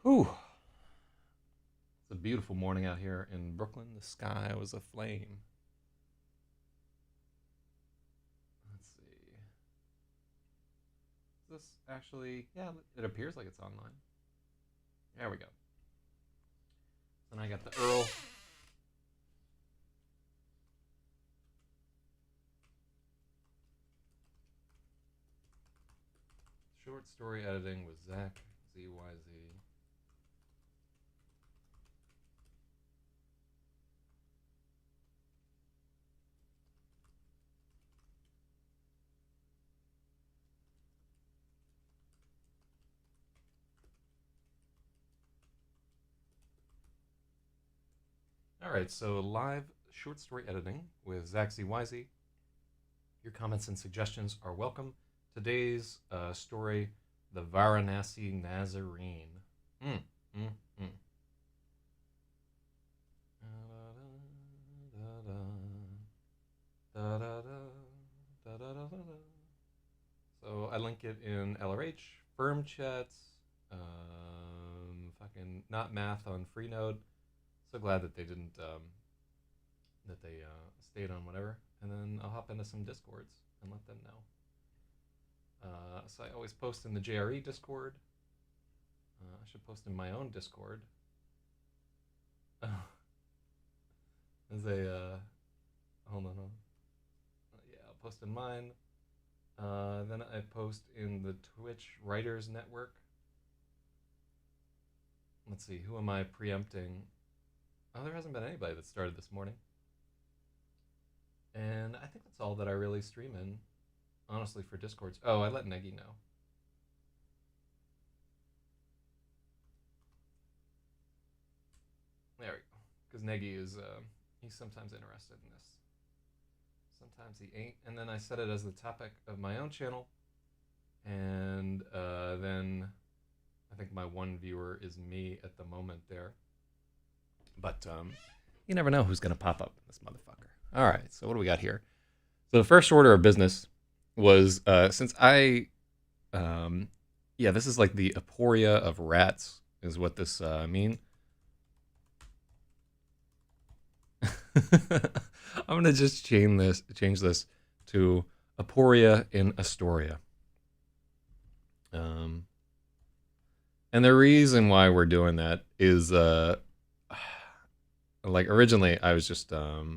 Whew. It's a beautiful morning out here in Brooklyn. The sky was aflame. Let's see. Is this actually... Yeah, it appears like it's online. There we go. Then I got the Earl. Short story editing with Zak ZYZ. Alright, so live short story editing with Zak ZYZ. Your comments and suggestions are welcome. Today's story, The Varanasi Nazarene. Mm, mm, mm. So I link it in LRH, firm chats, fucking not math on Freenode. So glad that they didn't, that they stayed on whatever. And then I'll hop into some Discords and let them know. So I always post in the JRE Discord. I should post in my own Discord. As a, hold on. Yeah, I'll post in mine. Then I post in the Twitch Writers Network. Let's see, who am I preempting? Oh, there hasn't been anybody that started this morning. And I think that's all that I really stream in, honestly, for Discords. Oh, I let Negi know. There we go. Because Negi is, he's sometimes interested in this. Sometimes he ain't. And then I set it as the topic of my own channel. And then I think my one viewer is me at the moment there. But you never know who's going to pop up in this motherfucker. All right, so what do we got here? So the first order of business was, since I, yeah, this is like the aporia of rats is what this mean. I'm going to just change this to aporia in Astoria. And the reason why we're doing that is, like originally I was just, yeah.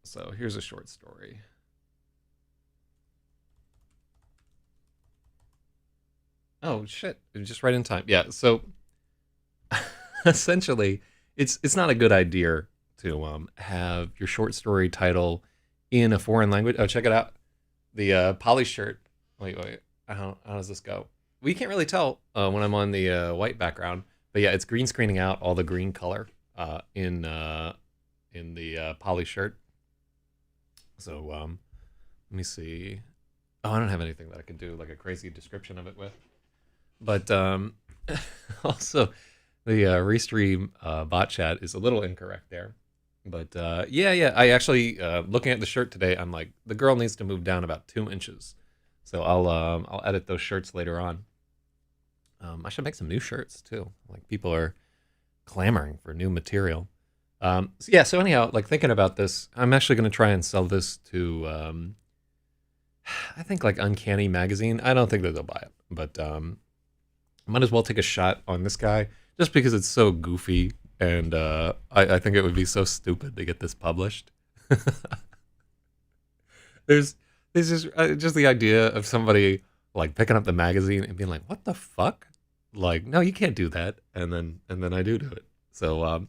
So here's a short story. Oh shit! Just right in time. Yeah. So essentially, it's not a good idea to have your short story title in a foreign language. Oh, check it out. The poly shirt. Wait. How does this go? We can't really tell when I'm on the white background, but yeah, it's green screening out all the green color in the poly shirt. So let me see. Oh, I don't have anything that I could do like a crazy description of it with. But also the restream bot chat is a little incorrect there. But yeah. I actually looking at the shirt today, I'm like, the girl needs to move down about 2 inches. So I'll edit those shirts later on. I should make some new shirts too. Like people are clamoring for new material. So anyhow, like thinking about this, I'm actually going to try and sell this to, I think like Uncanny Magazine. I don't think that they'll buy it, but might as well take a shot on this guy just because it's so goofy, and I think it would be so stupid to get this published. There's just the idea of somebody like picking up the magazine and being like, "What the fuck?" Like, no, you can't do that, and then I do it. So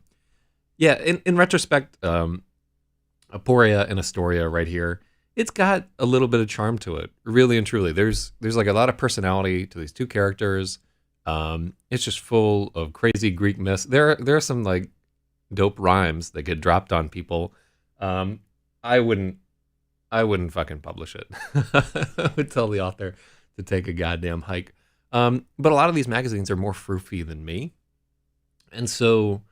yeah, in retrospect, Aporia and Astoria right here, it's got a little bit of charm to it, really and truly. There's like a lot of personality to these two characters. It's just full of crazy Greek myths. There are some like dope rhymes that get dropped on people. I wouldn't fucking publish it. I would tell the author to take a goddamn hike. But a lot of these magazines are more froofy than me, and so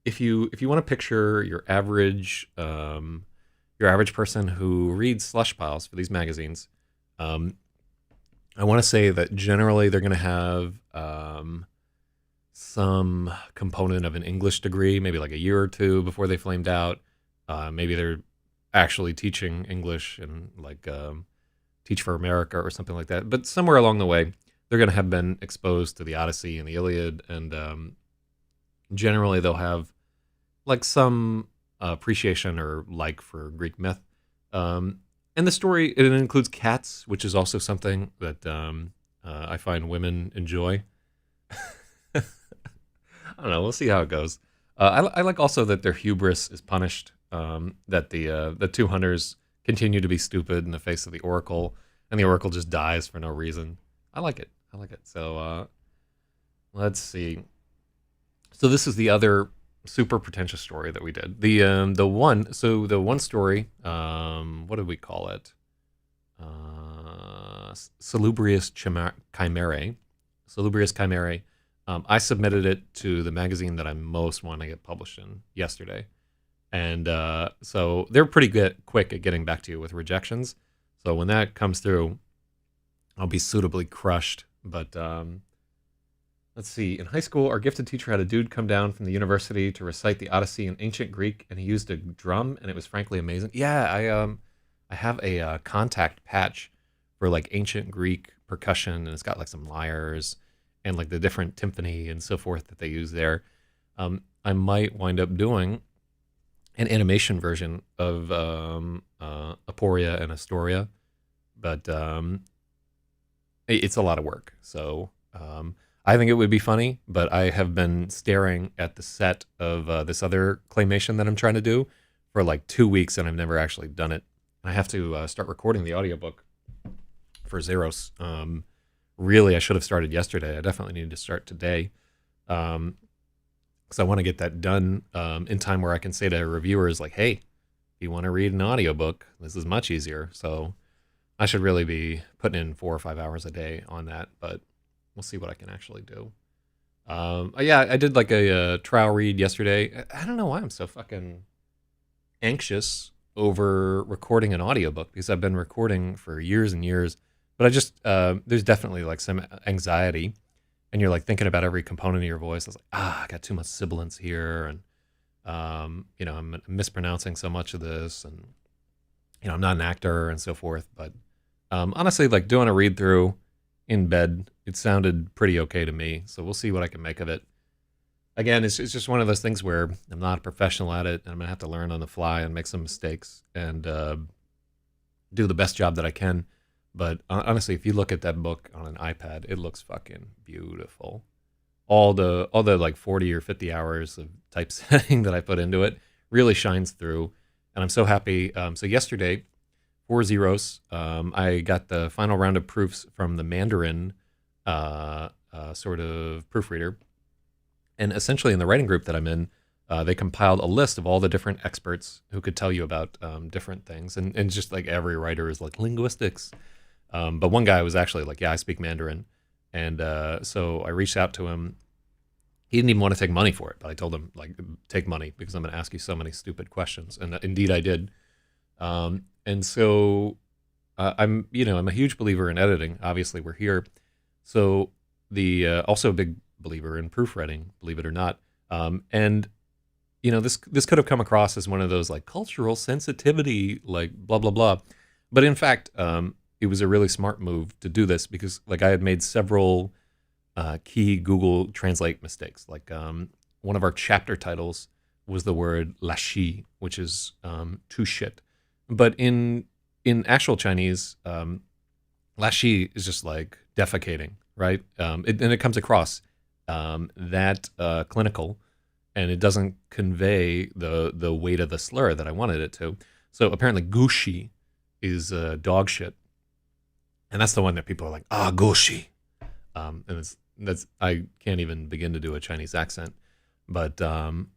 if you want to picture your average your average person who reads slush piles for these magazines, um, I want to say that generally they're going to have some component of an English degree, maybe like a year or two before they flamed out. Maybe they're actually teaching English and like Teach for America or something like that. But somewhere along the way, they're going to have been exposed to the Odyssey and the Iliad, and generally they'll have like some appreciation or like for Greek myth. And the story, it includes cats, which is also something that I find women enjoy. I don't know. We'll see how it goes. I like also that their hubris is punished. That the two hunters continue to be stupid in the face of the Oracle, and the Oracle just dies for no reason. I like it. I like it. So let's see. So this is the other super pretentious story that we did. The one story. What did we call it? Salubrious Chimerae. Salubrious Chimerae. I submitted it to the magazine that I most want to get published in yesterday. And so they're pretty quick at getting back to you with rejections. So when that comes through, I'll be suitably crushed. But let's see. In high school, our gifted teacher had a dude come down from the university to recite the Odyssey in ancient Greek, and he used a drum, and it was frankly amazing. Yeah, I have a contact patch for like ancient Greek percussion, and it's got like some lyres and like the different timpani and so forth that they use there. I might wind up doing an animation version of Aporia and Astoria, but it's a lot of work. So I think it would be funny, but I have been staring at the set of this other claymation that I'm trying to do for like 2 weeks, and I've never actually done it. I have to start recording the audiobook for Zeros. Really, I should have started yesterday. I definitely need to start today. Because I want to get that done in time where I can say to reviewers, like, hey, if you want to read an audiobook, this is much easier. So I should really be putting in 4 or 5 hours a day on that, but we'll see what I can actually do. Yeah, I did like a trial read yesterday. I don't know why I'm so fucking anxious over recording an audiobook, because I've been recording for years and years, but I just, there's definitely like some anxiety. And you're like thinking about every component of your voice. I was like, I got too much sibilance here, and I'm mispronouncing so much of this, and I'm not an actor and so forth. But honestly, like doing a read through in bed, it sounded pretty okay to me. So we'll see what I can make of it. Again, it's just one of those things where I'm not a professional at it, and I'm gonna have to learn on the fly and make some mistakes and do the best job that I can. But honestly, if you look at that book on an iPad, it looks fucking beautiful. All the like 40 or 50 hours of typesetting that I put into it really shines through, and I'm so happy. So yesterday, for Zeros, I got the final round of proofs from the Mandarin sort of proofreader, and essentially in the writing group that I'm in, they compiled a list of all the different experts who could tell you about different things, and just like every writer is like linguistics. But one guy was actually like, yeah, I speak Mandarin. And so I reached out to him. He didn't even want to take money for it, but I told him, like, take money because I'm going to ask you so many stupid questions. And indeed I did. And so I'm a huge believer in editing. Obviously, we're here. So also a big believer in proofreading, believe it or not. And this could have come across as one of those like cultural sensitivity, like blah, blah, blah. But in fact, it was a really smart move to do this because like I had made several key Google Translate mistakes. Like one of our chapter titles was the word lashi, which is to shit. But in actual Chinese, lashi is just like defecating, right? And it comes across that clinical, and it doesn't convey the weight of the slur that I wanted it to. So apparently gushi is dog shit. And that's the one that people are like, gushi. And that's I can't even begin to do a Chinese accent. But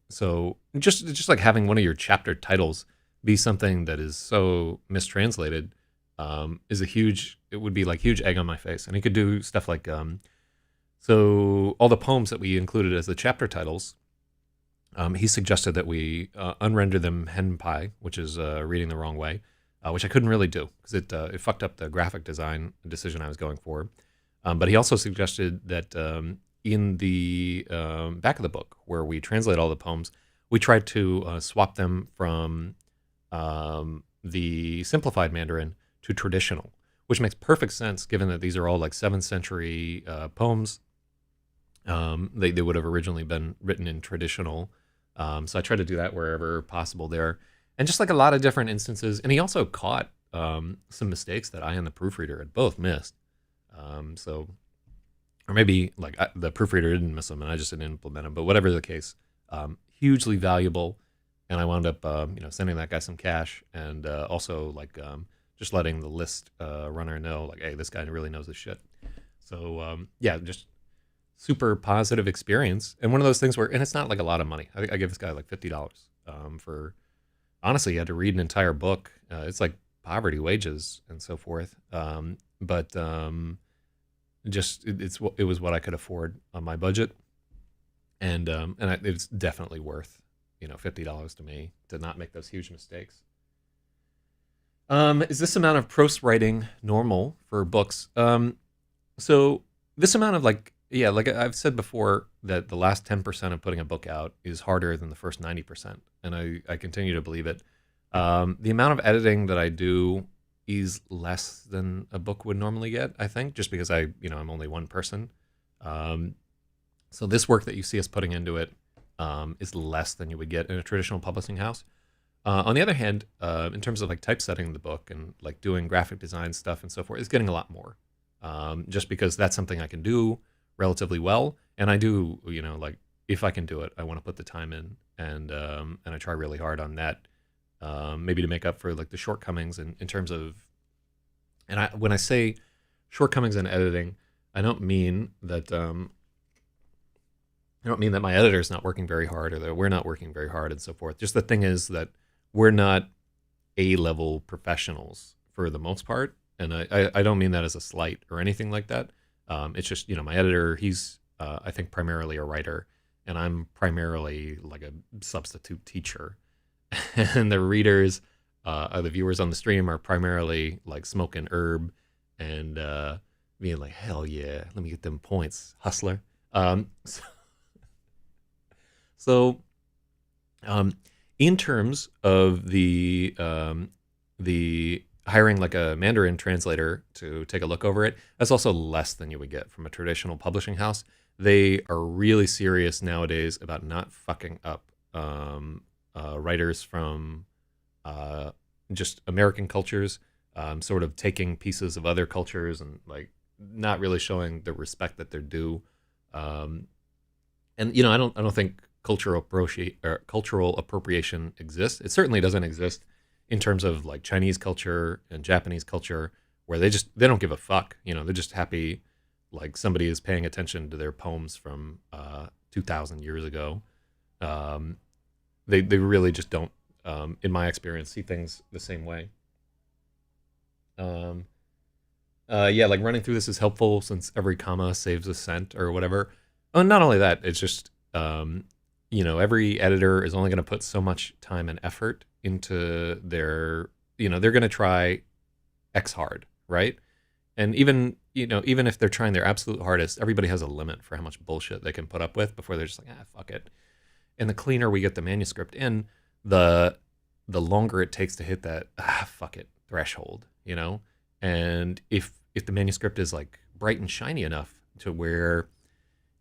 so just like having one of your chapter titles be something that is so mistranslated it would be like huge egg on my face. And he could do stuff like, so all the poems that we included as the chapter titles, he suggested that we unrender them henpai, which is reading the wrong way, which I couldn't really do because it fucked up the graphic design decision I was going for. But he also suggested that in the back of the book, where we translate all the poems, we tried to swap them from the simplified Mandarin to traditional, which makes perfect sense given that these are all like 7th century poems. They would have originally been written in traditional. So I try to do that wherever possible there. And just like a lot of different instances. And he also caught some mistakes that I and the proofreader had both missed. So, or maybe like the proofreader didn't miss them and I just didn't implement them. But whatever the case, hugely valuable. And I wound up, sending that guy some cash and also like just letting the list runner know, like, hey, this guy really knows his shit. So yeah, just super positive experience. And one of those things where, and it's not like a lot of money. I gave this guy like $50 for, honestly, he had to read an entire book. It's like poverty wages and so forth. But just it was what I could afford on my budget, and it's definitely worth $50 to me to not make those huge mistakes. Is this amount of prose writing normal for books? So this amount of like I've said before that the last 10% of putting a book out is harder than the first 90%, and I continue to believe it. The amount of editing that I do is less than a book would normally get, I think, just because I'm only one person. So this work that you see us putting into it is less than you would get in a traditional publishing house. On the other hand, in terms of like typesetting the book and like doing graphic design stuff and so forth, it's getting a lot more. Just because that's something I can do relatively well, and I do, like if I can do it, I want to put the time in, and I try really hard on that, maybe to make up for like the shortcomings in terms of, and when I say shortcomings in editing, I don't mean that my editor's not working very hard or that we're not working very hard and so forth. Just the thing is that we're not A-level professionals for the most part, and I don't mean that as a slight or anything like that. It's just, my editor, he's, I think, primarily a writer, and I'm primarily like a substitute teacher. And the readers, the viewers on the stream are primarily like smoking herb and being like, hell yeah, let me get them points, hustler. So in terms of the hiring like a Mandarin translator to take a look over it, that's also less than you would get from a traditional publishing house. They are really serious nowadays about not fucking up writers from just American cultures, sort of taking pieces of other cultures and like not really showing the respect that they're due. And I don't think cultural appropriation exists. It certainly doesn't exist in terms of like Chinese culture and Japanese culture, where they don't give a fuck. They're just happy like somebody is paying attention to their poems from 2,000 years ago. They really just don't, in my experience, see things the same way. Like running through this is helpful since every comma saves a cent or whatever. Oh, not only that, it's just every editor is only going to put so much time and effort into their, they're going to try X hard, right? And even if they're trying their absolute hardest, everybody has a limit for how much bullshit they can put up with before they're just like, fuck it. And the cleaner we get the manuscript in, the longer it takes to hit that fuck it threshold, And if the manuscript is like bright and shiny enough to where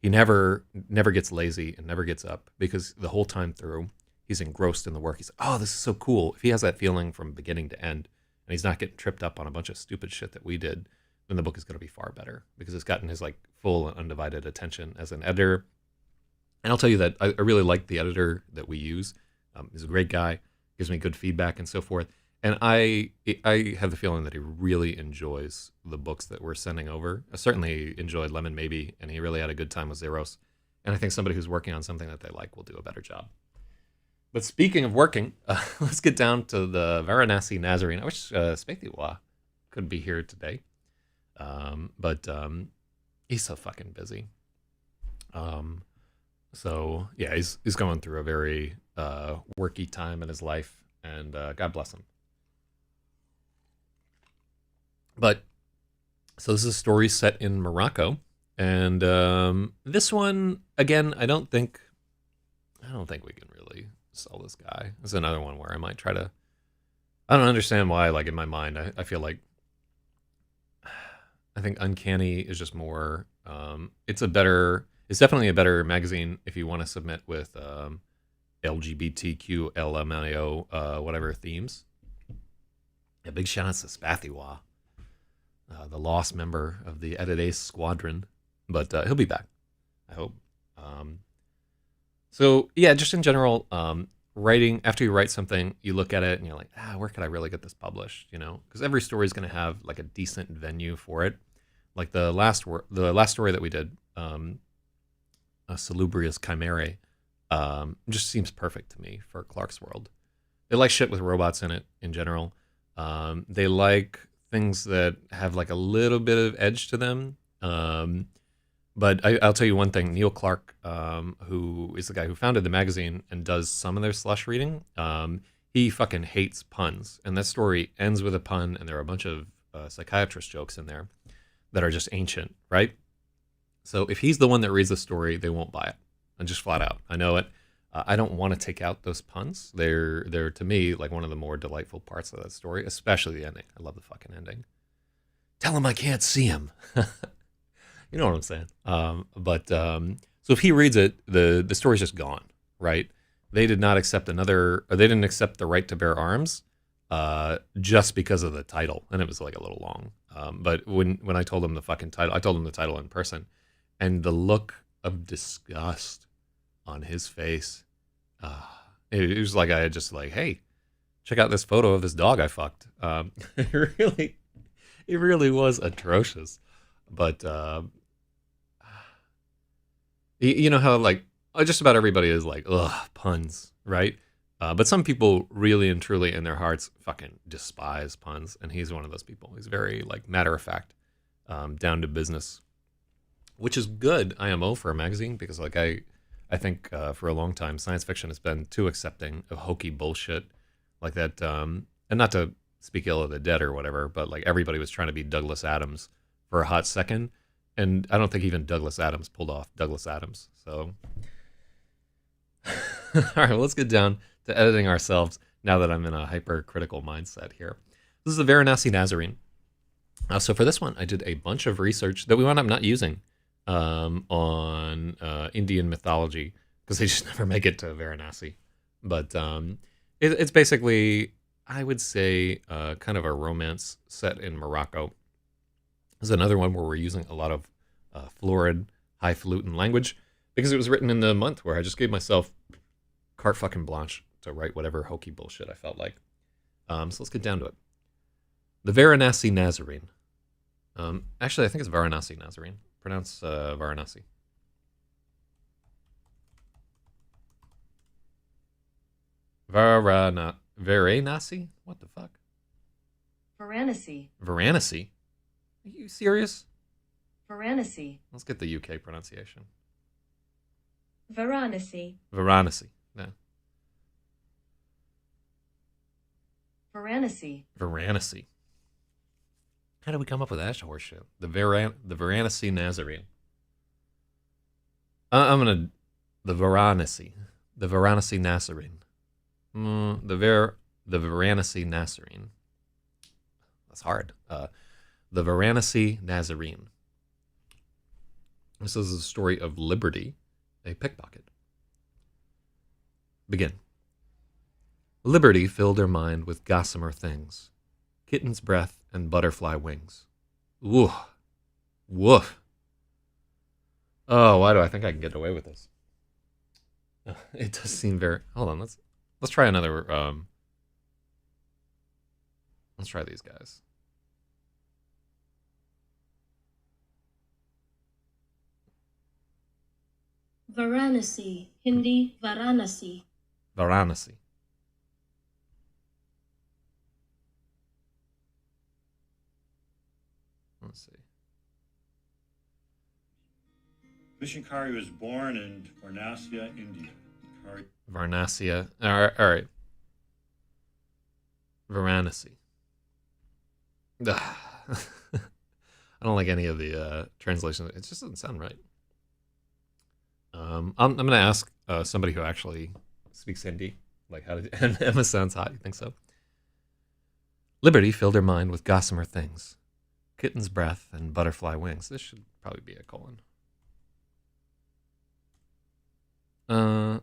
he never gets lazy and never gets up, because the whole time through he's engrossed in the work. He's like, oh, this is so cool. If he has that feeling from beginning to end and he's not getting tripped up on a bunch of stupid shit that we did, then the book is going to be far better because it's gotten his like full and undivided attention as an editor. And I'll tell you that I really like the editor that we use. He's a great guy, gives me good feedback and so forth. And I have the feeling that he really enjoys the books that we're sending over. I certainly enjoyed Lemon Maybe, and he really had a good time with Zeros. And I think somebody who's working on something that they like will do a better job. But speaking of working, let's get down to the Varanasi Nazarene. I wish Spathiwa could be here today. But he's so fucking busy. So yeah, he's going through a very worky time in his life, and God bless him. But so this is a story set in Morocco, and this one again, I don't think we can really sell this guy. It's another one where I might try to. I don't understand why. Like in my mind, I feel like I think Uncanny is just more. It's a better. It's definitely a better magazine if you want to submit with LGBTQ, LMAO, whatever themes. A big shout out to Spathiwa, the lost member of the Edit Ace squadron, but he'll be back. I hope. Um, so yeah, just in general, writing after you write something, you look at it and you're like, where could I really get this published? You know, because every story is going to have like a decent venue for it. Like the last story that we did, a Salubrious Chimera, just seems perfect to me for Clark's World. They like shit with robots in it in general. They like things that have like a little bit of edge to them. But I'll tell you one thing: Neil Clark, who is the guy who founded the magazine and does some of their slush reading, he fucking hates puns, and that story ends with a pun, and there are a bunch of psychiatrist jokes in there that are just ancient, right? So if he's the one that reads the story, they won't buy it, and just flat out. I know it. I don't want to take out those puns. They're to me like one of the more delightful parts of that story, especially the ending. I love the fucking ending. Tell him I can't see him. You know what I'm saying? So if he reads it, the story's just gone, right? They did not accept they didn't accept the right to bear arms, just because of the title, and it was like a little long. But when I told him the fucking title, I told him the title in person, and the look of disgust on his face, it was like I had just like, hey, check out this photo of this dog I fucked. It really was atrocious. But you know how like just about everybody is like, ugh, puns, right? But some people really and truly in their hearts fucking despise puns, and he's one of those people. He's very like matter of fact, down to business, which is good IMO for a magazine because like I think for a long time science fiction has been too accepting of hokey bullshit like that, and not to speak ill of the dead or whatever, but like everybody was trying to be Douglas Adams for a hot second, and I don't think even Douglas Adams pulled off Douglas Adams. So, all right, well, let's get down to editing ourselves now that I'm in a hypercritical mindset here. This is the Varanasi Nazarene. So for this one, I did a bunch of research that we wound up not using on Indian mythology because they just never make it to Varanasi. But it's basically, I would say, kind of a romance set in Morocco. This is another one where we're using a lot of florid, highfalutin language because it was written in the month where I just gave myself carte fucking blanche to write whatever hokey bullshit I felt like. So let's get down to it. The Varanasi Nazarene. Actually, I think it's Varanasi Nazarene. Pronounce Varanasi. Varanasi? What the fuck? Varanasi. Varanasi? Are you serious? Varanasi. Let's get the UK pronunciation. Varanasi. Varanasi. Yeah. Varanasi. Varanasi. How did we come up with that horseshit? The Varanasi Nazarene. I'm gonna the Varanasi. The Varanasi Nazarene. The Varanasi Nazarene. That's hard. The Varanasi Nazarene. This is a story of Liberty, a pickpocket. Begin. Liberty filled her mind with gossamer things, kitten's breath and butterfly wings. Woof. Woof. Oh, why do I think I can get away with this? It does seem very. Hold on, let's try another. Let's try these guys. Varanasi. Hindi Varanasi. Varanasi. Let's see. Vishnu was born in Varanasi, India. Kari. Varnasia. All right. Varanasi. Ugh. I don't like any of the translations. It just doesn't sound right. I'm going to ask somebody who actually speaks Hindi. Like, how did Emma sounds hot? You think so? Liberty filled her mind with gossamer things, kitten's breath and butterfly wings. This should probably be a colon. I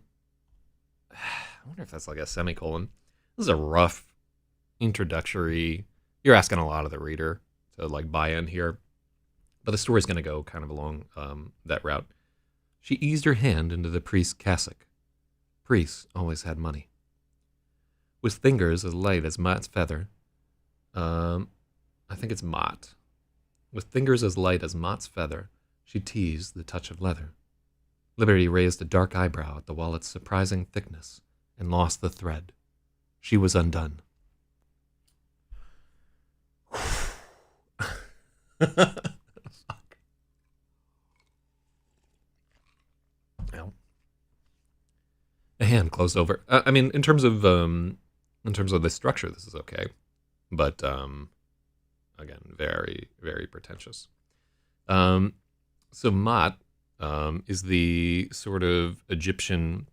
wonder if that's like a semicolon. This is a rough introductory. You're asking a lot of the reader to like buy in here, but the story's going to go kind of along that route. She eased her hand into the priest's cassock. Priests always had money. With fingers as light as Mott's feather, I think it's Mott. With fingers as light as Mott's feather, she teased the touch of leather. Liberty raised a dark eyebrow at the wallet's surprising thickness and lost the thread. She was undone. Well, a hand closed over. I mean, in terms of the structure, this is okay, but again, very, very pretentious. So Mott is the sort of Egyptian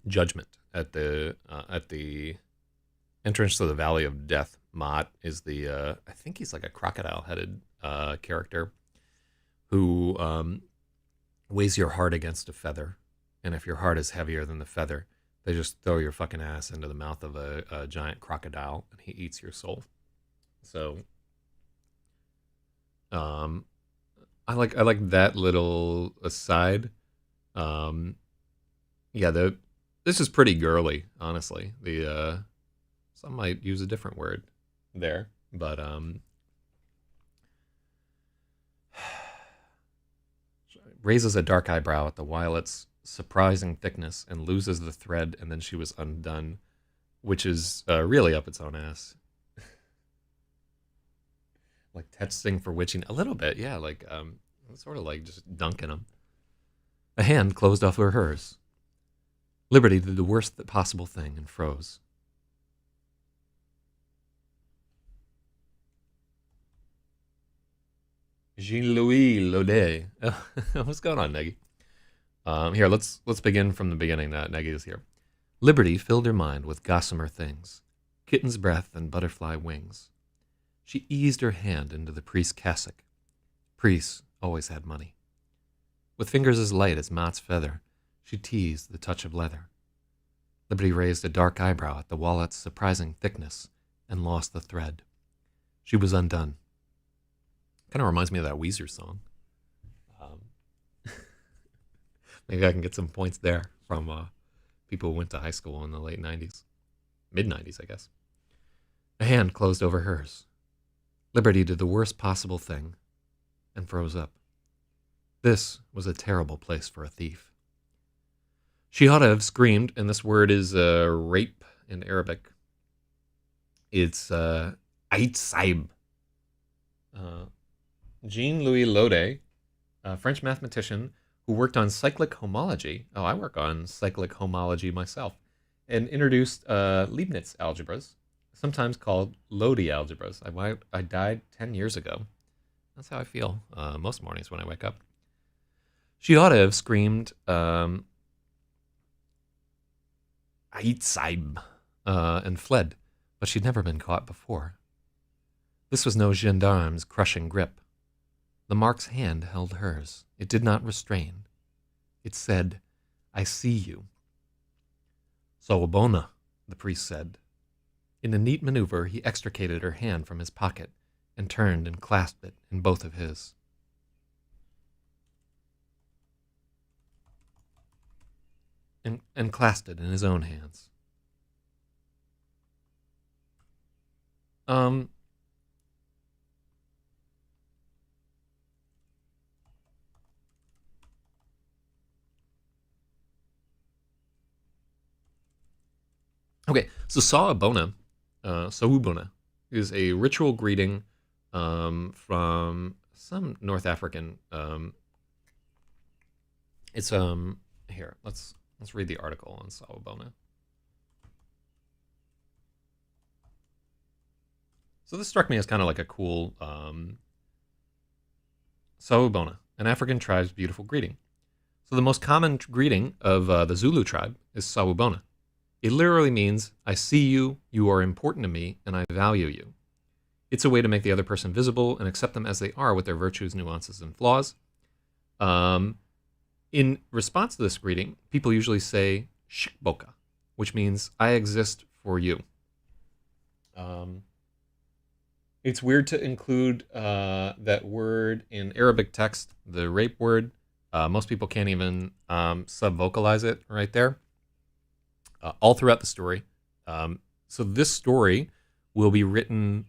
judgment at the entrance to the Valley of Death. Mott is the I think he's like a crocodile-headed character who weighs your heart against a feather, and if your heart is heavier than the feather, they just throw your fucking ass into the mouth of a giant crocodile, and he eats your soul. So, I like that little aside. Yeah, this is pretty girly, honestly. Some might use a different word there, but raises a dark eyebrow at the violet's surprising thickness and loses the thread, and then she was undone, which is really up its own ass. Like testing for witching a little bit, yeah, like sort of like just dunking them. A hand closed over hers. Liberty did the worst possible thing and froze. Jean-Louis Laudet. What's going on, Neggy? Here, let's begin from the beginning. Neggy is here. Liberty filled her mind with gossamer things, kitten's breath and butterfly wings. She eased her hand into the priest's cassock. Priests always had money. With fingers as light as Mott's feather, she teased the touch of leather. Liberty raised a dark eyebrow at the wallet's surprising thickness and lost the thread. She was undone. Kind of reminds me of that Weezer song. Maybe I can get some points there from people who went to high school in the late 90s. Mid-90s, I guess. A hand closed over hers. Liberty did the worst possible thing and froze up. This was a terrible place for a thief. She ought to have screamed, and this word is rape in Arabic. It's Ait Saib. Jean-Louis Laudet, a French mathematician who worked on cyclic homology. Oh, I work on cyclic homology myself. And introduced Leibniz algebras, sometimes called Lodi algebras. I died 10 years ago. That's how I feel most mornings when I wake up. She ought to have screamed, Ait Saib, and fled, but she'd never been caught before. This was no gendarme's crushing grip. The mark's hand held hers. It did not restrain. It said, I see you. Sawabona, the priest said. In a neat maneuver, he extricated her hand from his pocket and turned and clasped it in both of his. And clasped it in his own hands. Okay, so Sawabona is a ritual greeting from some North African It's here. Let's read the article on Sawubona. So this struck me as kind of like a cool Sawubona, an African tribe's beautiful greeting. So the most common greeting of the Zulu tribe is Sawubona. It literally means, I see you, you are important to me, and I value you. It's a way to make the other person visible and accept them as they are with their virtues, nuances, and flaws. In response to this greeting, people usually say Shikboka, which means I exist for you. It's weird to include that word in Arabic text, the rape word. Most people can't even sub-vocalize it right there. All throughout the story. So this story will be written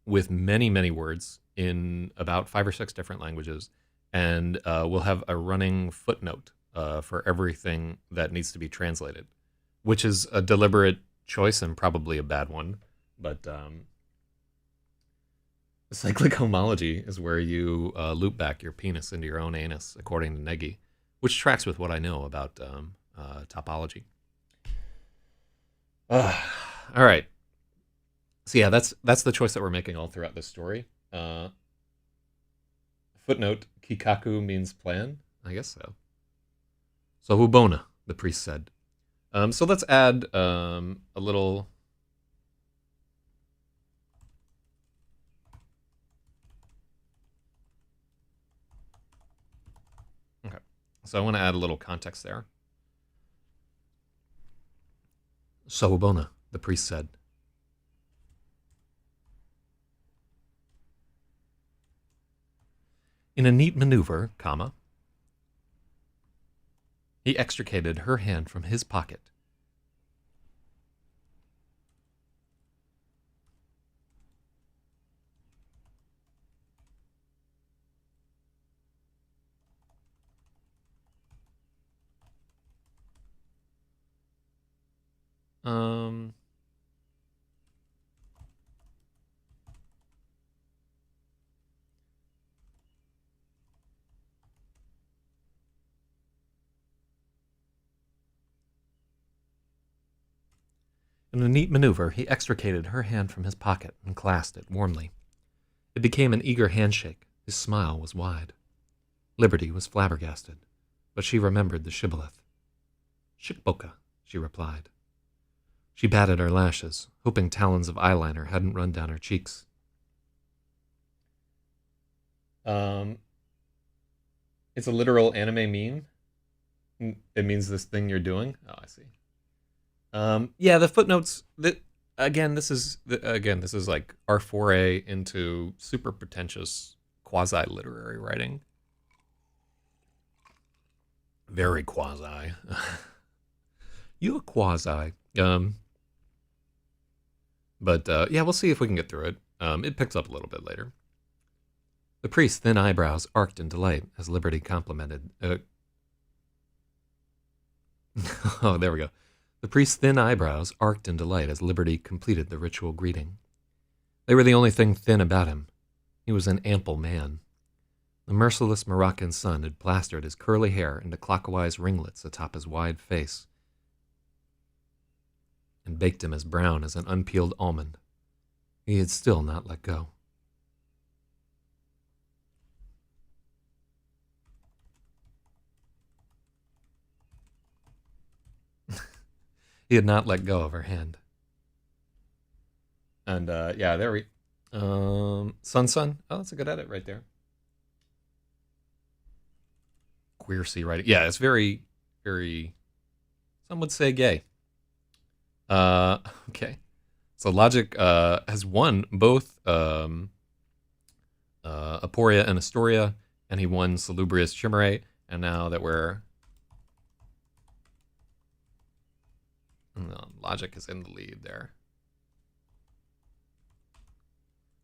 with many, many words in about 5 or 6 different languages, and we'll have a running footnote for everything that needs to be translated, which is a deliberate choice and probably a bad one. But cyclic homology is where you loop back your penis into your own anus, according to Negi, which tracks with what I know about topology. All right. So yeah, that's the choice that we're making all throughout this story. Footnote: Kikaku means plan. I guess so. So Hubona, the priest said. So let's add a little. Okay. So I want to add a little context there. So Hubona, the priest said. In a neat maneuver, comma, he extricated her hand from his pocket. Um, In a neat maneuver, he extricated her hand from his pocket and clasped it warmly. It became an eager handshake. His smile was wide. Liberty was flabbergasted, but she remembered the shibboleth. Shikboka, she replied. She batted her lashes, hoping talons of eyeliner hadn't run down her cheeks. It's a literal anime meme. It means this thing you're doing. Oh, I see. Yeah, the footnotes. This is like our foray into super pretentious quasi literary writing. Very quasi. You a quasi. But yeah, we'll see if we can get through it. It picks up a little bit later. The priest's thin eyebrows arced in delight as Liberty complimented. Oh, there we go. The priest's thin eyebrows arced in delight as Liberty completed the ritual greeting. They were the only thing thin about him. He was an ample man. The merciless Moroccan sun had plastered his curly hair into clockwise ringlets atop his wide face and baked him as brown as an unpeeled almond. He had still not let go. He had not let go of her hand. And yeah, there we. Sun. Oh, that's a good edit right there. Queer writing. Yeah, it's very, very. Some would say gay. Okay. So Logic has won both Aporia and Astoria, and he won Salubrious Chimere, and now that we're Logic is in the lead there.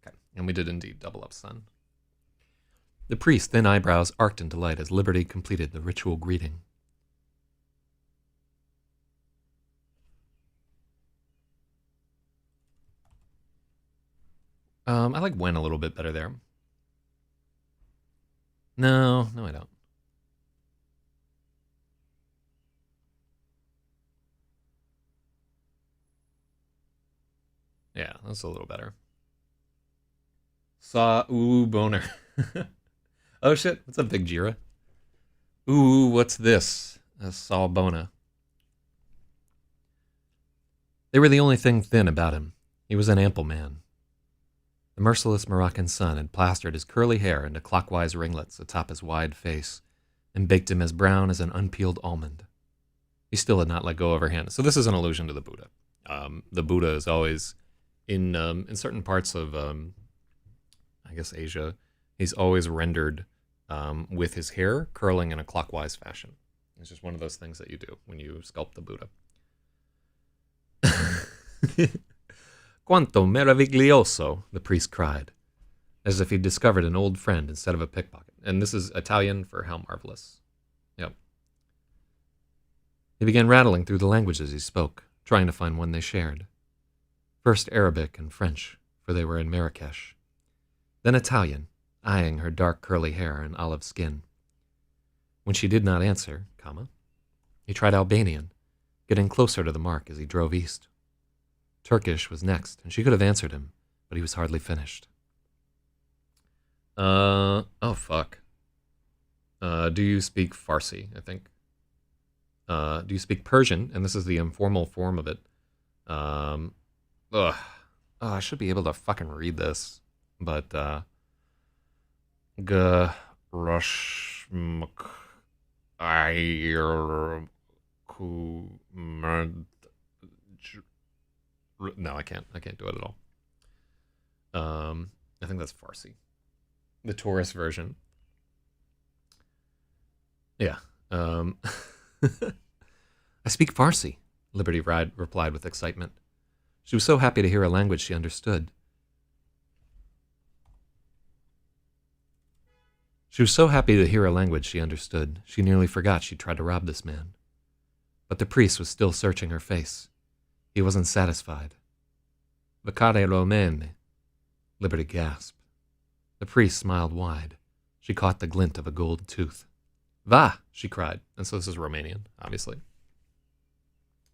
Okay, and we did indeed double up Sun. The priest's thin eyebrows arced in delight as Liberty completed the ritual greeting. I like when a little bit better there. No, I don't. Yeah, that's a little better. Saw ooh boner. Oh shit, what's up, Big Jira? Ooh, what's this? Saw bona. They were the only thing thin about him. He was an ample man. The merciless Moroccan sun had plastered his curly hair into clockwise ringlets atop his wide face and baked him as brown as an unpeeled almond. He still had not let go of her hand. So this is an allusion to the Buddha. The Buddha is always in certain parts of I guess Asia. He's always rendered with his hair curling in a clockwise fashion. It's just one of those things that you do when you sculpt the Buddha. Quanto meraviglioso, the priest cried, as if he'd discovered an old friend instead of a pickpocket. And this is Italian for how marvelous. Yep. He began rattling through the languages he spoke, trying to find one they shared. First Arabic and French, for they were in Marrakesh. Then Italian, eyeing her dark curly hair and olive skin. When she did not answer, he tried Albanian, getting closer to the mark as he drove east. Turkish was next, and she could have answered him, but he was hardly finished. Oh fuck. Do you speak Farsi, I think? Do you speak Persian? And this is the informal form of it. I should be able to fucking read this, but no, I can't do it at all. I think that's Farsi, the tourist version. Yeah. I speak Farsi, Liberty replied with excitement. She was so happy to hear a language she understood. She nearly forgot she'd tried to rob this man. But the priest was still searching her face. He wasn't satisfied. Vacare romene, Liberty gasped. The priest smiled wide. She caught the glint of a gold tooth. Va, she cried. And so this is Romanian, obviously.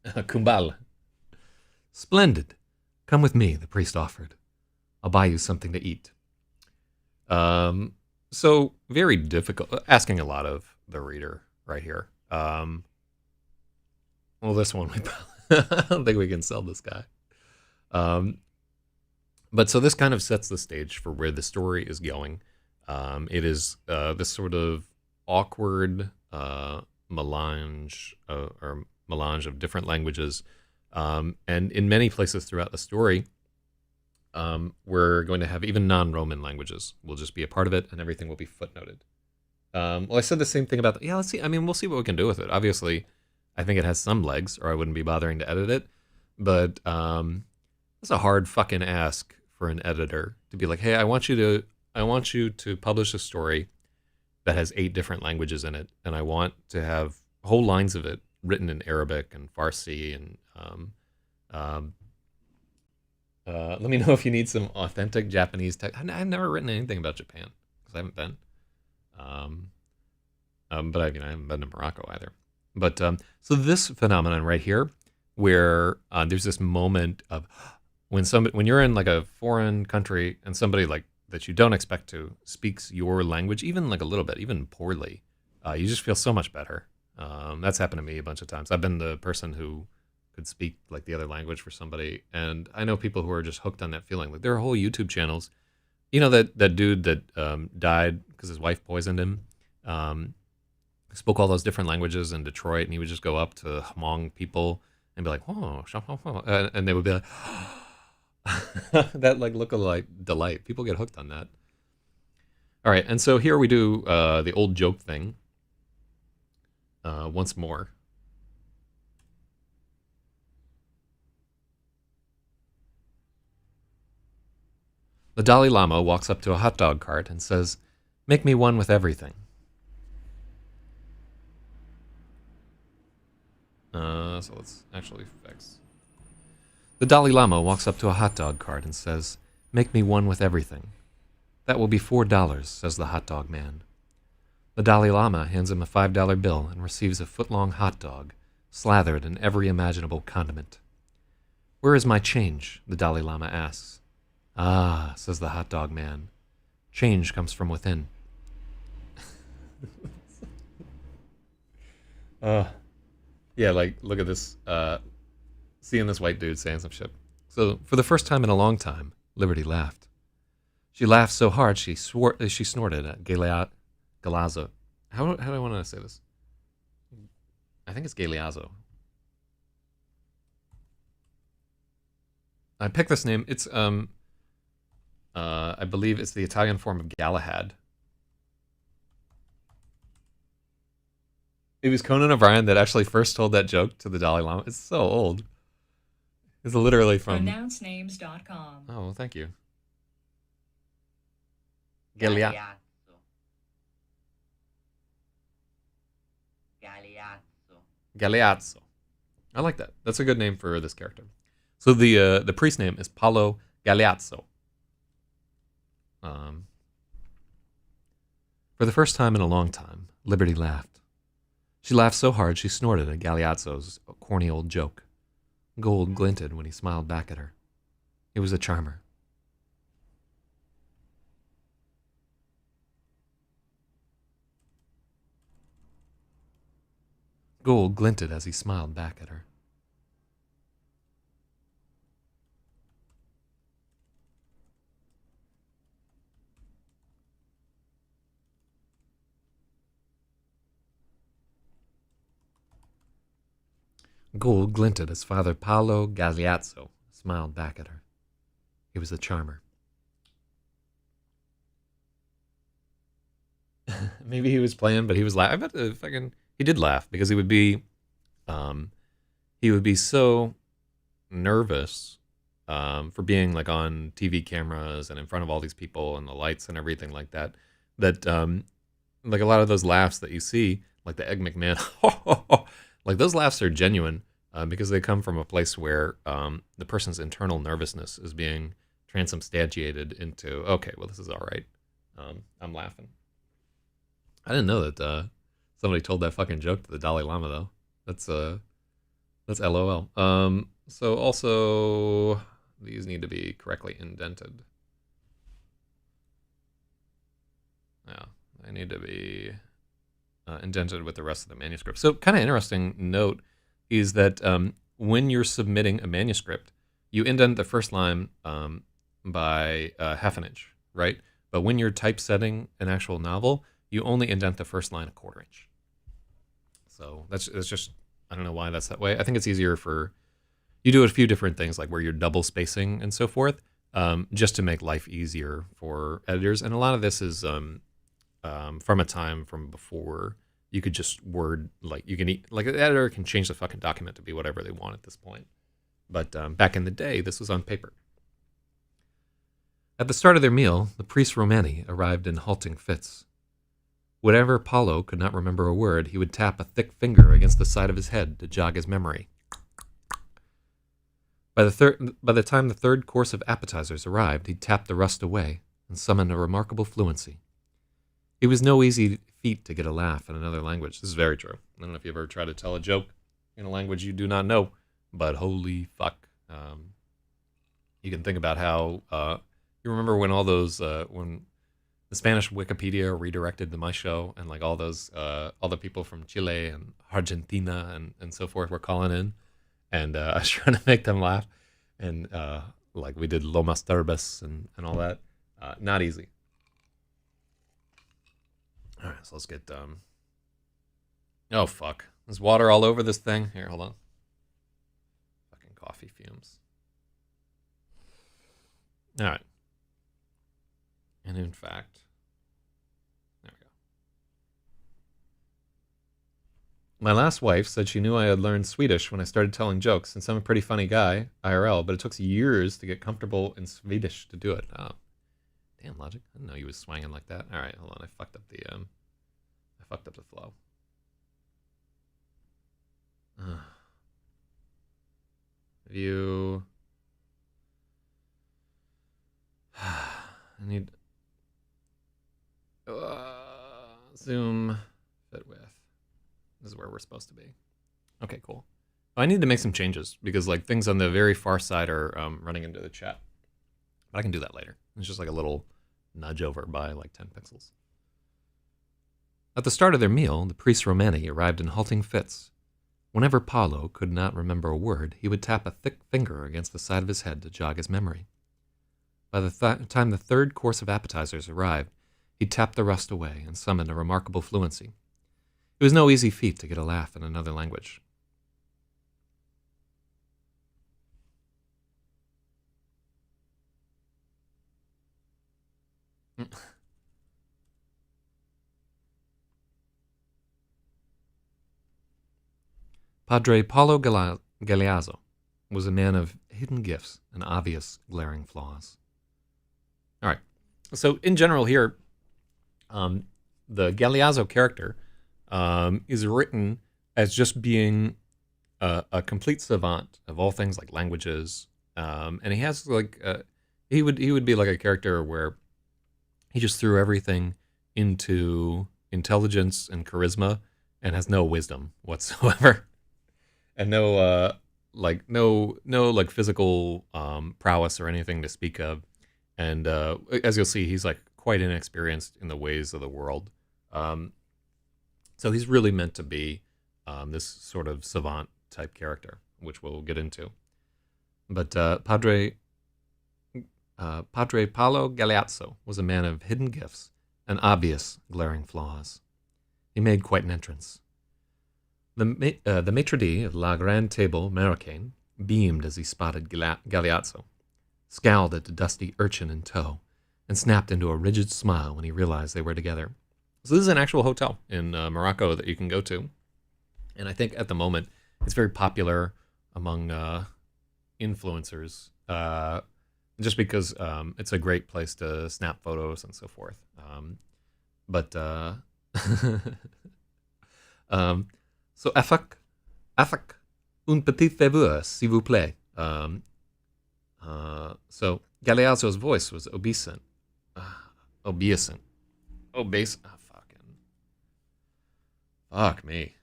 Kumbal. Splendid. Come with me, the priest offered. I'll buy you something to eat. So very difficult. Asking a lot of the reader right here. Well, this one, I don't think we can sell this guy. But so this kind of sets the stage for where the story is going. It is this sort of awkward melange of different languages. And in many places throughout the story, we're going to have even non-Roman languages will just be a part of it, and everything will be footnoted. Well, I said the same thing about let's see. I mean, we'll see what we can do with it. Obviously, I think it has some legs, or I wouldn't be bothering to edit it. But it's a hard fucking ask for an editor to be like, hey, I want you to publish a story that has 8 different languages in it, and I want to have whole lines of it written in Arabic and Farsi and let me know if you need some authentic Japanese text. I've never written anything about Japan because I haven't been. But I haven't been to Morocco either. But so this phenomenon right here, where there's this moment of when you're in like a foreign country and somebody like that you don't expect to speaks your language, even like a little bit, even poorly, you just feel so much better. That's happened to me a bunch of times. I've been the person who could speak like the other language for somebody, and I know people who are just hooked on that feeling. Like there are whole YouTube channels. You know that dude that died because his wife poisoned him. Spoke all those different languages in Detroit, and he would just go up to Hmong people and be like, "Oh," and they would be like, that like look of like delight. People get hooked on that. All right, and so here we do the old joke thing once more. The Dalai Lama walks up to a hot dog cart and says, "Make me one with everything." So let's actually fix. The Dalai Lama walks up to a hot dog cart and says, "Make me one with everything." "That will be $4, says the hot dog man. The Dalai Lama hands him a $5 bill and receives a foot-long hot dog, slathered in every imaginable condiment. Where is my change? The Dalai Lama asks. Ah, says the hot dog man. Change comes from within. Yeah, like, look at this. Seeing this white dude saying some shit. So, for the first time in a long time, Liberty laughed. She laughed so hard she snorted at Galeazzo. How do I want to say this? I think it's Galeazzo. I picked this name. It's I believe it's the Italian form of Galahad. It was Conan O'Brien that actually first told that joke to the Dalai Lama. It's so old. It's literally from pronouncenames.com. Oh, well, thank you. Galeazzo. Galeazzo. I like that. That's a good name for this character. So the priest name is Paolo Galeazzo. For the first time in a long time, Liberty laughed. She laughed so hard she snorted at Galeazzo's corny old joke. Gold glinted when he smiled back at her. He was a charmer. Gold glinted as he smiled back at her. Gold glinted as Father Paolo Galeazzo smiled back at her. He was a charmer. Maybe he was playing, but he was laughing. I bet he did laugh because he would be so nervous for being like on TV cameras and in front of all these people and the lights and everything like that. That like a lot of those laughs that you see, like the Egg McMahon, like those laughs are genuine because they come from a place where the person's internal nervousness is being transubstantiated into, okay, well, this is all right. I'm laughing. I didn't know that somebody told that fucking joke to the Dalai Lama, though. That's LOL. So also, these need to be correctly indented. Yeah, they need to be indented with the rest of the manuscript. So kind of interesting note is that when you're submitting a manuscript, you indent the first line by half an inch, right? But when you're typesetting an actual novel, you only indent the first line a quarter inch. So that's just, I don't know why that's that way. I think it's easier for, you do a few different things like where you're double spacing and so forth, just to make life easier for editors. And a lot of this is from a time from before you could just word, like you can, like an editor can change the fucking document to be whatever they want at this point. But back in the day, this was on paper. At the start of their meal, the priest Romani arrived in halting fits. Whenever Paolo could not remember a word, he would tap a thick finger against the side of his head to jog his memory. By the time the third course of appetizers arrived, he tapped the rust away and summoned a remarkable fluency. It was no easy feat to get a laugh in another language. This is very true. I don't know if you ever try to tell a joke in a language you do not know, but holy fuck. You can think about how, you remember when all those, when the Spanish Wikipedia redirected to my show and like all those, all the people from Chile and Argentina and so forth were calling in, and I was trying to make them laugh, and like we did Lo Masturbas and all that. Not easy. All right, so let's get oh fuck, there's water all over this thing. Here, hold on. Fucking coffee fumes. All right. And in fact, there we go. My last wife said she knew I had learned Swedish when I started telling jokes, since I'm a pretty funny guy, IRL, but it took years to get comfortable in Swedish to do it. Oh, damn, Logic. I didn't know you was swanging like that. All right, hold on. I fucked up the flow. View. I need zoom fit width. This is where we're supposed to be. Okay, cool. I need to make some changes because like things on the very far side are running into the chat. But I can do that later. It's just like a little nudge over by like 10 pixels. At the start of their meal, the priest Romani arrived in halting fits. Whenever Paolo could not remember a word, he would tap a thick finger against the side of his head to jog his memory. By the time the third course of appetizers arrived, he tapped the rust away and summoned a remarkable fluency. It was no easy feat to get a laugh in another language. Padre Paulo Galeazzo was a man of hidden gifts and obvious glaring flaws. All right. So in general here, the Galeazzo character is written as just being a complete savant of all things like languages, and he has like he would be like a character where he just threw everything into intelligence and charisma and has no wisdom whatsoever, and no like physical prowess or anything to speak of. And as you'll see, he's like quite inexperienced in the ways of the world. So he's really meant to be this sort of savant type character, which we'll get into. But Padre Paolo Galeazzo was a man of hidden gifts and obvious glaring flaws. He made quite an entrance. The maitre d' of La Grande Table Marocaine beamed as he spotted Galeazzo, scowled at the dusty urchin in tow, and snapped into a rigid smile when he realized they were together. So this is an actual hotel in Morocco that you can go to, and I think at the moment it's very popular among influencers, just because it's a great place to snap photos and so forth. So afak, un petit faveur, s'il vous plaît. So Galeazzo's voice was obeisant. Fuck me.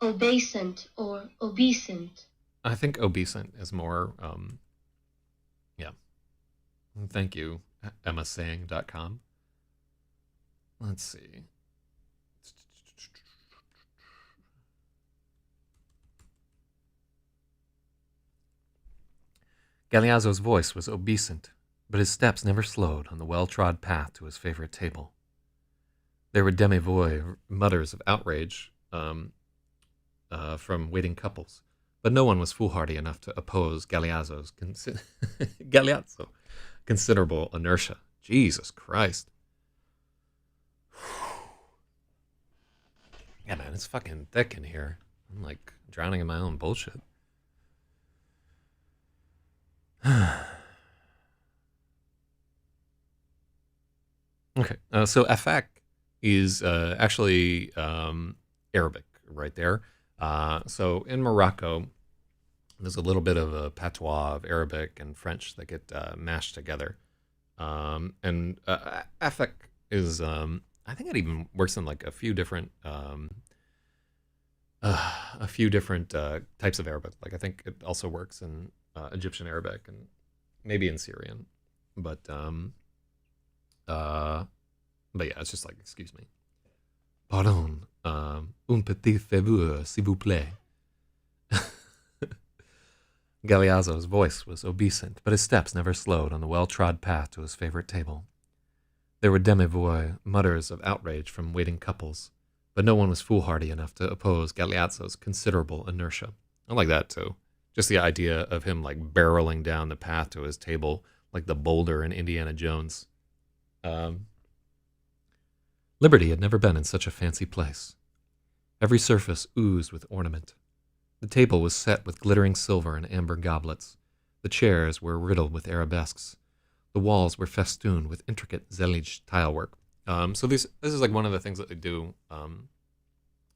Obeisant or obeisant. I think obeisant is more, yeah. Thank you, emmasaying.com. Let's see. Galeazzo's voice was obeisant, but his steps never slowed on the well-trod path to his favorite table. There were demi-voix mutters of outrage from waiting couples, but no one was foolhardy enough to oppose Galeazzo's considerable inertia. Jesus Christ. Yeah, man, it's fucking thick in here. I'm like drowning in my own bullshit. Okay, so afak is actually Arabic right there. So in Morocco, there's a little bit of a patois of Arabic and French that get mashed together. And afak is, I think it even works in like a few different types of Arabic. Like I think it also works in Egyptian Arabic and maybe in Syrian. But yeah, it's just like, excuse me. Pardon, un petit faveur, s'il vous plaît. Galeazzo's voice was obeisant, but his steps never slowed on the well-trod path to his favorite table. There were demi-voix mutters of outrage from waiting couples, but no one was foolhardy enough to oppose Galeazzo's considerable inertia. I like that, too. Just the idea of him, like, barreling down the path to his table like the boulder in Indiana Jones. Liberty had never been in such a fancy place. Every surface oozed with ornament. The table was set with glittering silver and amber goblets. The chairs were riddled with arabesques. The walls were festooned with intricate Zelig tilework. So this is like one of the things that they do.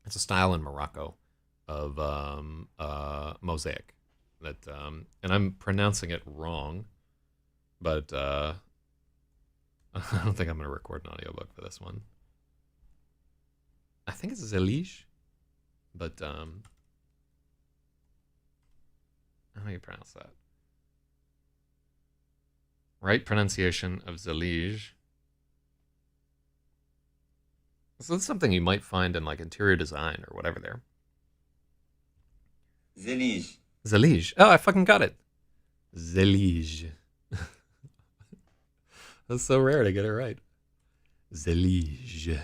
It's a style in Morocco of mosaic. And I'm pronouncing it wrong. but I don't think I'm going to record an audiobook for this one. I think it's ZYZ, but how do you pronounce that? Right pronunciation of ZYZ. So that's something you might find in like interior design or whatever there. ZYZ. ZYZ. Oh, I fucking got it. ZYZ. That's so rare to get it right. ZYZ.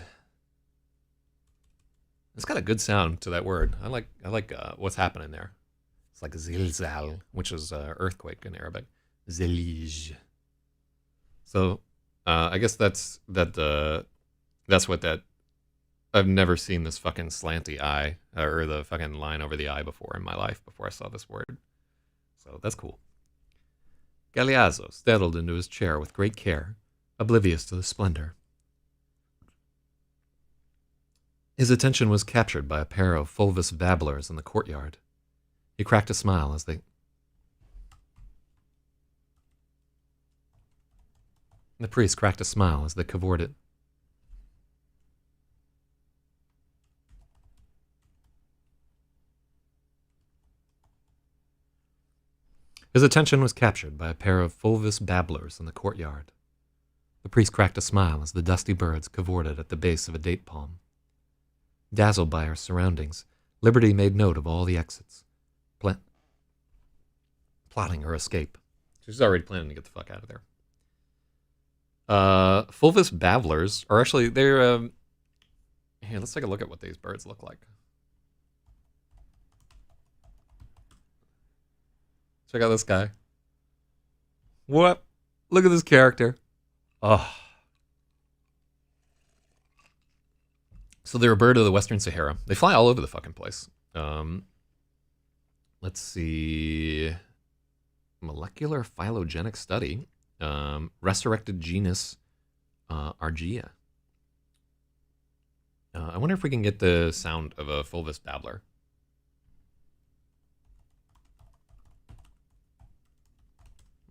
It's got a good sound to that word. I like what's happening there. It's like zilzal, which is earthquake in Arabic. ZYZ. So I guess that's what that. I've never seen this fucking slanty eye or the fucking line over the eye before in my life before I saw this word. So that's cool. Galeazzo settled into his chair with great care, oblivious to the splendor. His attention was captured by a pair of fulvous babblers in the courtyard. He cracked a smile as they... The priest cracked a smile as they cavorted. His attention was captured by a pair of fulvous babblers in the courtyard. The priest cracked a smile as the dusty birds cavorted at the base of a date palm. Dazzled by her surroundings, Liberty made note of all the exits, plotting her escape. She's already planning to get the fuck out of there. Fulvous babblers are actually, they're, here, let's take a look at what these birds look like. Check out this guy. What? Look at this character. Oh. So they're a bird of the Western Sahara. They fly all over the fucking place. Let's see. Molecular phylogenetic study. Resurrected genus Argea. I wonder if we can get the sound of a fulvous babbler.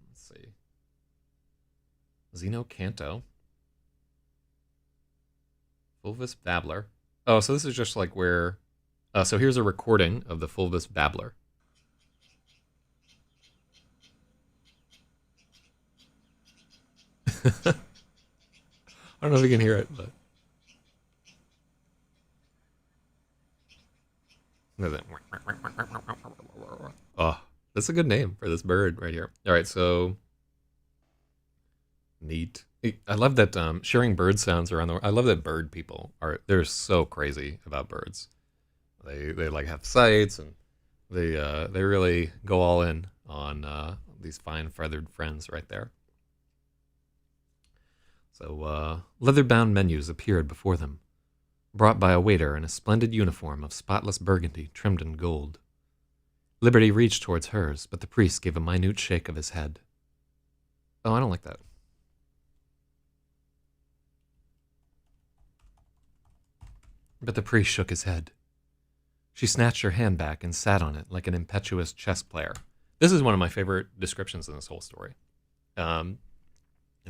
Let's see. Xenocanto. Fulvous babbler. Oh, so this is just like where... so here's a recording of the fulvous babbler. I don't know if you can hear it, but... Oh, that's a good name for this bird right here. All right, so... Neat. I love that sharing bird sounds around the world. I love that bird people they're so crazy about birds. They like have sites and they really go all in on these fine feathered friends right there. So leather-bound menus appeared before them, brought by a waiter in a splendid uniform of spotless burgundy trimmed in gold. Liberty reached towards hers, but the priest gave a minute shake of his head. Oh, I don't like that. But the priest shook his head. She snatched her hand back and sat on it like an impetuous chess player. This is one of my favorite descriptions in this whole story. And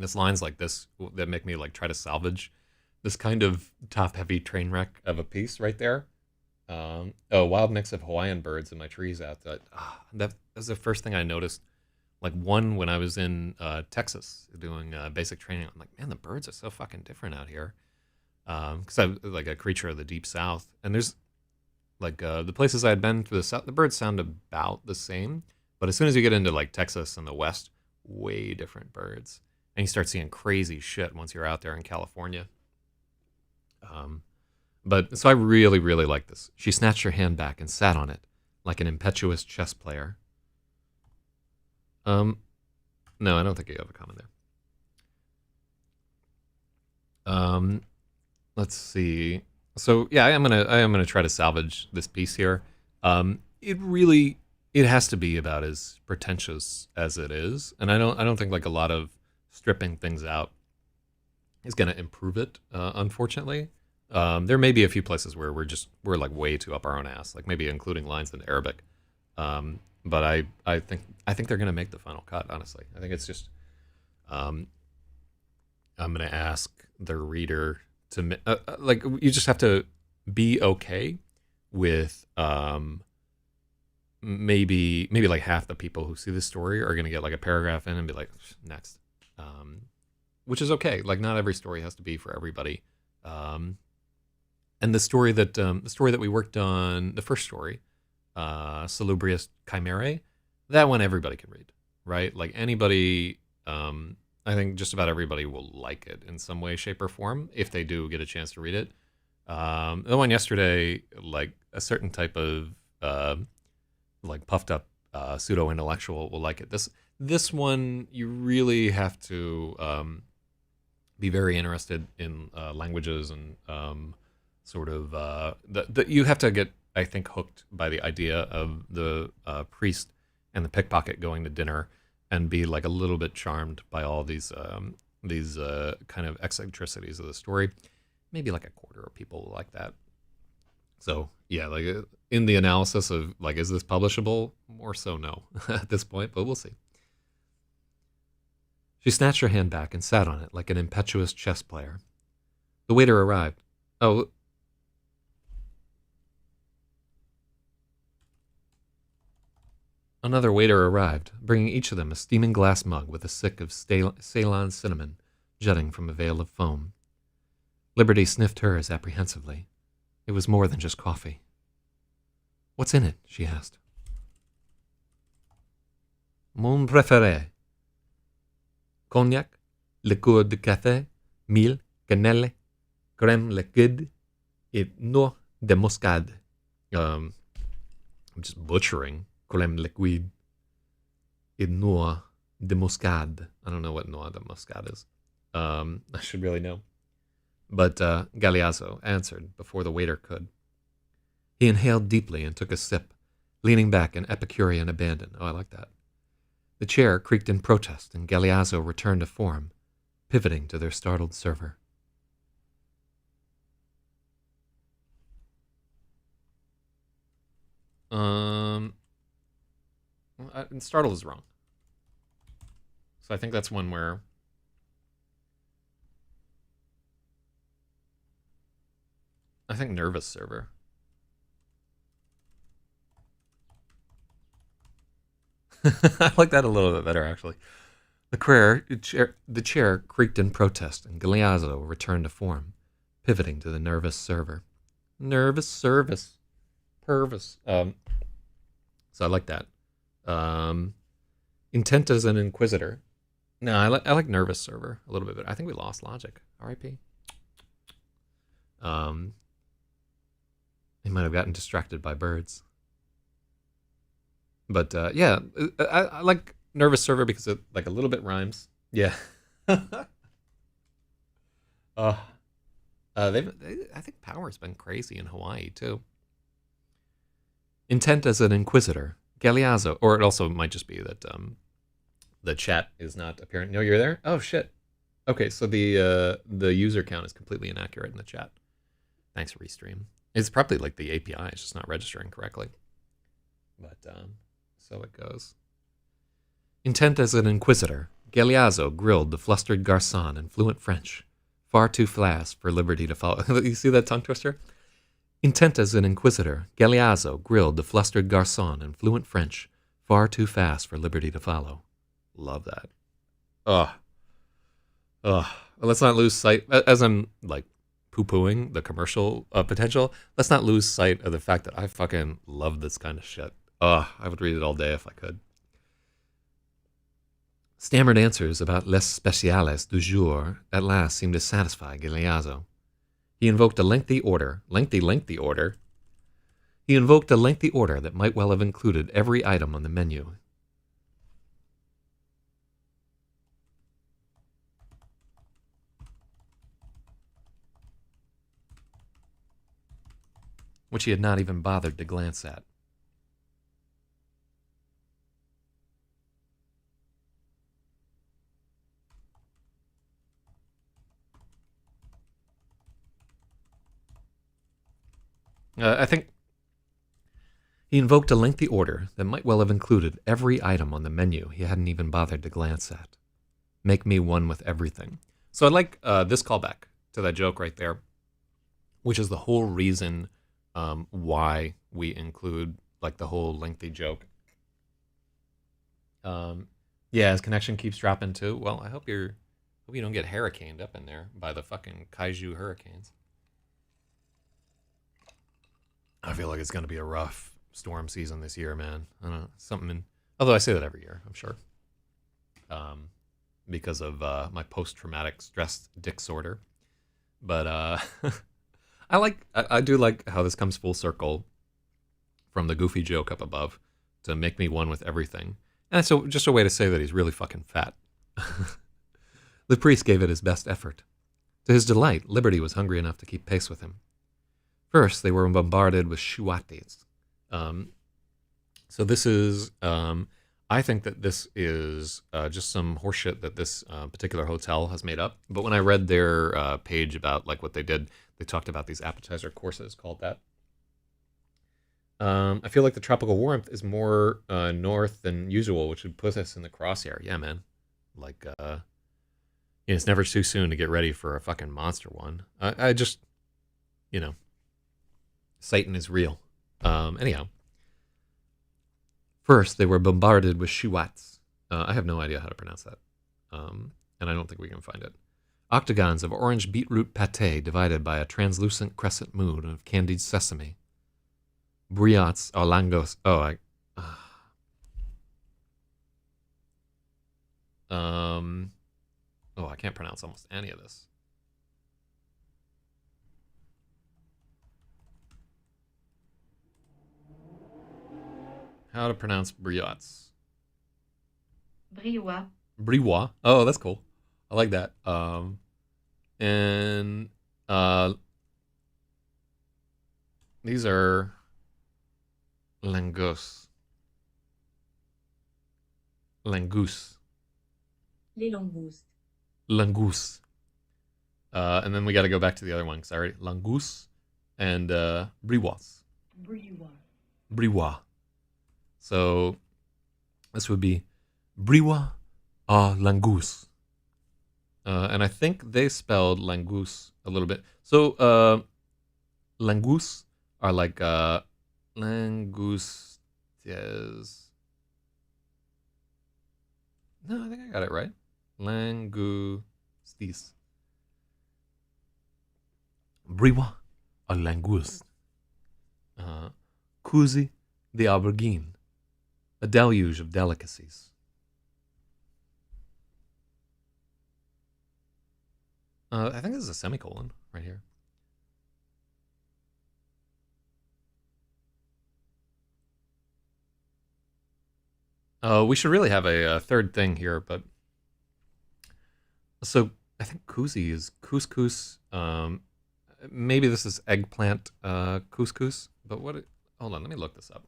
it's lines like this that make me like try to salvage this kind of top-heavy train wreck of a piece right there. Wild mix of Hawaiian birds in my trees out. That was the first thing I noticed. Like one when I was in Texas doing basic training. I'm like, man, the birds are so fucking different out here. Because I'm like a creature of the deep south, and there's like the places I had been to the south, the birds sound about the same, but as soon as you get into like Texas and the west, way different birds, and you start seeing crazy shit once you're out there in California. But so I really, really like this. She snatched her hand back and sat on it like an impetuous chess player. No, I don't think you have a comment there. Let's see. So yeah, I am gonna try to salvage this piece here. It has to be about as pretentious as it is, and I don't think like a lot of stripping things out is gonna improve it. Unfortunately, there may be a few places where we're like way too up our own ass, like maybe including lines in Arabic. But I think they're gonna make the final cut. Honestly, I think it's just Um, I'm going to ask the reader to like, you just have to be okay with maybe like half the people who see this story are going to get like a paragraph in and be like, next. Which is okay. Like, not every story has to be for everybody. And the story that we worked on, the first story, Salubrious Chimerae, that one everybody can read, right? Like, anybody, I think just about everybody will like it in some way, shape, or form if they do get a chance to read it. The one yesterday, like a certain type of like puffed up pseudo intellectual will like it. This one, you really have to be very interested in languages and sort of you have to get, I think, hooked by the idea of the priest and the pickpocket going to dinner, and be like a little bit charmed by all these kind of eccentricities of the story. Maybe like a quarter of people will like that. So yeah, like in the analysis of like, is this publishable? More so no at this point, but we'll see. She snatched her hand back and sat on it like an impetuous chess player. The waiter arrived. Oh. Another waiter arrived, bringing each of them a steaming glass mug with a stick of Ceylon cinnamon jutting from a veil of foam. Liberty sniffed hers apprehensively. It was more than just coffee. What's in it? She asked. Mon préféré. Cognac, liqueur de café, mille, cannelle, crème liquide, et noix de muscade. I'm just butchering. Crème liquide, et noix de muscade. I don't know what noix de muscade is. I should really know. But Galeazzo answered before the waiter could. He inhaled deeply and took a sip, leaning back in Epicurean abandon. Oh, I like that. The chair creaked in protest, and Galeazzo returned to form, pivoting to their startled server. Startled is wrong. So I think that's one where I think nervous server. I like that a little bit better, actually. The chair creaked in protest, and Galeazzo returned to form, pivoting to the nervous server. Nervous service. Pervis. So I like that. Intent as an inquisitor. No, I like nervous server a little bit better. I think we lost logic. R.I.P. He might have gotten distracted by birds. But yeah, I like nervous server because it like a little bit rhymes. Yeah. I think power's been crazy in Hawaii too. Intent as an inquisitor, Galeazzo, or it also might just be that the chat is not apparent. No, you're there. Oh shit. Okay, so the user count is completely inaccurate in the chat. Thanks, Restream. It's probably like the API is just not registering correctly. But so it goes. Intent as an inquisitor, Galeazzo grilled the flustered garçon in fluent French, far too fast for Liberty to follow. You see that tongue twister? Intent as an inquisitor, Galeazzo grilled the flustered garçon in fluent French, far too fast for Liberty to follow. Love that. Let's not lose sight, as I'm like poo-pooing the commercial potential, let's not lose sight of the fact that I fucking love this kind of shit. I would read it all day if I could. Stammered answers about les spéciales du jour at last seemed to satisfy Galeazzo. He invoked a lengthy order. He invoked a lengthy order that might well have included every item on the menu. Which he had not even bothered to glance at. I think he invoked a lengthy order that might well have included every item on the menu he hadn't even bothered to glance at. make me one with everything. So I like this callback to that joke right there, which is the whole reason why we include like the whole lengthy joke. Yeah, his connection keeps dropping too. Well, I hope you don't get hurricaned up in there by the fucking kaiju hurricanes. I feel like it's gonna be a rough storm season this year, man. I don't know, although I say that every year, I'm sure. Because of my post-traumatic stress disorder. But I do like how this comes full circle from the goofy joke up above to make me one with everything. And it's just a way to say that he's really fucking fat. The priest gave it his best effort. To his delight, Liberty was hungry enough to keep pace with him. First, they were bombarded with shuates. So this is, I think that this is just some horseshit that this particular hotel has made up. But when I read their page about like what they did, they talked about these appetizer courses called that. I feel like the tropical warmth is more north than usual, which would put us in the crosshair. Yeah, man. Like, it's never too soon to get ready for a fucking monster one. I just, Satan is real. Anyhow. First, they were bombarded with shuats. I have no idea how to pronounce that. And I don't think we can find it. Octagons of orange beetroot pate divided by a translucent crescent moon of candied sesame. Briottes or langos. I can't pronounce almost any of this. How to pronounce briottes? Briwa. Briwa. Oh, that's cool. I like that. These are langoustes. Langoustes. Les langoustes. Langoustes. And then we got to go back to the other one. Sorry, langoustes and briwas. Briwa. Briwa. So this would be briwa à langouste. And I think they spelled langouste a little bit. So langoustes are like langoustes. No, I think I got it right. Langoustes. Briwa à langouste. Cousi d'aubergine. A deluge of delicacies. I think this is a semicolon right here. We should really have a third thing here, but so I think kuzi is couscous. Maybe this is eggplant couscous, but what? Hold on, let me look this up.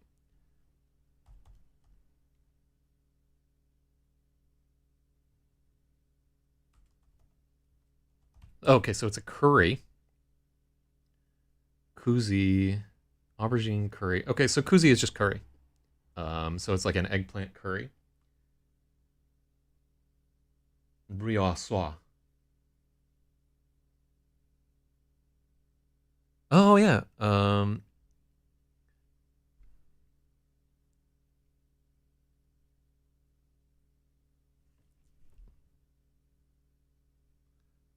Okay, so it's a curry. Kuzi, aubergine curry. Okay, so kuzi is just curry. So it's like an eggplant curry. Brioche. Oh yeah.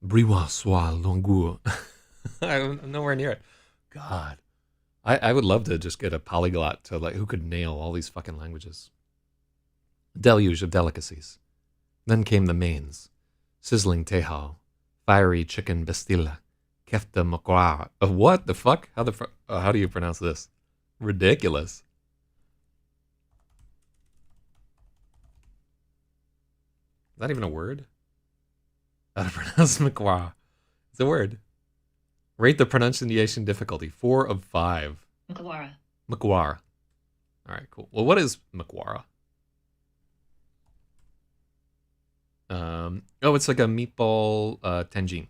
Brioche longour. I'm nowhere near it. God. I would love to just get a polyglot to like who could nail all these fucking languages. Deluge of delicacies. Then came the mains. Sizzling tehao, fiery chicken bastilla, kefta makwa. What the fuck? How do you pronounce this? Ridiculous. Is that even a word? How to pronounce makwa? It's a word. Rate the pronunciation difficulty 4 of 5. Makwara. Makwara. All right, cool. Well, what is makwara? It's like a meatball tangine.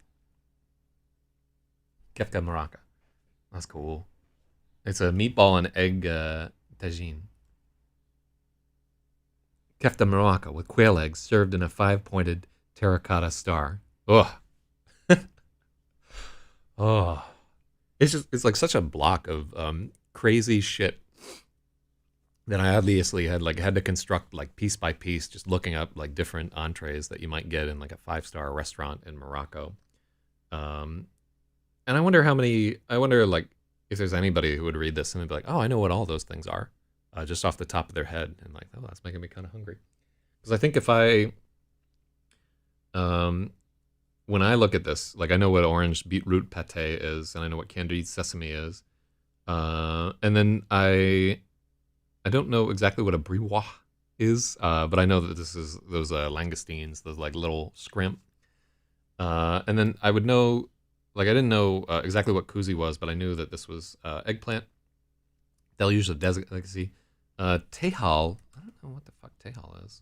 Kefta maraca. That's cool. It's a meatball and egg tagine. Kefta maraca with quail eggs served in a 5-pointed terracotta star. Ugh. Oh. It's like such a block of crazy shit that I obviously had to construct like piece by piece, just looking up like different entrees that you might get in like a 5-star restaurant in Morocco. Um, and I wonder like if there's anybody who would read this and they'd be like, oh, I know what all those things are, just off the top of their head, and like, oh, that's making me kind of hungry. Because I think if um, when I look at this, like I know what orange beetroot pate is, and I know what candied sesame is, and then I don't know exactly what a briwa is, but I know that this is those langoustines, those like little scrimp. And then I would know, like I didn't know exactly what kuzi was, but I knew that this was eggplant, deluge of delicacy. Tehal, I don't know what the fuck tehal is.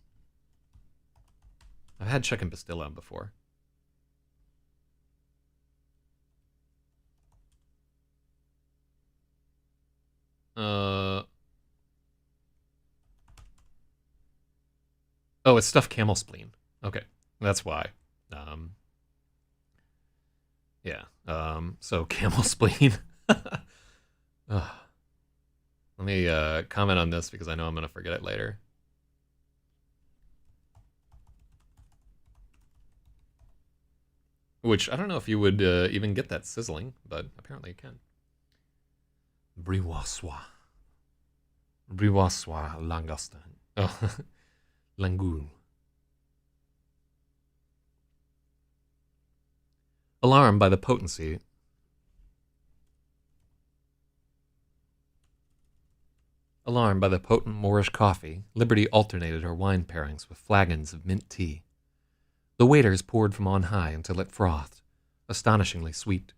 I've had chicken pastilla before. Oh, it's stuffed camel spleen. Okay, that's why. Um, yeah. So camel spleen. Ugh. Let me comment on this because I know I'm gonna forget it later. Which I don't know if you would even get that sizzling, but apparently you can. Briwaswa. Briwaswa langoustin. Oh, langoul. Alarmed by the potency. Alarmed by the potent Moorish coffee, Liberty alternated her wine pairings with flagons of mint tea. The waiters poured from on high until it frothed, astonishingly sweet.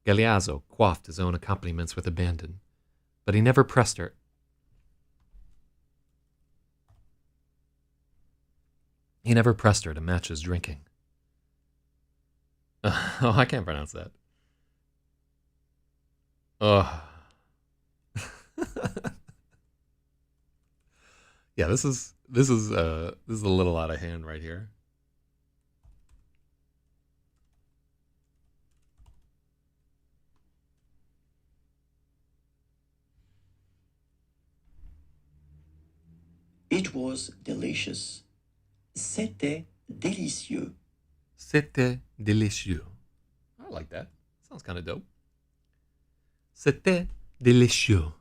Galeazzo quaffed his own accompaniments with abandon, but he never pressed her. He never pressed her to match his drinking. Oh, I can't pronounce that. Oh. Yeah, this is a little out of hand right here. It was delicious. C'était délicieux. C'était délicieux. I like that. Sounds kind of dope. C'était délicieux,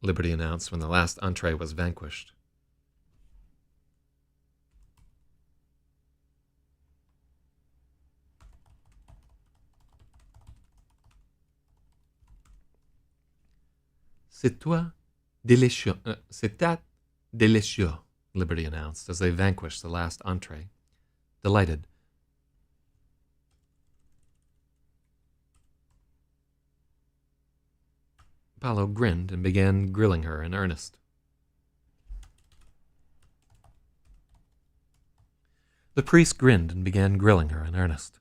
Liberty announced when the last entree was vanquished. C'était délicieux. C'était délicieux, Liberty announced as they vanquished the last entree. Delighted. Paolo grinned and began grilling her in earnest. The priest grinned and began grilling her in earnest.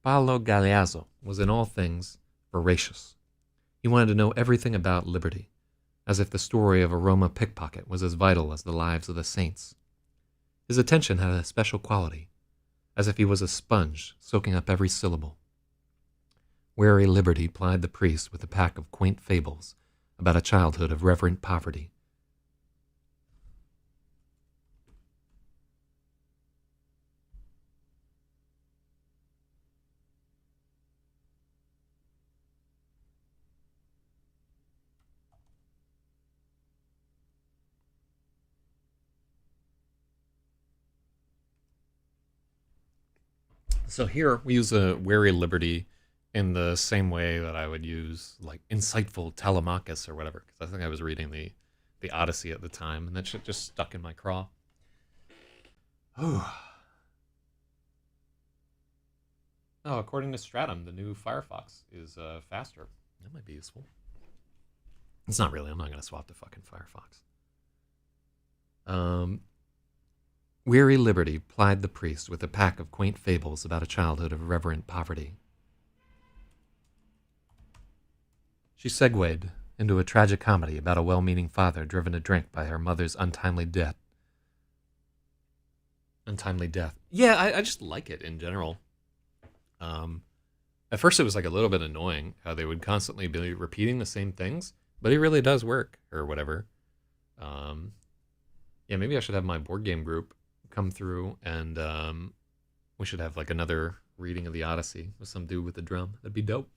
Paolo Galeazzo was in all things voracious. He wanted to know everything about Liberty, as if the story of a Roma pickpocket was as vital as the lives of the saints. His attention had a special quality, as if he was a sponge soaking up every syllable. Wary Liberty plied the priest with a pack of quaint fables about a childhood of reverent poverty. So here we use a wary Liberty in the same way that I would use like insightful Telemachus or whatever, because I think I was reading the Odyssey at the time, and that shit just stuck in my craw. Oh, according to Stratum, the new Firefox is faster. That might be useful. It's not really. I'm not gonna swap to fucking Firefox. Weary Liberty plied the priest with a pack of quaint fables about a childhood of reverent poverty. She segued into a tragic comedy about a well-meaning father driven to drink by her mother's untimely death. Yeah, I just like it in general. Um, at first, it was like a little bit annoying how they would constantly be repeating the same things, but it really does work or whatever. Um, yeah, maybe I should have my board game group come through and we should have like another reading of the Odyssey with some dude with a drum. That'd be dope.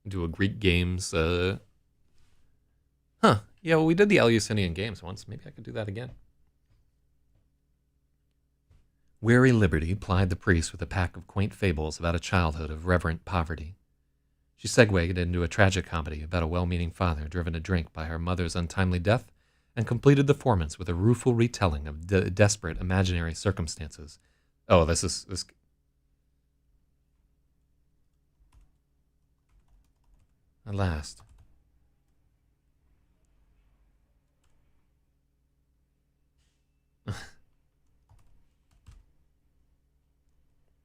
Do a Greek games. Huh. Yeah, well, we did the Eleusinian games once. Maybe I could do that again. Weary Liberty plied the priest with a pack of quaint fables about a childhood of reverent poverty. She segued into a tragic comedy about a well-meaning father driven to drink by her mother's untimely death, and completed the performance with a rueful retelling of desperate imaginary circumstances. Oh, this. At last.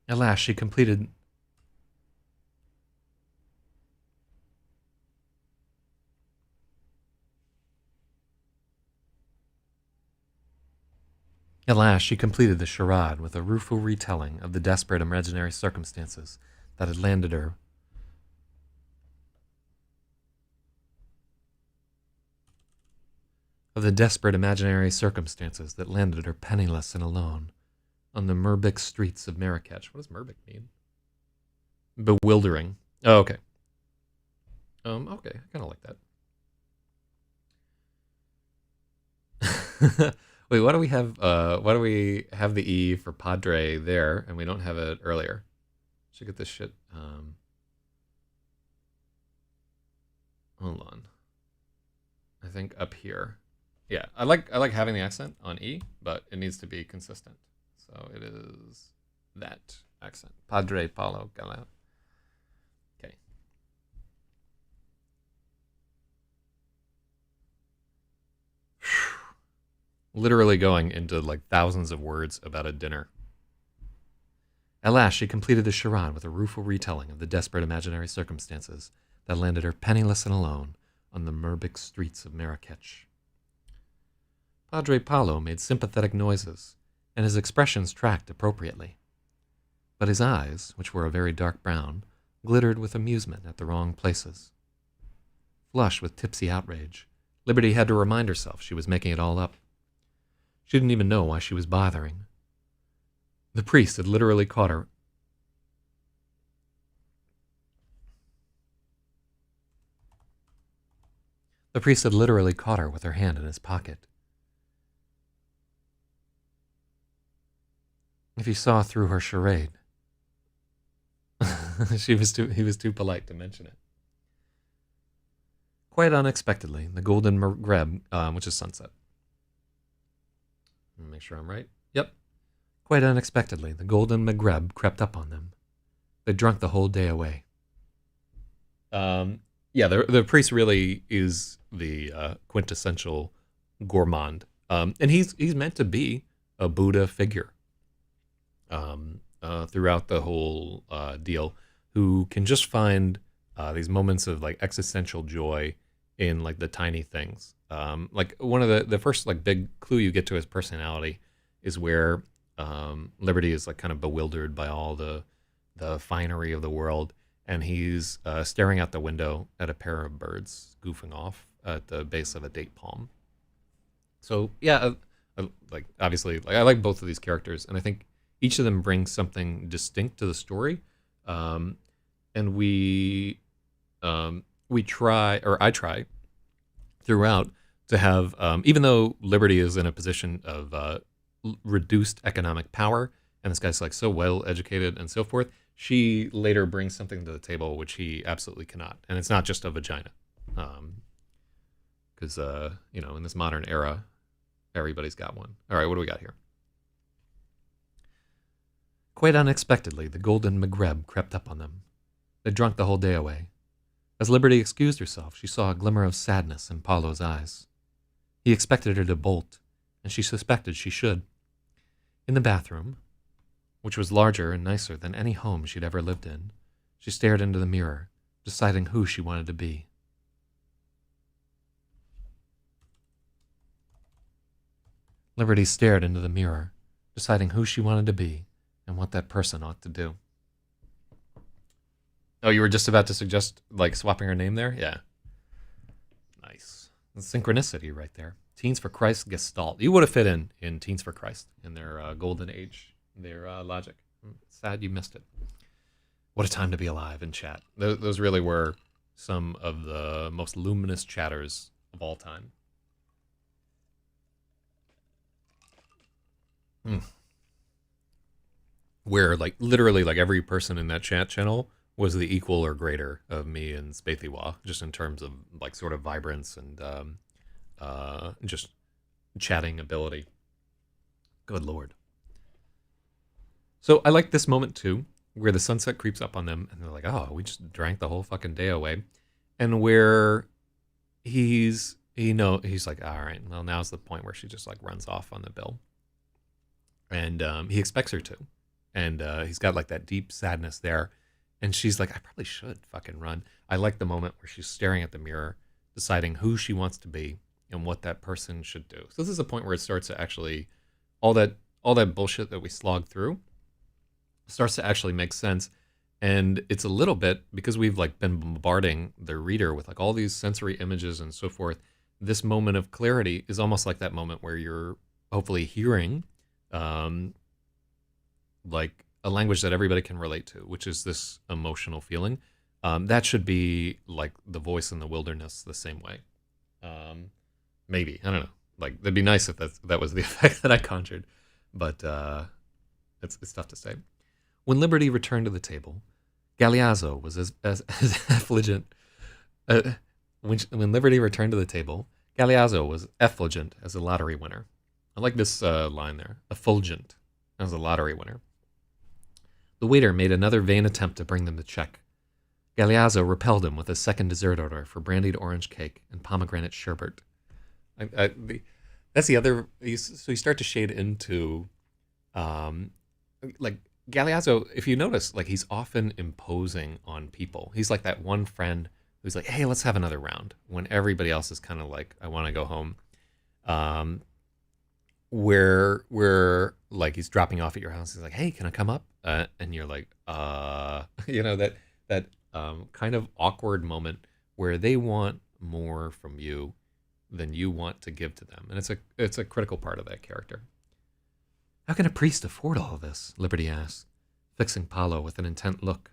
At last, she completed. At last, she completed the charade with a rueful retelling of the desperate imaginary circumstances that had landed her. Of the desperate imaginary circumstances that landed her penniless and alone on the Murbic streets of Marrakech. What does Murbic mean? Bewildering. Oh, okay. Okay, I kind of like that. Wait, why do we have the E for Padre there and we don't have it earlier? Should get this shit. Hold on. I think up here. Yeah, I like having the accent on E, but it needs to be consistent. So it is that accent. Padre Paulo Gallo. Okay. Literally going into like thousands of words about a dinner. At last, she completed the charade with a rueful retelling of the desperate imaginary circumstances that landed her penniless and alone on the Murbic streets of Marrakech. Padre Paulo made sympathetic noises, and his expressions tracked appropriately. But his eyes, which were a very dark brown, glittered with amusement at the wrong places. Flushed with tipsy outrage, Liberty had to remind herself she was making it all up. She didn't even know why she was bothering. The priest had literally caught her. The priest had literally caught her with her hand in his pocket. If he saw through her charade, he was too polite to mention it. Quite unexpectedly, the golden Maghreb, which is sunset. Make sure I'm right. Yep. Quite unexpectedly, the golden Maghreb crept up on them. They drunk the whole day away. Yeah, the priest really is the quintessential gourmand, and he's meant to be a Buddha figure throughout the whole deal, who can just find these moments of like existential joy in like the tiny things. Like one of the first like big clue you get to his personality is where Liberty is like kind of bewildered by all the finery of the world, and he's staring out the window at a pair of birds goofing off at the base of a date palm. So yeah, like obviously, like I like both of these characters, and I think each of them brings something distinct to the story. And we try, or I try, throughout to have, even though Liberty is in a position of reduced economic power, and this guy's like so well educated and so forth, she later brings something to the table which he absolutely cannot, and it's not just a vagina, because in this modern era, everybody's got one. All right, what do we got here? Quite unexpectedly, the golden Maghreb crept up on them. They drunk the whole day away. As Liberty excused herself, she saw a glimmer of sadness in Paulo's eyes. He expected her to bolt, and she suspected she should. In the bathroom, which was larger and nicer than any home she'd ever lived in, she stared into the mirror, deciding who she wanted to be. Liberty stared into the mirror, deciding who she wanted to be, and what that person ought to do. Oh, you were just about to suggest like swapping her name there? Yeah. Nice. Synchronicity right there. Teens for Christ Gestalt. You would have fit in Teens for Christ in their golden age, their logic. Sad you missed it. What a time to be alive in chat. Those really were some of the most luminous chatters of all time. Where like literally like every person in that chat channel was the equal or greater of me and Spathiwa, just in terms of like sort of vibrance and just chatting ability. Good Lord. So I like this moment too, where the sunset creeps up on them and they're like, oh, we just drank the whole fucking day away. And where he's like, all right, well, now's the point where she just like runs off on the bill. And he expects her to. And he's got like that deep sadness there. And she's like, I probably should fucking run. I like the moment where she's staring at the mirror, deciding who she wants to be and what that person should do. So this is a point where it starts to actually, all that bullshit that we slogged through starts to actually make sense. And it's a little bit, because we've like been bombarding the reader with like all these sensory images and so forth, this moment of clarity is almost like that moment where you're hopefully hearing like a language that everybody can relate to, which is this emotional feeling. That should be like the voice in the wilderness the same way. Maybe, I don't know. Like, it'd be nice if that was the effect that I conjured, but it's tough to say. When Liberty returned to the table, Galeazzo was as effulgent. When Liberty returned to the table, Galeazzo was effulgent as a lottery winner. I like this line there. Effulgent as a lottery winner. The waiter made another vain attempt to bring them the check. Galeazzo repelled him with a second dessert order for brandied orange cake and pomegranate sherbet. That's the other. So you start to shade into, like Galeazzo. If you notice, like he's often imposing on people. He's like that one friend who's like, "Hey, let's have another round." When everybody else is kind of like, "I want to go home." Where like he's dropping off at your house. He's like, "Hey, can I come up?" And you're like, that kind of awkward moment where they want more from you than you want to give to them, and it's a critical part of that character. How can a priest afford all this? Liberty asked, fixing Paolo with an intent look.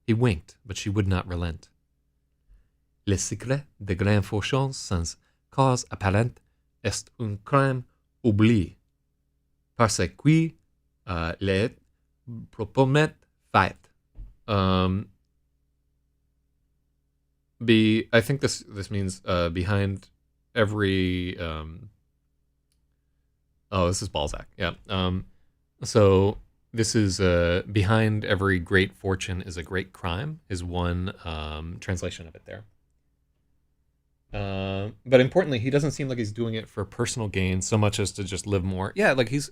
He winked, but she would not relent. Le secret de grand fortune sans cause apparente est un crime oublié, parce que les proprement fait. I think this means behind every this is Balzac. Yeah. So this is behind every great fortune is a great crime is one translation of it there. But importantly, he doesn't seem like he's doing it for personal gain so much as to just live more. Yeah, like he's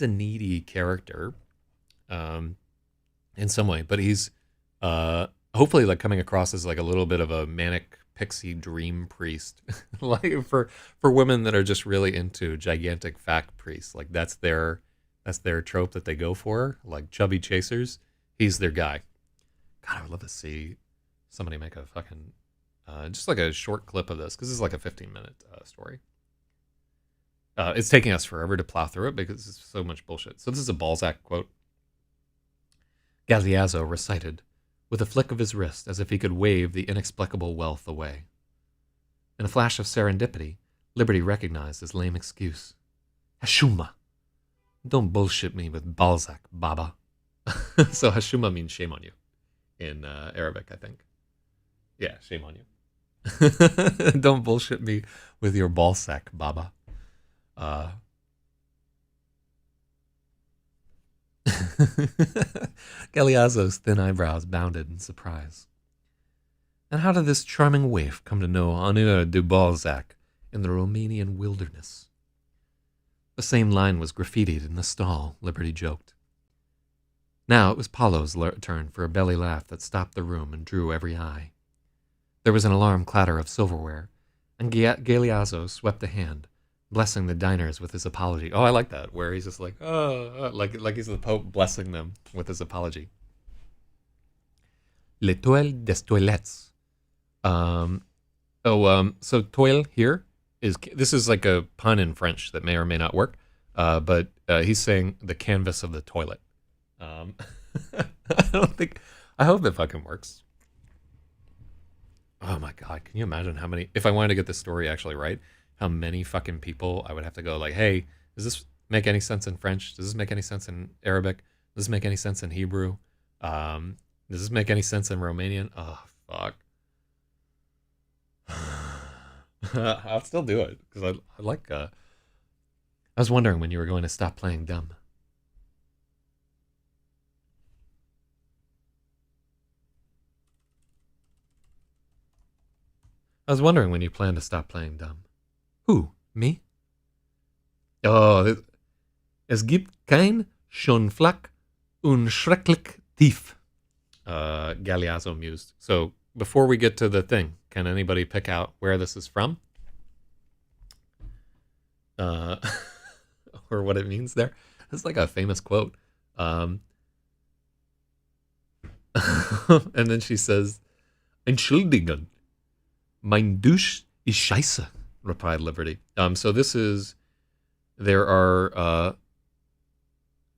a needy character in some way, but he's hopefully like coming across as like a little bit of a manic pixie dream priest, like for women that are just really into gigantic fact priests. Like that's their trope that they go for, like chubby chasers. He's their guy. God, I would love to see somebody make a fucking just like a short clip of this, because this is like a 15-minute story. It's taking us forever to plow through it because it's so much bullshit. So this is a Balzac quote. Galeazzo recited, with a flick of his wrist as if he could wave the inexplicable wealth away. In a flash of serendipity, Liberty recognized his lame excuse. Hashuma! Don't bullshit me with Balzac, Baba. So Hashuma means shame on you in Arabic, I think. Yeah, shame on you. Don't bullshit me with your Balzac, Baba. Galeazzo's thin eyebrows bounded in surprise. And how did this charming waif come to know Honneur de Balzac in the Romanian wilderness? The same line was graffitied in the stall, Liberty joked. Now it was Paolo's turn for a belly laugh that stopped the room and drew every eye. There was an alarm clatter of silverware, and Galeazzo swept a hand, blessing the diners with his apology. Oh, I like that, where he's just like, oh, like he's the Pope blessing them with his apology. L'étoile des toilettes. So toile here this is like a pun in French that may or may not work, but he's saying the canvas of the toilet. I hope that fucking works. Oh my God, can you imagine how many, if I wanted to get this story actually right, how many fucking people I would have to go like, hey, does this make any sense in French? Does this make any sense in Arabic? Does this make any sense in Hebrew? Does this make any sense in Romanian? Oh, fuck. I'll still do it because I like. I was wondering when you were going to stop playing dumb. I was wondering when you plan to stop playing dumb. Who? Me? Oh, es gibt kein Schonflack und schrecklich tief. Galeazzo mused. So before we get to the thing, can anybody pick out where this is from? Or what it means there? It's like a famous quote. And then she says, Entschuldigung, mein Dusch ist scheiße, replied Liberty. So this is, there are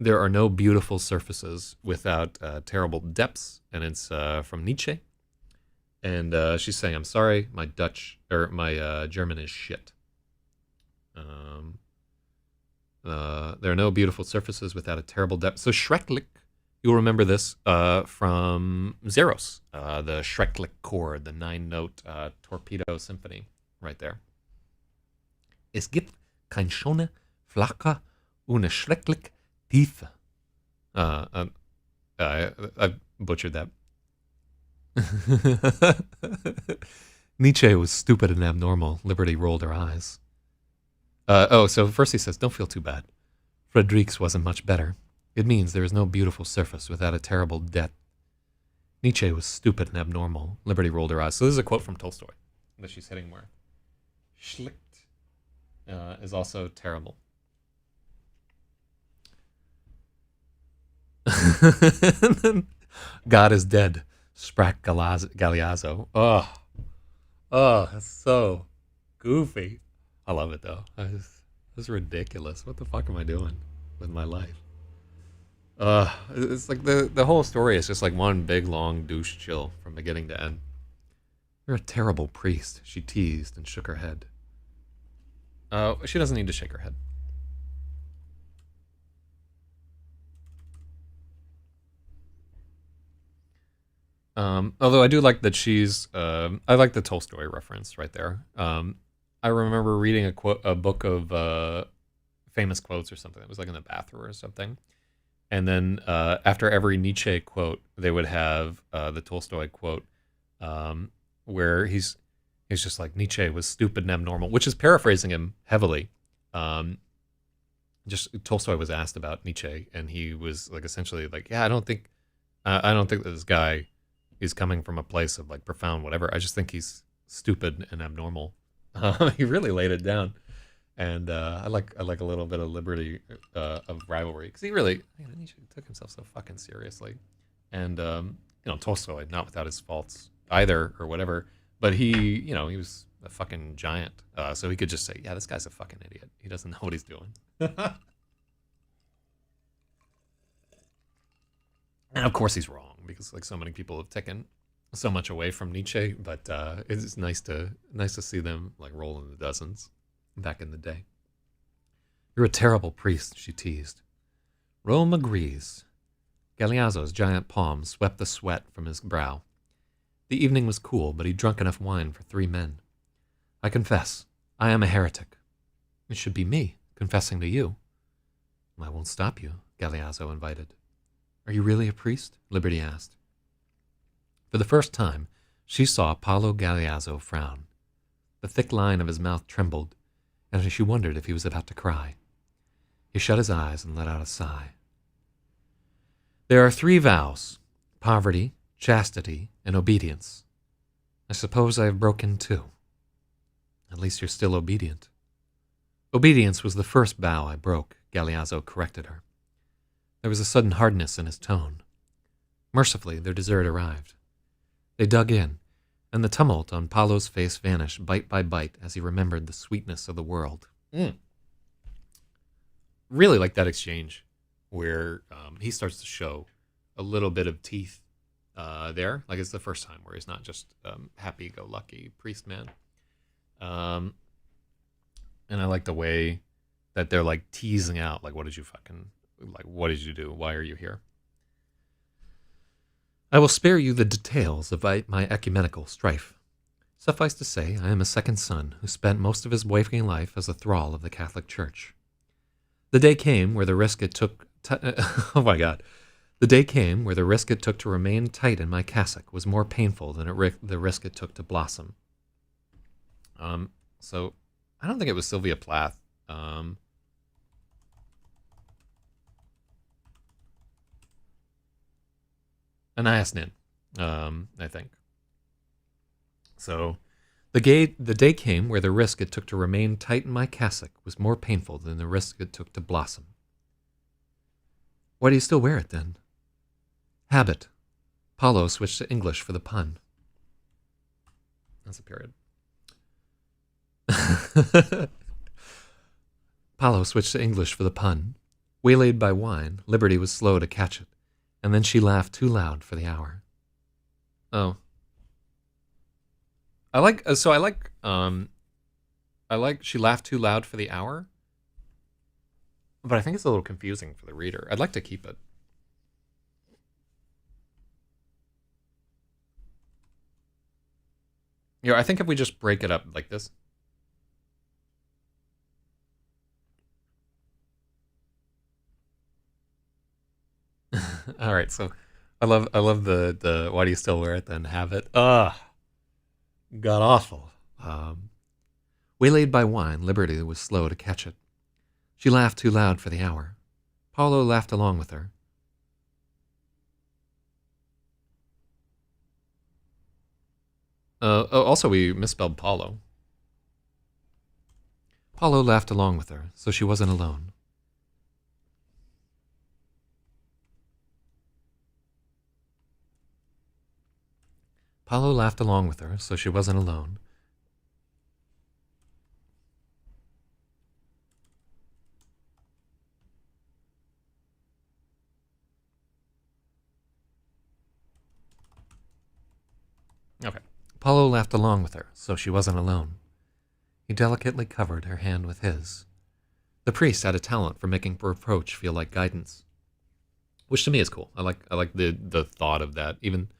no beautiful surfaces without terrible depths, and it's from Nietzsche. And she's saying, I'm sorry, my German is shit. There are no beautiful surfaces without a terrible depth. So schrecklich, you'll remember this from Zeros, the schrecklich chord, the 9-note torpedo symphony right there. Es gibt kein schöne, flache und schrecklich tiefe. I butchered that. Nietzsche was stupid and abnormal. Liberty rolled her eyes. So first he says, don't feel too bad. Frederick's wasn't much better. It means there is no beautiful surface without a terrible depth. Nietzsche was stupid and abnormal. Liberty rolled her eyes. So this is a quote from Tolstoy that she's hitting where. Schlicht is also terrible. God is dead. Sprack Galeazzo. Oh, that's so goofy. I love it though. It's ridiculous. What the fuck am I doing with my life? It's like the whole story is just like one big long douche chill from beginning to end. You're a terrible priest, she teased and shook her head. She doesn't need to shake her head. Although I do like that she's, I like the Tolstoy reference right there. I remember reading a book of famous quotes or something. It was like in the bathroom or something. And then after every Nietzsche quote, they would have the Tolstoy quote where he's just like, Nietzsche was stupid and abnormal, which is paraphrasing him heavily. Just Tolstoy was asked about Nietzsche, and he was like essentially like, yeah, I don't think that this guy is coming from a place of like profound whatever. I just think he's stupid and abnormal. He really laid it down, and I like a little bit of liberty of rivalry, because Nietzsche took himself so fucking seriously, and Tolstoy not without his faults either or whatever, but he was a fucking giant, so he could just say, yeah, this guy's a fucking idiot. He doesn't know what he's doing. And of course he's wrong, because like so many people have taken so much away from Nietzsche, but it's nice to see them like roll in the dozens back in the day. You're a terrible priest, she teased. Rome agrees. Galeazzo's giant palm swept the sweat from his brow. The evening was cool, but he'd drunk enough wine for 3 men. I confess, I am a heretic. It should be me confessing to you. I won't stop you, Galeazzo invited. Are you really a priest? Liberty asked. For the first time, she saw Paolo Galeazzo frown. The thick line of his mouth trembled, and she wondered if he was about to cry. He shut his eyes and let out a sigh. There are 3 vows: poverty, chastity, and obedience. I suppose I have broken 2. At least you're still obedient. Obedience was the first vow I broke, Galeazzo corrected her. There was a sudden hardness in his tone. Mercifully, their dessert arrived. They dug in, and the tumult on Paolo's face vanished bite by bite as he remembered the sweetness of the world. Really like that exchange where he starts to show a little bit of teeth there. Like it's the first time where he's not just happy-go-lucky priest man. And I like the way that they're like teasing out, like, what did you do? Why are you here? I will spare you the details of my ecumenical strife. Suffice to say, I am a second son who spent most of his waking life as a thrall of the Catholic Church. The day came where the risk it took oh my God. The day came where the risk it took to remain tight in my cassock was more painful than the risk it took to blossom. So I don't think it was Sylvia Plath. Anais Nin, I think. So the day came where the risk it took to remain tight in my cassock was more painful than the risk it took to blossom. Why do you still wear it then? Habit. Paolo switched to English for the pun. That's a period. Paolo switched to English for the pun. Waylaid by wine, Liberty was slow to catch it, and then she laughed too loud for the hour. Oh. I like she laughed too loud for the hour, but I think it's a little confusing for the reader. I'd like to keep it. I think if we just break it up like this. All right, so I love the why do you still wear it then? Have it. God awful. Waylaid by wine, Liberty was slow to catch it. She laughed too loud for the hour. Paolo laughed along with her. Also, we misspelled Paulo. Paolo laughed along with her, so she wasn't alone. Paolo laughed along with her, so she wasn't alone. Okay. Paolo laughed along with her, so she wasn't alone. He delicately covered her hand with his. The priest had a talent for making reproach feel like guidance, which to me is cool. I like the thought of that. Even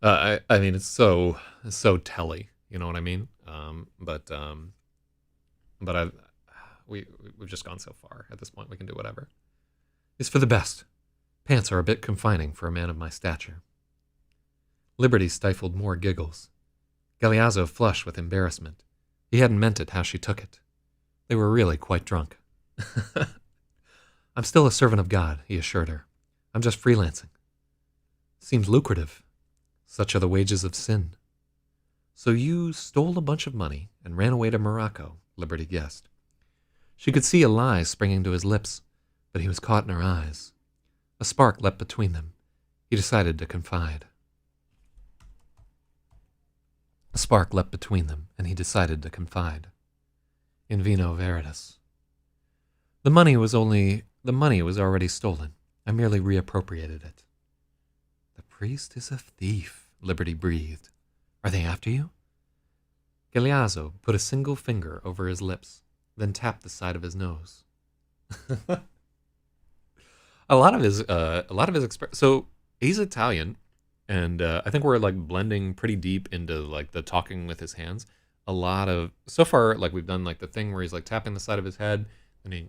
I mean, it's so telly, you know what I mean? But we've just gone so far. At this point, we can do whatever. It's for the best. Pants are a bit confining for a man of my stature. Liberty stifled more giggles. Galeazzo flushed with embarrassment. He hadn't meant it how she took it. They were really quite drunk. I'm still a servant of God, he assured her. I'm just freelancing. Seems lucrative. Such are the wages of sin. So you stole a bunch of money and ran away to Morocco, Liberty guessed. She could see a lie springing to his lips, but he was caught in her eyes. A spark leapt between them. He decided to confide. A spark leapt between them, and he decided to confide. In vino veritas. The money was already stolen. I merely reappropriated it. The priest is a thief, Liberty breathed. Are they after you? Galeazzo put a single finger over his lips, then tapped the side of his nose. a lot of his so he's Italian. And I think we're like blending pretty deep into like the talking with his hands. A lot of so far, like we've done like the thing where he's like tapping the side of his head, and he.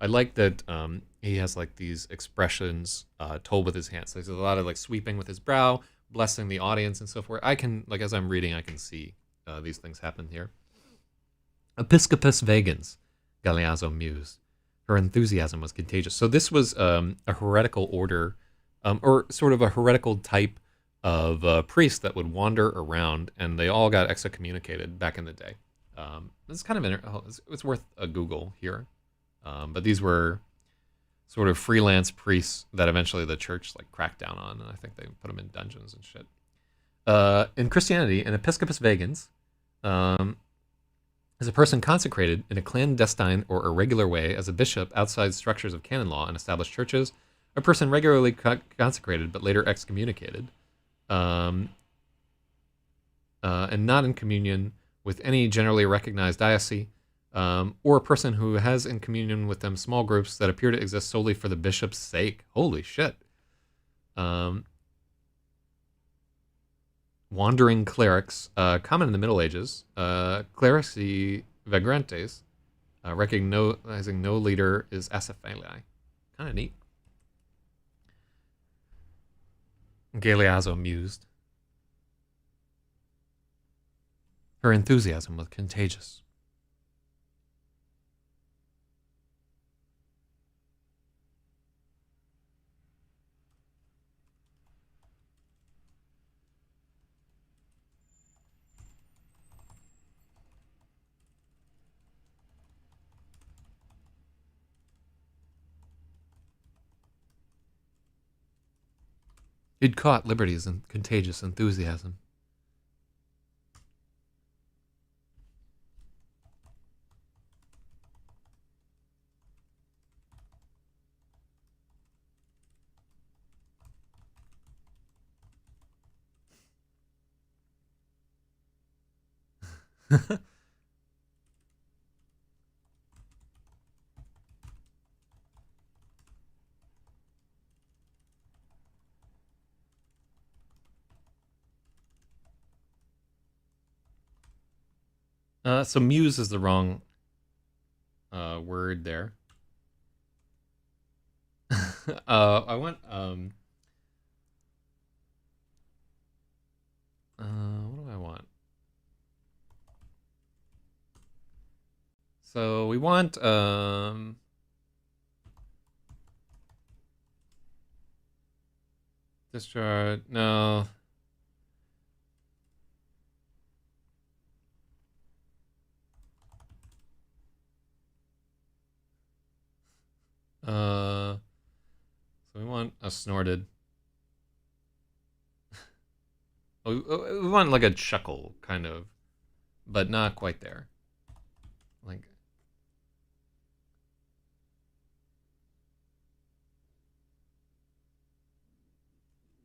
I like that he has like these expressions told with his hands. So there's a lot of like sweeping with his brow, blessing the audience, and so forth. I can like as I'm reading, I can see these things happen here. Episcopus vegans, Galeazzo mused. Her enthusiasm was contagious. So this was a heretical order. Or sort of a heretical type of priest that would wander around, and they all got excommunicated back in the day. It's kind of it's worth a Google here. But these were sort of freelance priests that eventually the church like cracked down on, and I think they put them in dungeons and shit. In Christianity, an episcopus vagans is a person consecrated in a clandestine or irregular way as a bishop outside structures of canon law and established churches. A person regularly consecrated but later excommunicated, and not in communion with any generally recognized diocese, or a person who has in communion with them small groups that appear to exist solely for the bishop's sake. Holy shit. Wandering clerics, common in the Middle Ages. Clerici vagrantes, recognizing no leader is acephalii. Kind of neat. Galeazzo mused. Her enthusiasm was contagious. He'd caught Liberty's contagious enthusiasm. So muse is the wrong word there. I want what do I want? So we want discharge. No. So we want a snorted. We want like a chuckle, kind of, but not quite there. Like,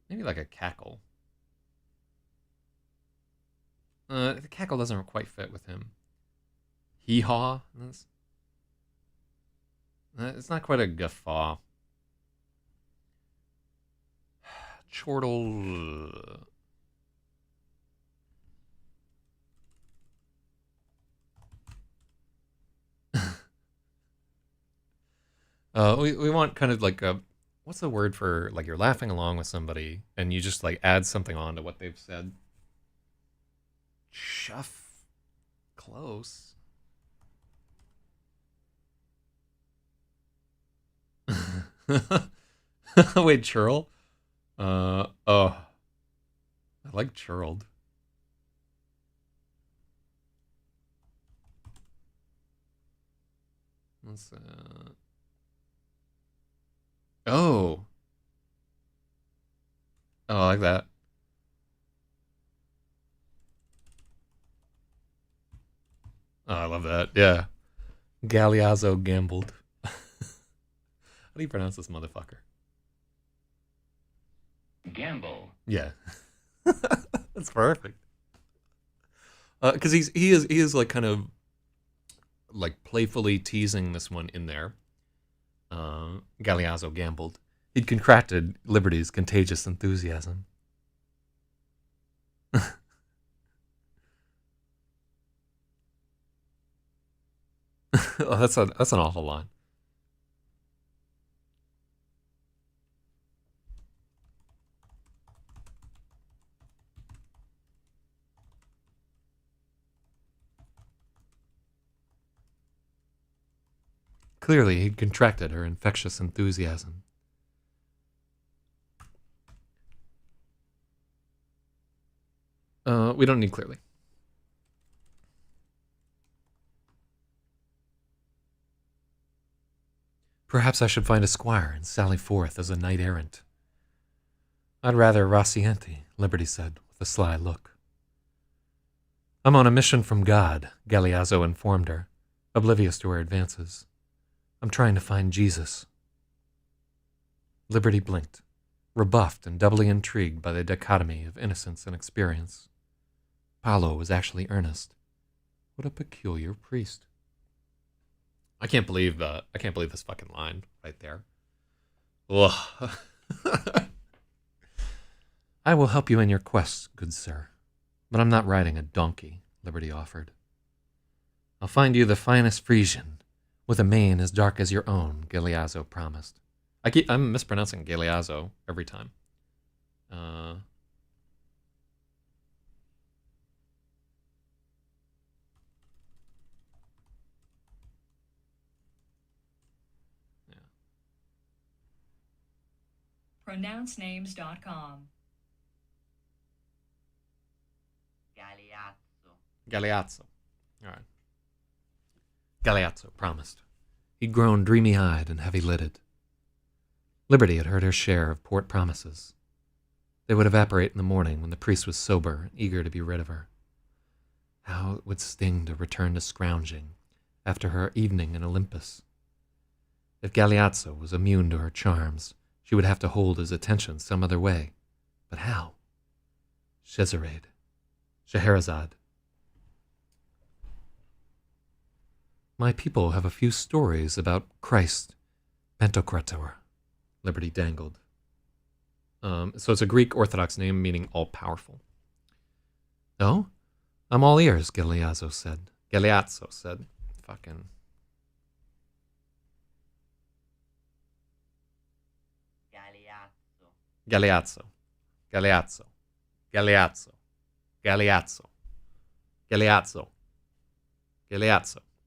maybe like a cackle. The cackle doesn't quite fit with him. Hee-haw. It's not quite a guffaw. Chortle. We want kind of like a, what's the word for like you're laughing along with somebody and you just like add something on to what they've said. Chuff. Close. Wait, churl? Oh. I like churled. Let's, oh. Oh, I like that. Oh, I love that. Yeah. Galeazzo gambled. How do you pronounce this motherfucker? Gamble. Yeah. That's perfect. Because he is like kind of like playfully teasing this one in there. Galeazzo gambled. He'd contracted Liberty's contagious enthusiasm. Oh, that's an awful line. Clearly, he'd contracted her infectious enthusiasm. We don't need clearly. Perhaps I should find a squire and sally forth as a knight-errant. I'd rather Raciente, Liberty said, with a sly look. I'm on a mission from God, Galeazzo informed her, oblivious to her advances. I'm trying to find Jesus. Liberty blinked, rebuffed and doubly intrigued by the dichotomy of innocence and experience. Paolo was actually earnest. What a peculiar priest. I can't believe this fucking line right there. Ugh. I will help you in your quest, good sir, but I'm not riding a donkey, Liberty offered. I'll find you the finest Frisian, with a mane as dark as your own, Galeazzo promised. I'm mispronouncing Galeazzo every time. Yeah. Pronouncenames.com. Galeazzo. All right. Galeazzo promised. He'd grown dreamy-eyed and heavy-lidded. Liberty had heard her share of port promises. They would evaporate in the morning when the priest was sober and eager to be rid of her. How it would sting to return to scrounging after her evening in Olympus. If Galeazzo was immune to her charms, she would have to hold his attention some other way. But how? Scheherazade. My people have a few stories about Christ, Pantocrator, Liberty dangled. So it's a Greek Orthodox name meaning all-powerful. Oh? I'm all ears, Galeazzo said. Fucking... Galeazzo.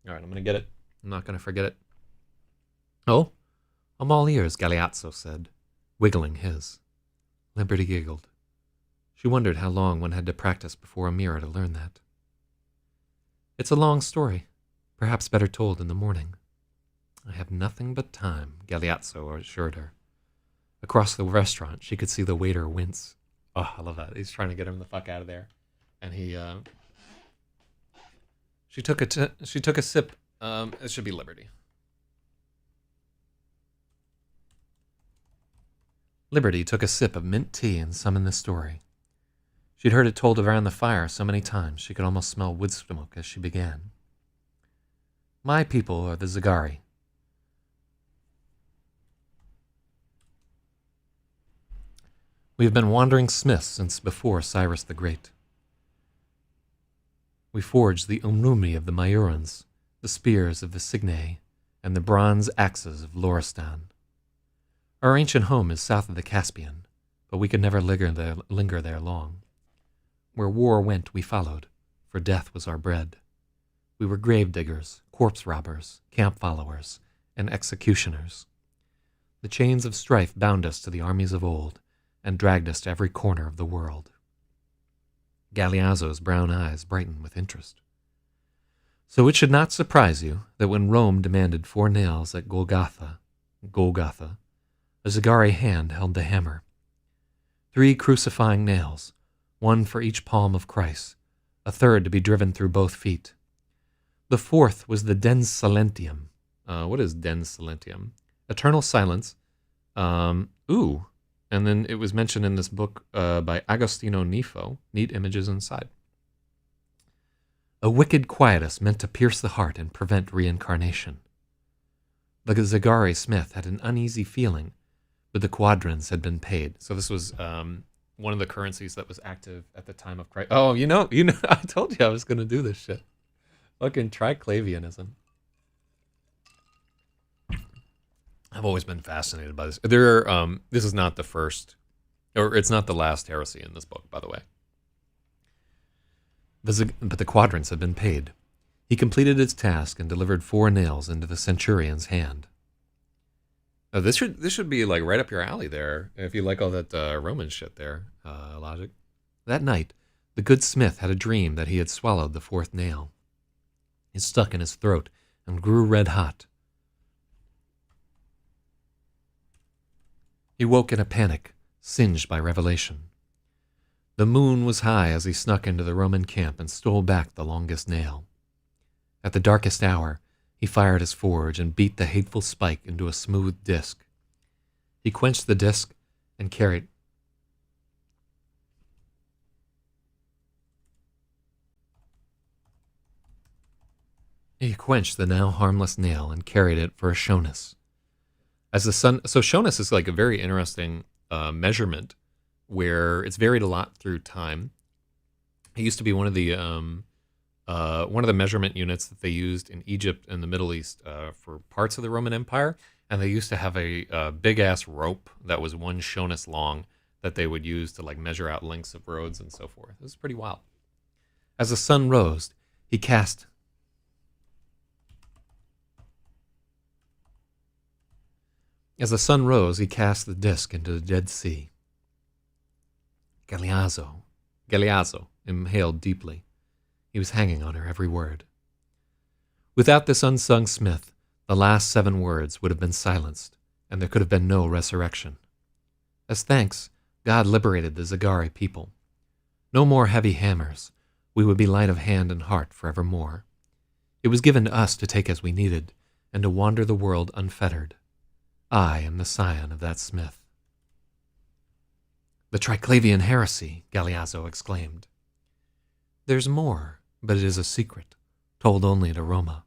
All right, I'm going to get it. I'm not going to forget it. Oh, I'm all ears, Galeazzo said, wiggling his. Liberty giggled. She wondered how long one had to practice before a mirror to learn that. It's a long story, perhaps better told in the morning. I have nothing but time, Galeazzo assured her. Across the restaurant, she could see the waiter wince. Oh, I love that. He's trying to get him the fuck out of there. And she took a sip. It should be Liberty. Liberty took a sip of mint tea and summoned the story. She'd heard it told around the fire so many times she could almost smell wood smoke as she began. My people are the Zagari. We have been wandering smiths since before Cyrus the Great. We forged the umnumi of the Mayurans, the spears of the Signae, and the bronze axes of Loristan. Our ancient home is south of the Caspian, but we could never linger there long. Where war went, we followed, for death was our bread. We were grave diggers, corpse robbers, camp followers, and executioners. The chains of strife bound us to the armies of old, and dragged us to every corner of the world. Galeazzo's brown eyes brightened with interest. So it should not surprise you that when Rome demanded 4 nails at Golgotha, a Zagari hand held the hammer. 3 crucifying nails, 1 for each palm of Christ, a third to be driven through both feet. The 4th was the dens silentium. What is dens silentium? Eternal silence. And then it was mentioned in this book by Agostino Nifo. Neat images inside. A wicked quietus meant to pierce the heart and prevent reincarnation. The Zagari Smith had an uneasy feeling, but the quadrants had been paid. So this was one of the currencies that was active at the time of Christ. Oh, you know, I told you I was going to do this shit. Fucking triclavianism. I've always been fascinated by this. This is not the first, or it's not the last heresy in this book, by the way. But the quadrants had been paid. He completed his task and delivered 4 nails into the centurion's hand. Oh, this should be like right up your alley there, if you like all that Roman shit there, Logic. That night, the good smith had a dream that he had swallowed the 4th nail. It stuck in his throat and grew red hot. He woke in a panic, singed by revelation. The moon was high as he snuck into the Roman camp and stole back the longest nail. At the darkest hour, he fired his forge and beat the hateful spike into a smooth disk. He quenched the disk and carried... He quenched the now harmless nail and carried it for a shonus. As the sun... So shonus is like a very interesting measurement where it's varied a lot through time. It used to be one of the measurement units that they used in Egypt and the Middle East for parts of the Roman Empire, and they used to have a big-ass rope that was 1 shonus long that they would use to like measure out lengths of roads and so forth. It was pretty wild. As the sun rose, he cast... As the sun rose, he cast the disk into the Dead Sea. Galeazzo inhaled deeply. He was hanging on her every word. Without this unsung smith, the last 7 words would have been silenced, and there could have been no resurrection. As thanks, God liberated the Zagari people. No more heavy hammers. We would be light of hand and heart forevermore. It was given to us to take as we needed, and to wander the world unfettered. I am the scion of that smith. The Triclavian heresy, Galeazzo exclaimed. There's more, but it is a secret, told only to Roma.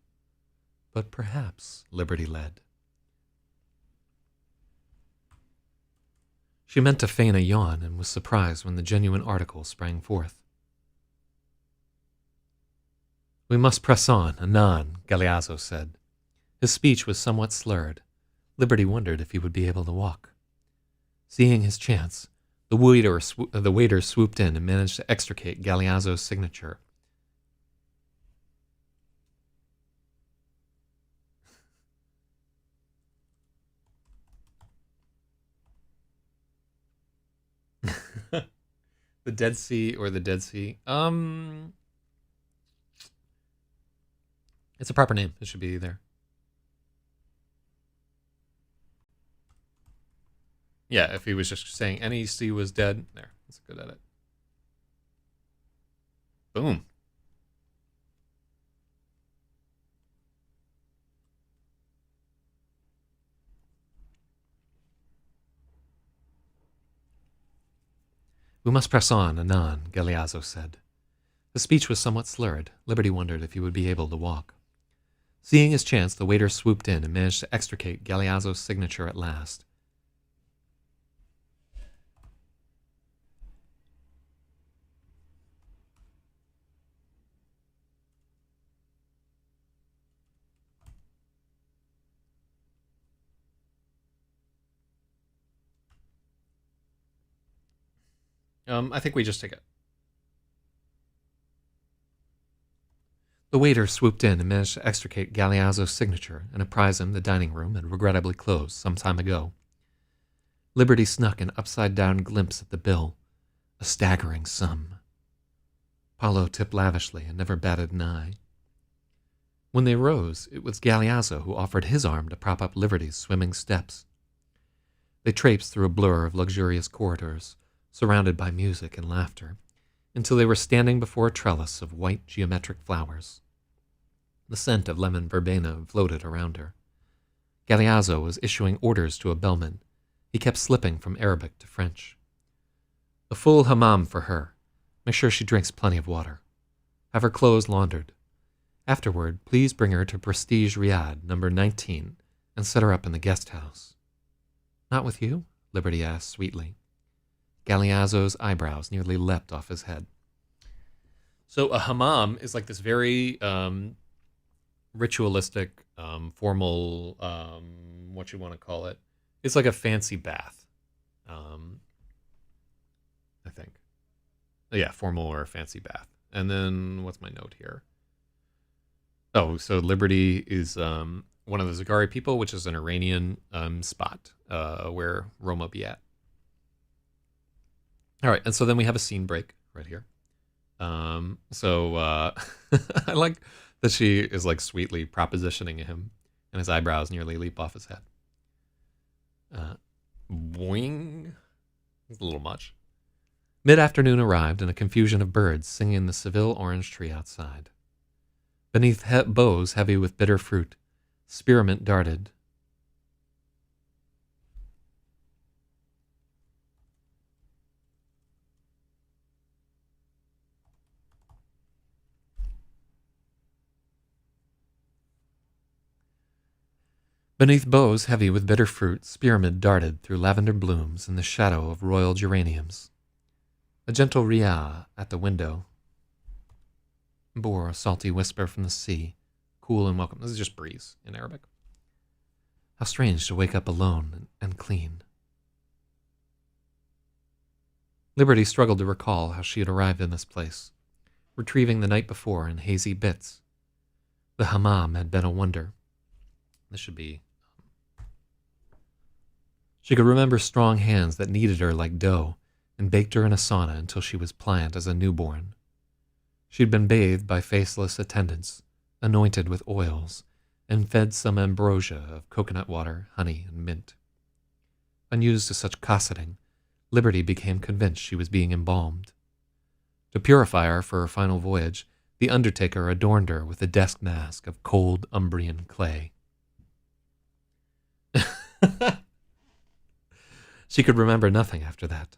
But perhaps, Liberty led. She meant to feign a yawn and was surprised when the genuine article sprang forth. We must press on, anon, Galeazzo said. His speech was somewhat slurred. Liberty wondered if he would be able to walk. Seeing his chance, the waiter swooped in and managed to extricate Galeazzo's signature. The Dead Sea or the Dead Sea? It's a proper name. It should be there. Yeah, if he was just saying any sea was dead, there. That's a good edit. Boom. We must press on, anon, Galeazzo said. The speech was somewhat slurred. Liberty wondered if he would be able to walk. Seeing his chance, the waiter swooped in and managed to extricate Galeazzo's signature at last. I think we just take it. The waiter swooped in and managed to extricate Galeazzo's signature and apprise him the dining room had regrettably closed some time ago. Liberty snuck an upside-down glimpse at the bill, a staggering sum. Paulo tipped lavishly and never batted an eye. When they rose, it was Galeazzo who offered his arm to prop up Liberty's swimming steps. They traipsed through a blur of luxurious corridors, surrounded by music and laughter, until they were standing before a trellis of white geometric flowers. The scent of lemon verbena floated around her. Galeazzo was issuing orders to a bellman. He kept slipping from Arabic to French. A full hammam for her. Make sure she drinks plenty of water. Have her clothes laundered. Afterward, please bring her to Prestige Riyadh, number 19, and set her up in the guest house. Not with you? Liberty asked sweetly. Galeazzo's eyebrows nearly leapt off his head. So a hammam is like this very ritualistic, formal, what you want to call it. It's like a fancy bath, I think. Yeah, formal or a fancy bath. And then what's my note here? Oh, so Liberty is one of the Zagari people, which is an Iranian spot where Roma be at. All right, and so then we have a scene break right here. I like that she is like sweetly propositioning him, and his eyebrows nearly leap off his head. Boing. It's a little much. Mid-afternoon arrived in a confusion of birds singing the Seville orange tree outside. Beneath boughs heavy with bitter fruit, spearmint darted. Beneath boughs heavy with bitter fruit, spearmint darted through lavender blooms in the shadow of royal geraniums. A gentle ria at the window bore a salty whisper from the sea, cool and welcome. This is just breeze in Arabic. How strange to wake up alone and clean. Liberty struggled to recall how she had arrived in this place, retrieving the night before in hazy bits. The hammam had been a wonder. This should be... She could remember strong hands that kneaded her like dough and baked her in a sauna until she was pliant as a newborn. She'd been bathed by faceless attendants, anointed with oils, and fed some ambrosia of coconut water, honey, and mint. Unused to such cosseting, Liberty became convinced she was being embalmed. To purify her for her final voyage, the undertaker adorned her with a desk mask of cold Umbrian clay. She could remember nothing after that.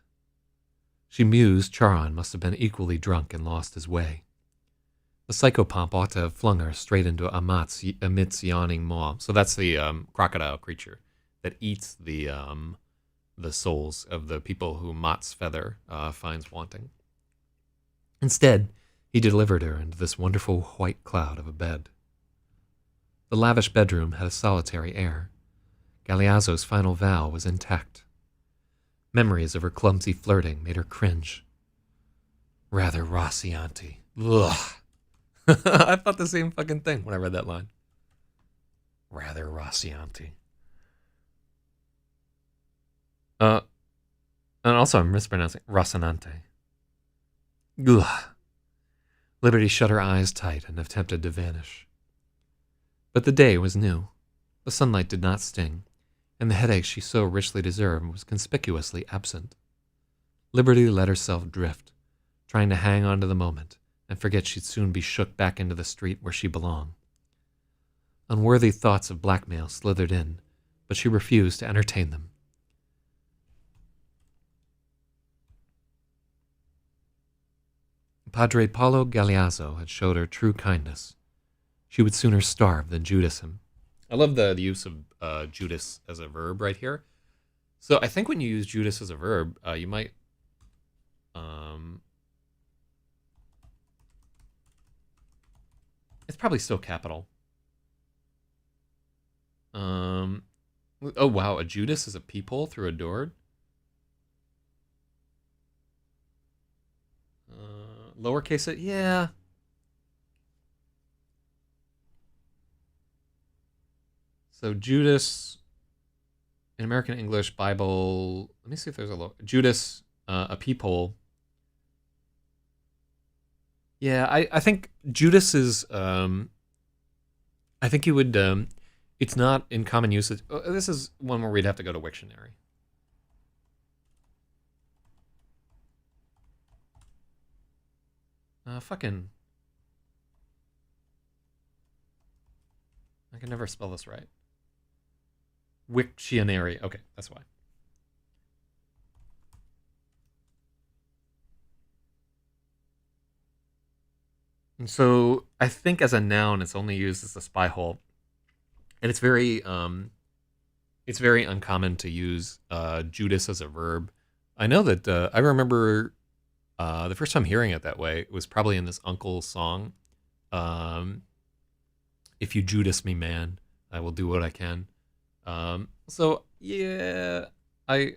She mused Charon must have been equally drunk and lost his way. The psychopomp ought to have flung her straight into Amit's yawning maw. So that's the crocodile creature that eats the souls of the people who Mot's feather finds wanting. Instead, he delivered her into this wonderful white cloud of a bed. The lavish bedroom had a solitary air. Galeazzo's final vow was intact. Memories of her clumsy flirting made her cringe. Rather Rossianti. Ugh. I thought the same fucking thing when I read that line. Rather Rossianti. And also I'm mispronouncing Rocinante. Ugh. Liberty shut her eyes tight and attempted to vanish. But the day was new. The sunlight did not sting, and the headache she so richly deserved was conspicuously absent. Liberty let herself drift, trying to hang on to the moment and forget she'd soon be shook back into the street where she belonged. Unworthy thoughts of blackmail slithered in, but she refused to entertain them. Padre Paulo Galeazzo had showed her true kindness. She would sooner starve than Judas him. I love the use of Judas as a verb right here. So I think when you use Judas as a verb, you might... it's probably still capital. Oh, wow. A Judas is a peephole through a door? Lowercase it? Yeah. So Judas, in American English Bible, let me see if there's a Judas, a peephole. Yeah, I think Judas is, I think you would, it's not in common usage. This is one where we'd have to go to Wiktionary. Fucking. I can never spell this right. Wiktionary. Okay, that's why. And so I think as a noun, it's only used as a spy hole, and it's very uncommon to use Judas as a verb. I know that I remember the first time hearing it that way was probably in this Uncle song. If you Judas me, man, I will do what I can. So yeah, I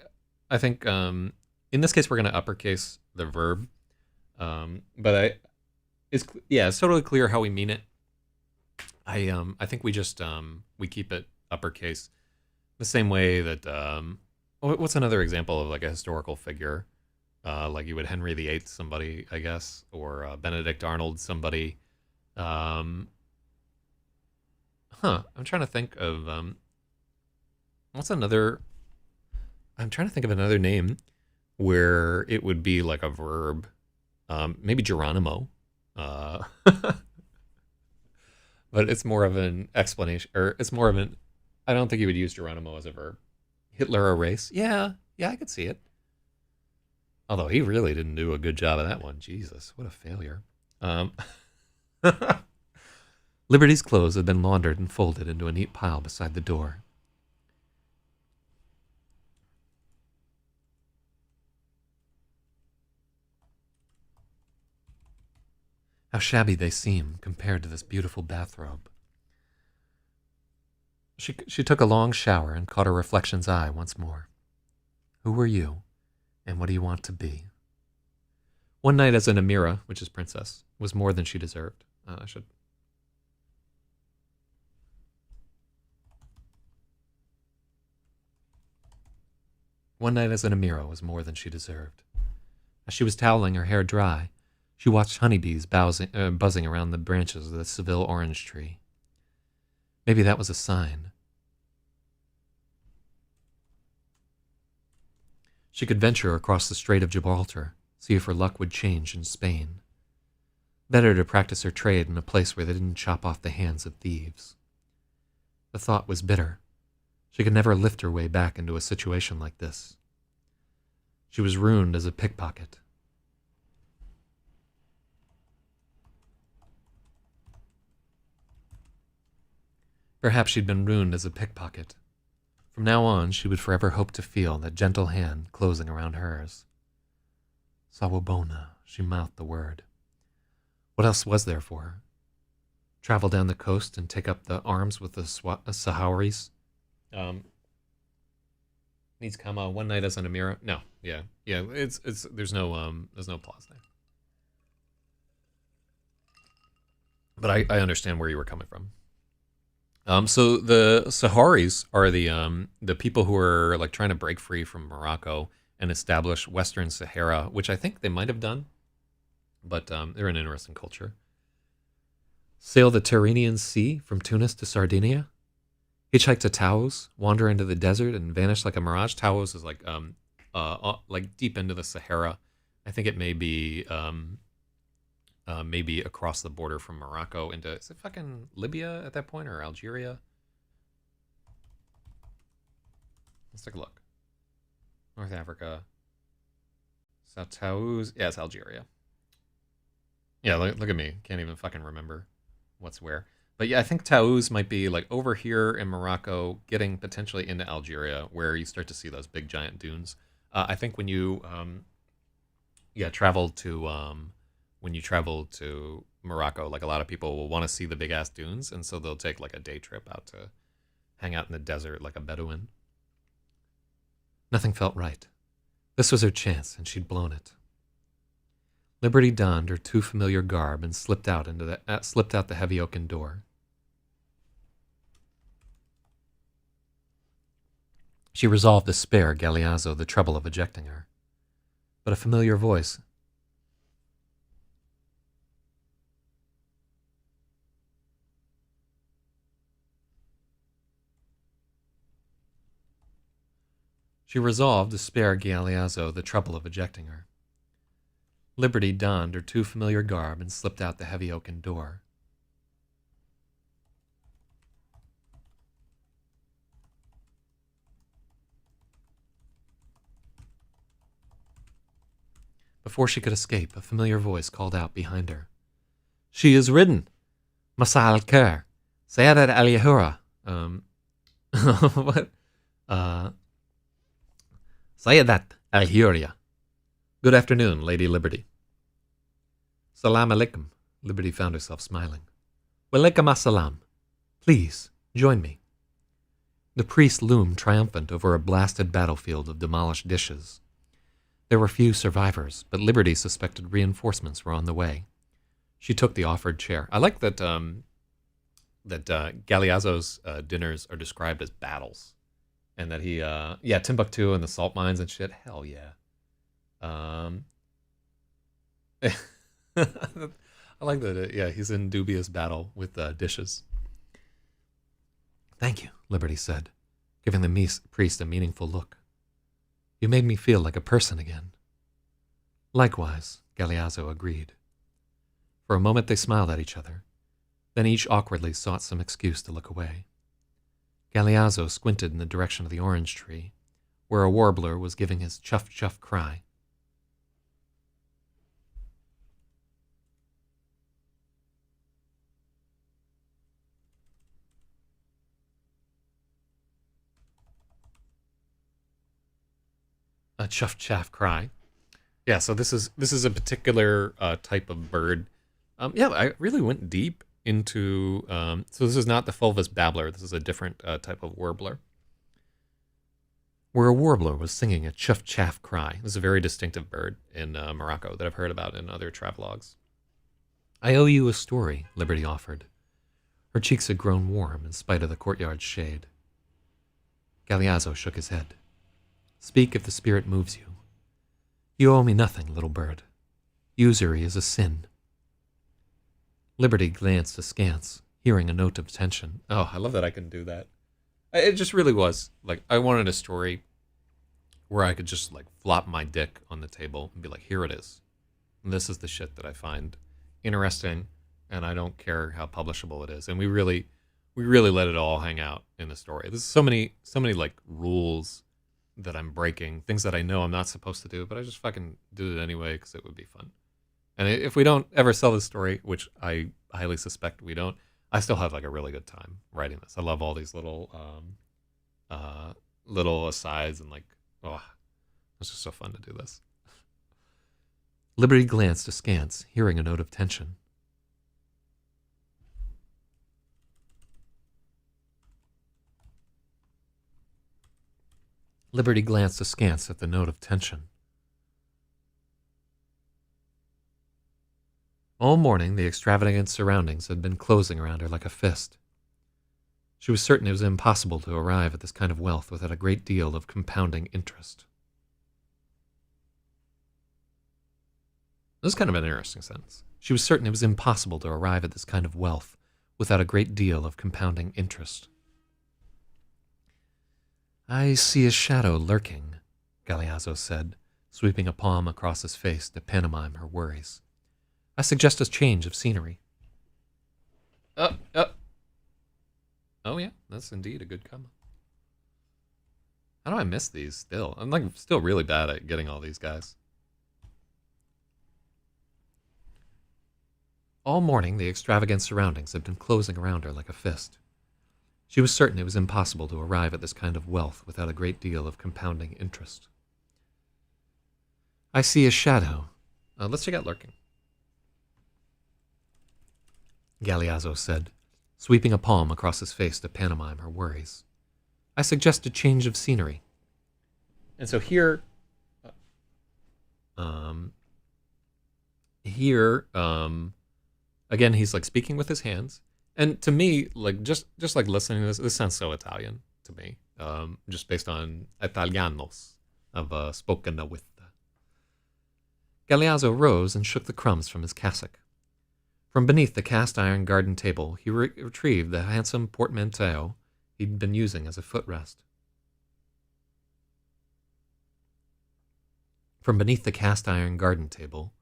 think in this case we're gonna uppercase the verb, but it's totally clear how we mean it. I think we just we keep it uppercase, the same way that what's another example of like a historical figure, like you would Henry VIII somebody, I guess, or Benedict Arnold somebody. I'm trying to think of what's another. I'm trying to think of another name where it would be like a verb. Maybe Geronimo. But it's more of an explanation, or it's more of an. I don't think you would use Geronimo as a verb. Hitler erase? Yeah, I could see it. Although he really didn't do a good job of that one. Jesus, what a failure. Liberty's clothes had been laundered and folded into a neat pile beside the door. How shabby they seemed compared to this beautiful bathrobe. She took a long shower and caught her reflection's eye once more. Who were you, and what do you want to be? One night as an Amira, which is princess, was more than she deserved. One night as an Amira was more than she deserved. As she was toweling her hair dry, she watched honeybees buzzing around the branches of the Seville orange tree. Maybe that was a sign. She could venture across the Strait of Gibraltar, see if her luck would change in Spain. Better to practice her trade in a place where they didn't chop off the hands of thieves. The thought was bitter. She could never lift her way back into a situation like this. She was ruined as a pickpocket. Perhaps she'd been ruined as a pickpocket. From now on, she would forever hope to feel that gentle hand closing around hers. Sawabona, she mouthed the word. What else was there for her? Travel down the coast and take up the arms with the Sahrawis? Needs comma one night as an Amira. No, yeah. It's there's no applause there. But I understand where you were coming from. So the Sahrawis are the people who are like trying to break free from Morocco and establish Western Sahara, which I think they might have done, but they're an interesting culture. Sail the Tyrrhenian Sea from Tunis to Sardinia. Hitchhike to Taos, wander into the desert, and vanish like a mirage. Taos is like deep into the Sahara. I think it may be maybe across the border from Morocco into, is it fucking Libya at that point, or Algeria? Let's take a look. North Africa. South Taos. Yeah, it's Algeria. Yeah, look at me. Can't even fucking remember what's where. But yeah, I think Taos might be like over here in Morocco, getting potentially into Algeria, where you start to see those big giant dunes. I think when you travel to Morocco, like a lot of people will want to see the big ass dunes, and so they'll take like a day trip out to hang out in the desert like a Bedouin. Nothing felt right. This was her chance, and she'd blown it. Liberty donned her too familiar garb and slipped out the heavy oaken door. She resolved to spare Galeazzo the trouble of ejecting her, but a familiar voice. She resolved to spare Galeazzo the trouble of ejecting her. Liberty donned her too familiar garb and slipped out the heavy oaken door. Before she could escape, a familiar voice called out behind her. She is ridden! Masa al-Khair! Sayyidat al-Yahura! What? Sayyidat al-Yahura. Good afternoon, Lady Liberty. Salam alaikum. Liberty found herself smiling. Walaikum assalam. Please, join me. The priest loomed triumphant over a blasted battlefield of demolished dishes. There were few survivors, but Liberty suspected reinforcements were on the way. She took the offered chair. I like that Galeazzo's dinners are described as battles. And that he, Timbuktu and the salt mines and shit. Hell yeah. I like that. He's in dubious battle with dishes. Thank you, Liberty said, giving the priest a meaningful look. You made me feel like a person again. Likewise, Galeazzo agreed. For a moment they smiled at each other, then each awkwardly sought some excuse to look away. Galeazzo squinted in the direction of the orange tree, where a warbler was giving his chuff-chuff cry. A chuff-chaff cry. Yeah, so this is a particular type of bird. Yeah, I really went deep into. So this is not the fulvous babbler. This is a different type of warbler. Where a warbler was singing a chuff-chaff cry. This is a very distinctive bird in Morocco that I've heard about in other travelogues. I owe you a story, Liberty offered. Her cheeks had grown warm in spite of the courtyard's shade. Galeazzo shook his head. Speak if the spirit moves you. You owe me nothing, little bird. Usury is a sin. Liberty glanced askance, hearing a note of tension. Oh, I love that I can do that. It just really was. Like, I wanted a story where I could just, like, flop my dick on the table and be like, here it is. And this is the shit that I find interesting, and I don't care how publishable it is. And we really let it all hang out in the story. There's so many, like, rules that I'm breaking, things that I know I'm not supposed to do, but I just fucking do it anyway because it would be fun. And if we don't ever sell this story, which I highly suspect we don't, I still have like a really good time writing this. I love all these little little asides and like, oh, it's just so fun to do this. Liberty glanced askance, hearing a note of tension. Liberty glanced askance at the note of tension. All morning, the extravagant surroundings had been closing around her like a fist. She was certain it was impossible to arrive at this kind of wealth without a great deal of compounding interest. This is kind of an interesting sentence. She was certain it was impossible to arrive at this kind of wealth without a great deal of compounding interest. I see a shadow lurking, Galeazzo said, sweeping a palm across his face to pantomime her worries. I suggest a change of scenery. Oh yeah, that's indeed a good comment. How do I miss these still? I'm like still really bad at getting all these guys. All morning, the extravagant surroundings had been closing around her like a fist. She was certain it was impossible to arrive at this kind of wealth without a great deal of compounding interest. I see a shadow. Let's check out lurking. Galeazzo said, sweeping a palm across his face to pantomime her worries. I suggest a change of scenery. And so here, again, he's like speaking with his hands. And to me, like just like listening to this sounds so Italian to me, just based on Italianos I've spoken with. Galeazzo rose and shook the crumbs from his cassock. From beneath the cast-iron garden table, he retrieved the handsome portmanteau he'd been using as a footrest. From beneath the cast-iron garden table,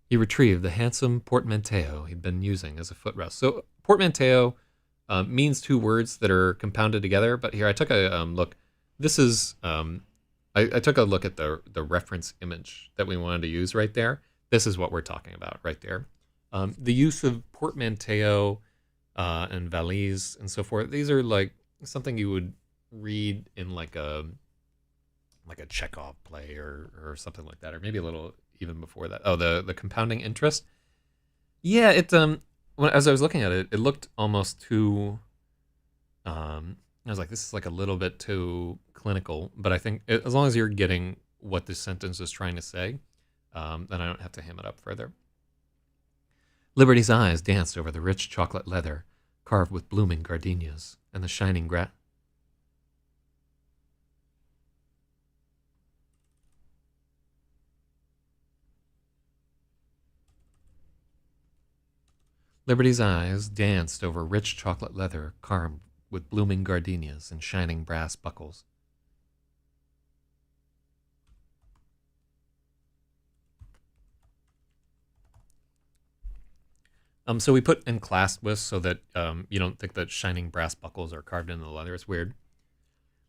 he retrieved the handsome portmanteau he'd been using as a footrest. So portmanteau means two words that are compounded together, but here I took a look. This is, I took a look at the reference image that we wanted to use right there. This is what we're talking about right there. The use of portmanteau and valise and so forth. These are like something you would read in like a Chekhov play or something like that, or maybe a little even before that. Oh, the compounding interest. Yeah, it as I was looking at it, it looked almost too. I was like, this is like a little bit too clinical, but I think as long as you're getting what this sentence is trying to say, then I don't have to ham it up further. Liberty's eyes danced over the rich chocolate leather carved with blooming gardenias and the shining grass. Liberty's eyes danced over rich chocolate leather carved with blooming gardenias and shining brass buckles. So we put enclasped with so that you don't think that shining brass buckles are carved into the leather. It's weird.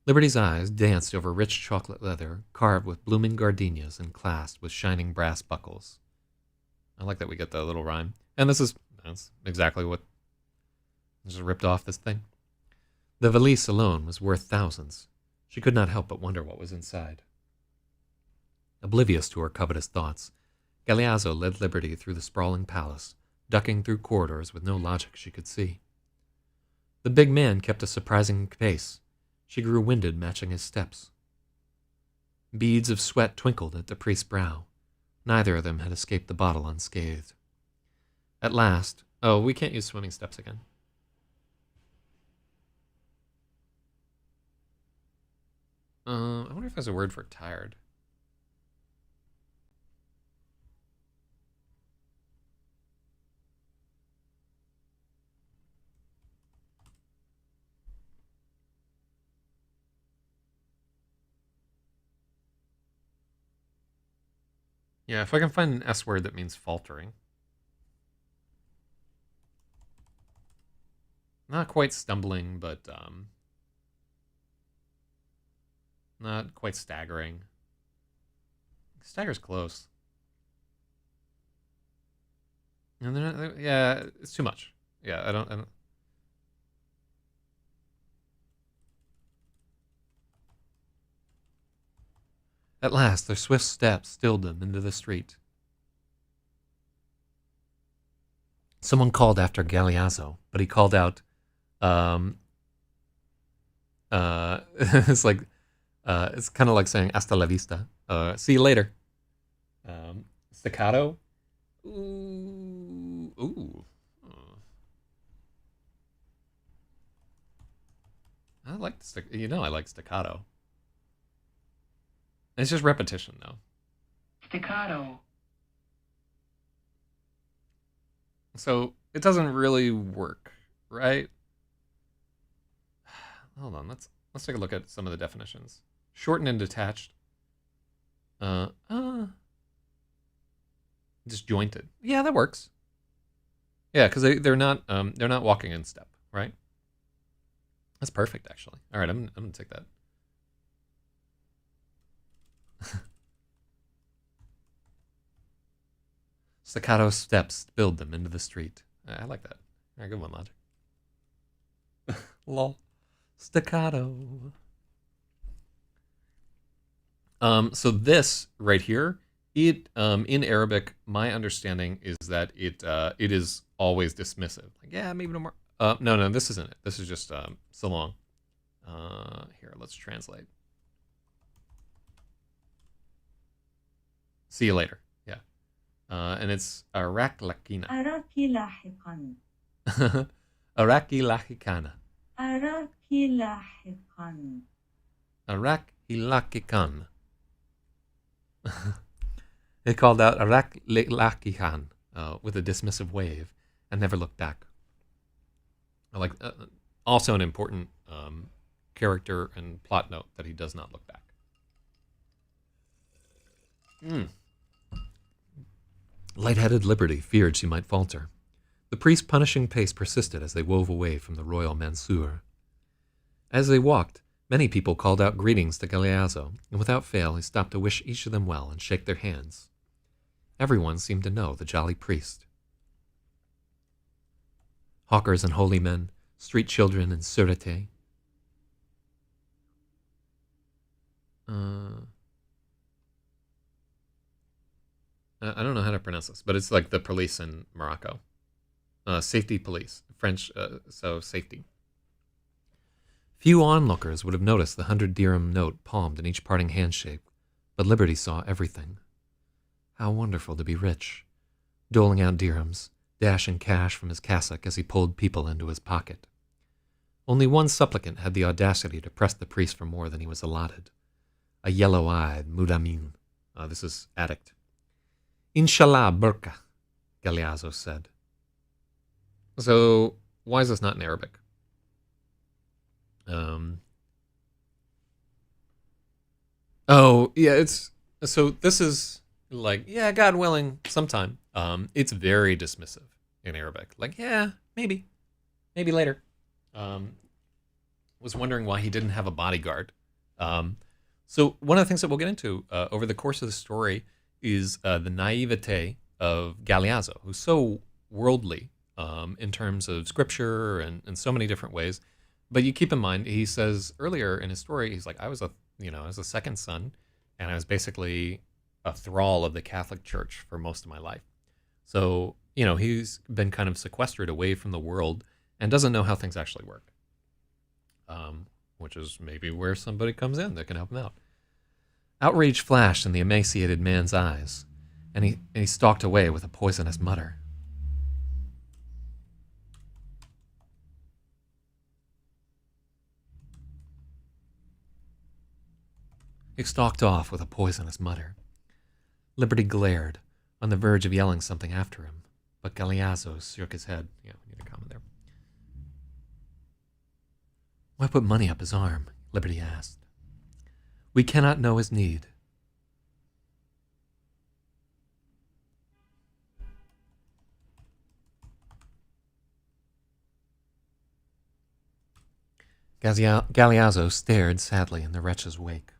Liberty's eyes danced over rich chocolate leather, carved with blooming gardenias and clasped with shining brass buckles. I like that we get the little rhyme. And that's exactly what just ripped off this thing. The valise alone was worth thousands. She could not help but wonder what was inside. Oblivious to her covetous thoughts, Galeazzo led Liberty through the sprawling palace, ducking through corridors with no logic she could see. The big man kept a surprising pace. She grew winded, matching his steps. Beads of sweat twinkled at the priest's brow. Neither of them had escaped the bottle unscathed. At last, we can't use swimming steps again. I wonder if there's a word for tired. Yeah, if I can find an S word that means faltering. Not quite stumbling, but not quite staggering. Stagger's close. And yeah, it's too much. Yeah, I don't. At last, their swift steps stilled them into the street. Someone called after Galeazzo, but he called out, it's like, it's kind of like saying hasta la vista. See you later. Staccato. Ooh. I like I like staccato. It's just repetition, though. Staccato. So it doesn't really work, right? Hold on, let's take a look at some of the definitions. Shortened and detached. Disjointed. Yeah, that works. Yeah, because they're not walking in step, right? That's perfect, actually. All right, I'm gonna take that. Staccato steps spilled them into the street. I like that. All right, good one, Logic. Lol. Staccato. So this right here, it in Arabic, my understanding is that it is always dismissive. Like, yeah, maybe no more. No, this isn't it. This is just so long. Here, let's translate. See you later. Yeah. And it's Arak Lakina. أراك لاحقا. Araki Lahikana. أراك لاحقا. Arak Hilakikan. They called out Arak Lakihan with a dismissive wave and never looked back. Like also an important character and plot note that he does not look back. Light-headed Liberty feared she might falter. The priest's punishing pace persisted as they wove away from the royal Mansour. As they walked, many people called out greetings to Galeazzo, and without fail he stopped to wish each of them well and shake their hands. Everyone seemed to know the jolly priest. Hawkers and holy men, street children and sûreté. I don't know how to pronounce this, but it's like the police in Morocco. Safety police. French, so safety. Few onlookers would have noticed the 100-dirham note palmed in each parting handshake, but Liberty saw everything. How wonderful to be rich, doling out dirhams, dashing cash from his cassock as he pulled people into his pocket. Only one supplicant had the audacity to press the priest for more than he was allotted. A yellow-eyed Mudamin. This is addict. Inshallah burka, Galeazzo said. So, why is this not in Arabic? Oh, yeah, so this is like, yeah, God willing, sometime. It's very dismissive. in Arabic. Like, yeah, maybe later. Was wondering why he didn't have a bodyguard. So one of the things that we'll get into over the course of the story is the naivete of Galeazzo, who's so worldly in terms of scripture and in so many different ways. But you keep in mind, he says earlier in his story, he's like, I was a second son, and I was basically a thrall of the Catholic Church for most of my life. So, he's been kind of sequestered away from the world and doesn't know how things actually work. Which is maybe where somebody comes in that can help him out. Outrage flashed in the emaciated man's eyes, and he stalked away with a poisonous mutter. He stalked off with a poisonous mutter. Liberty glared, on the verge of yelling something after him, but Galeazzo shook his head. Yeah, we need a comment there. Why put money up his arm? Liberty asked. We cannot know his need. Galeazzo stared sadly in the wretch's wake.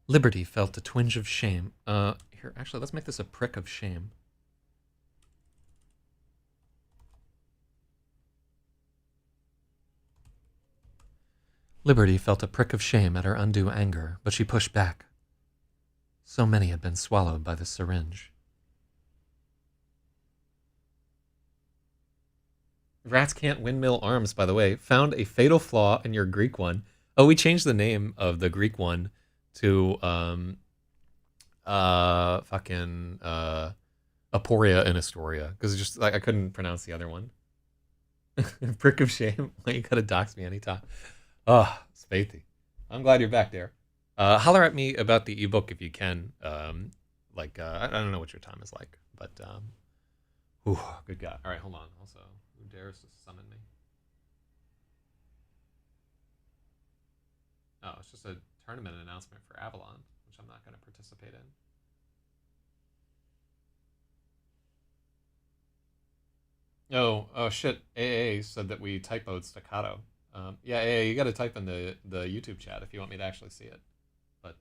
Liberty felt a twinge of shame. Here, actually, let's make this a prick of shame. Liberty felt a prick of shame at her undue anger, but she pushed back. So many had been swallowed by the syringe. Rats Can't Windmill Arms, by the way, found a fatal flaw in your Greek one. Oh, we changed the name of the Greek one to Aporia and Astoria, because just like I couldn't pronounce the other one. Prick of shame. Why you gotta dox me anytime? Oh, Spathy. I'm glad you're back there. Holler at me about the ebook if you can. I don't know what your time is like, but good God. All right, hold on. Also, who dares to summon me? Oh, it's just a tournament announcement for Avalon, which I'm not going to participate in. Oh shit! AA said that we typoed staccato. Yeah, AA, you got to type in the YouTube chat if you want me to actually see it. But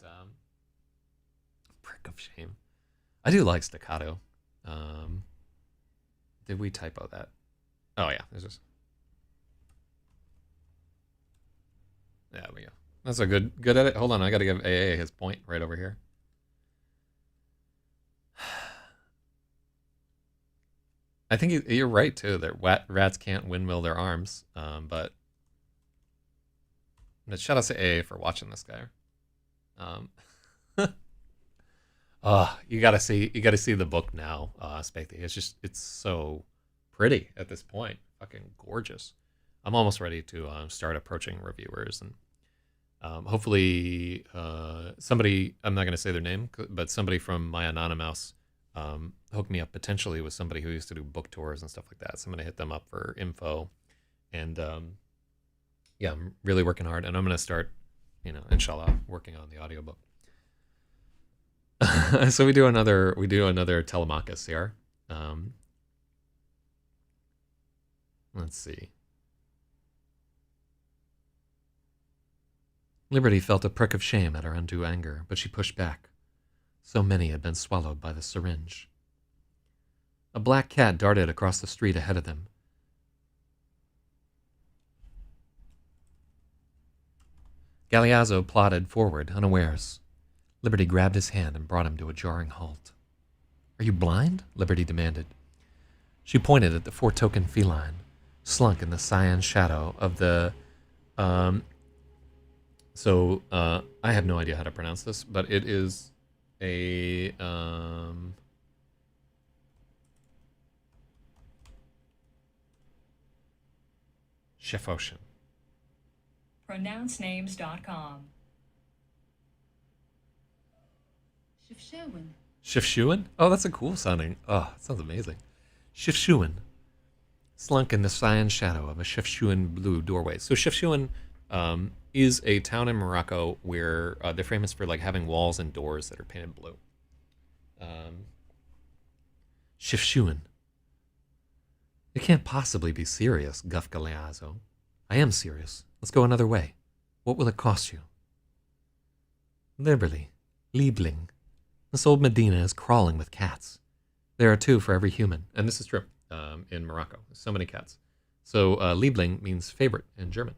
prick of shame. I do like staccato. Did we typo that? Oh yeah, there's just. There we go. That's a good edit. Hold on, I got to give AA his point right over here. I think you're right too. That rats can't windmill their arms. But shout out to AA for watching this guy. You gotta see the book now, Spathy. It's so pretty at this point. Fucking gorgeous. I'm almost ready to start approaching reviewers and. Hopefully, somebody, I'm not going to say their name, but somebody from my Anonymous hooked me up potentially with somebody who used to do book tours and stuff like that. So I'm going to hit them up for info. And yeah, I'm really working hard. And I'm going to start, inshallah, working on the audiobook. So we do another Telemachus here. Let's see. Liberty felt a prick of shame at her undue anger, but she pushed back. So many had been swallowed by the syringe. A black cat darted across the street ahead of them. Galeazzo plodded forward, unawares. Liberty grabbed his hand and brought him to a jarring halt. Are you blind? Liberty demanded. She pointed at the four-token feline, slunk in the cyan shadow of the I have no idea how to pronounce this, but it is a Chef Ocean. Pronouncenames.com. Shifshuan? Oh, that's a cool sounding. Oh, it sounds amazing. Shifshuan. Slunk in the cyan shadow of a Shifshuan blue doorway. So Shifshuan is a town in Morocco where they're famous for like having walls and doors that are painted blue. Shifshuan. You can't possibly be serious, guffed Galeazzo. I am serious. Let's go another way. What will it cost you? Liberally. Liebling. This old Medina is crawling with cats. There are 2 for every human. And this is true in Morocco. There's so many cats. So Liebling means favorite in German.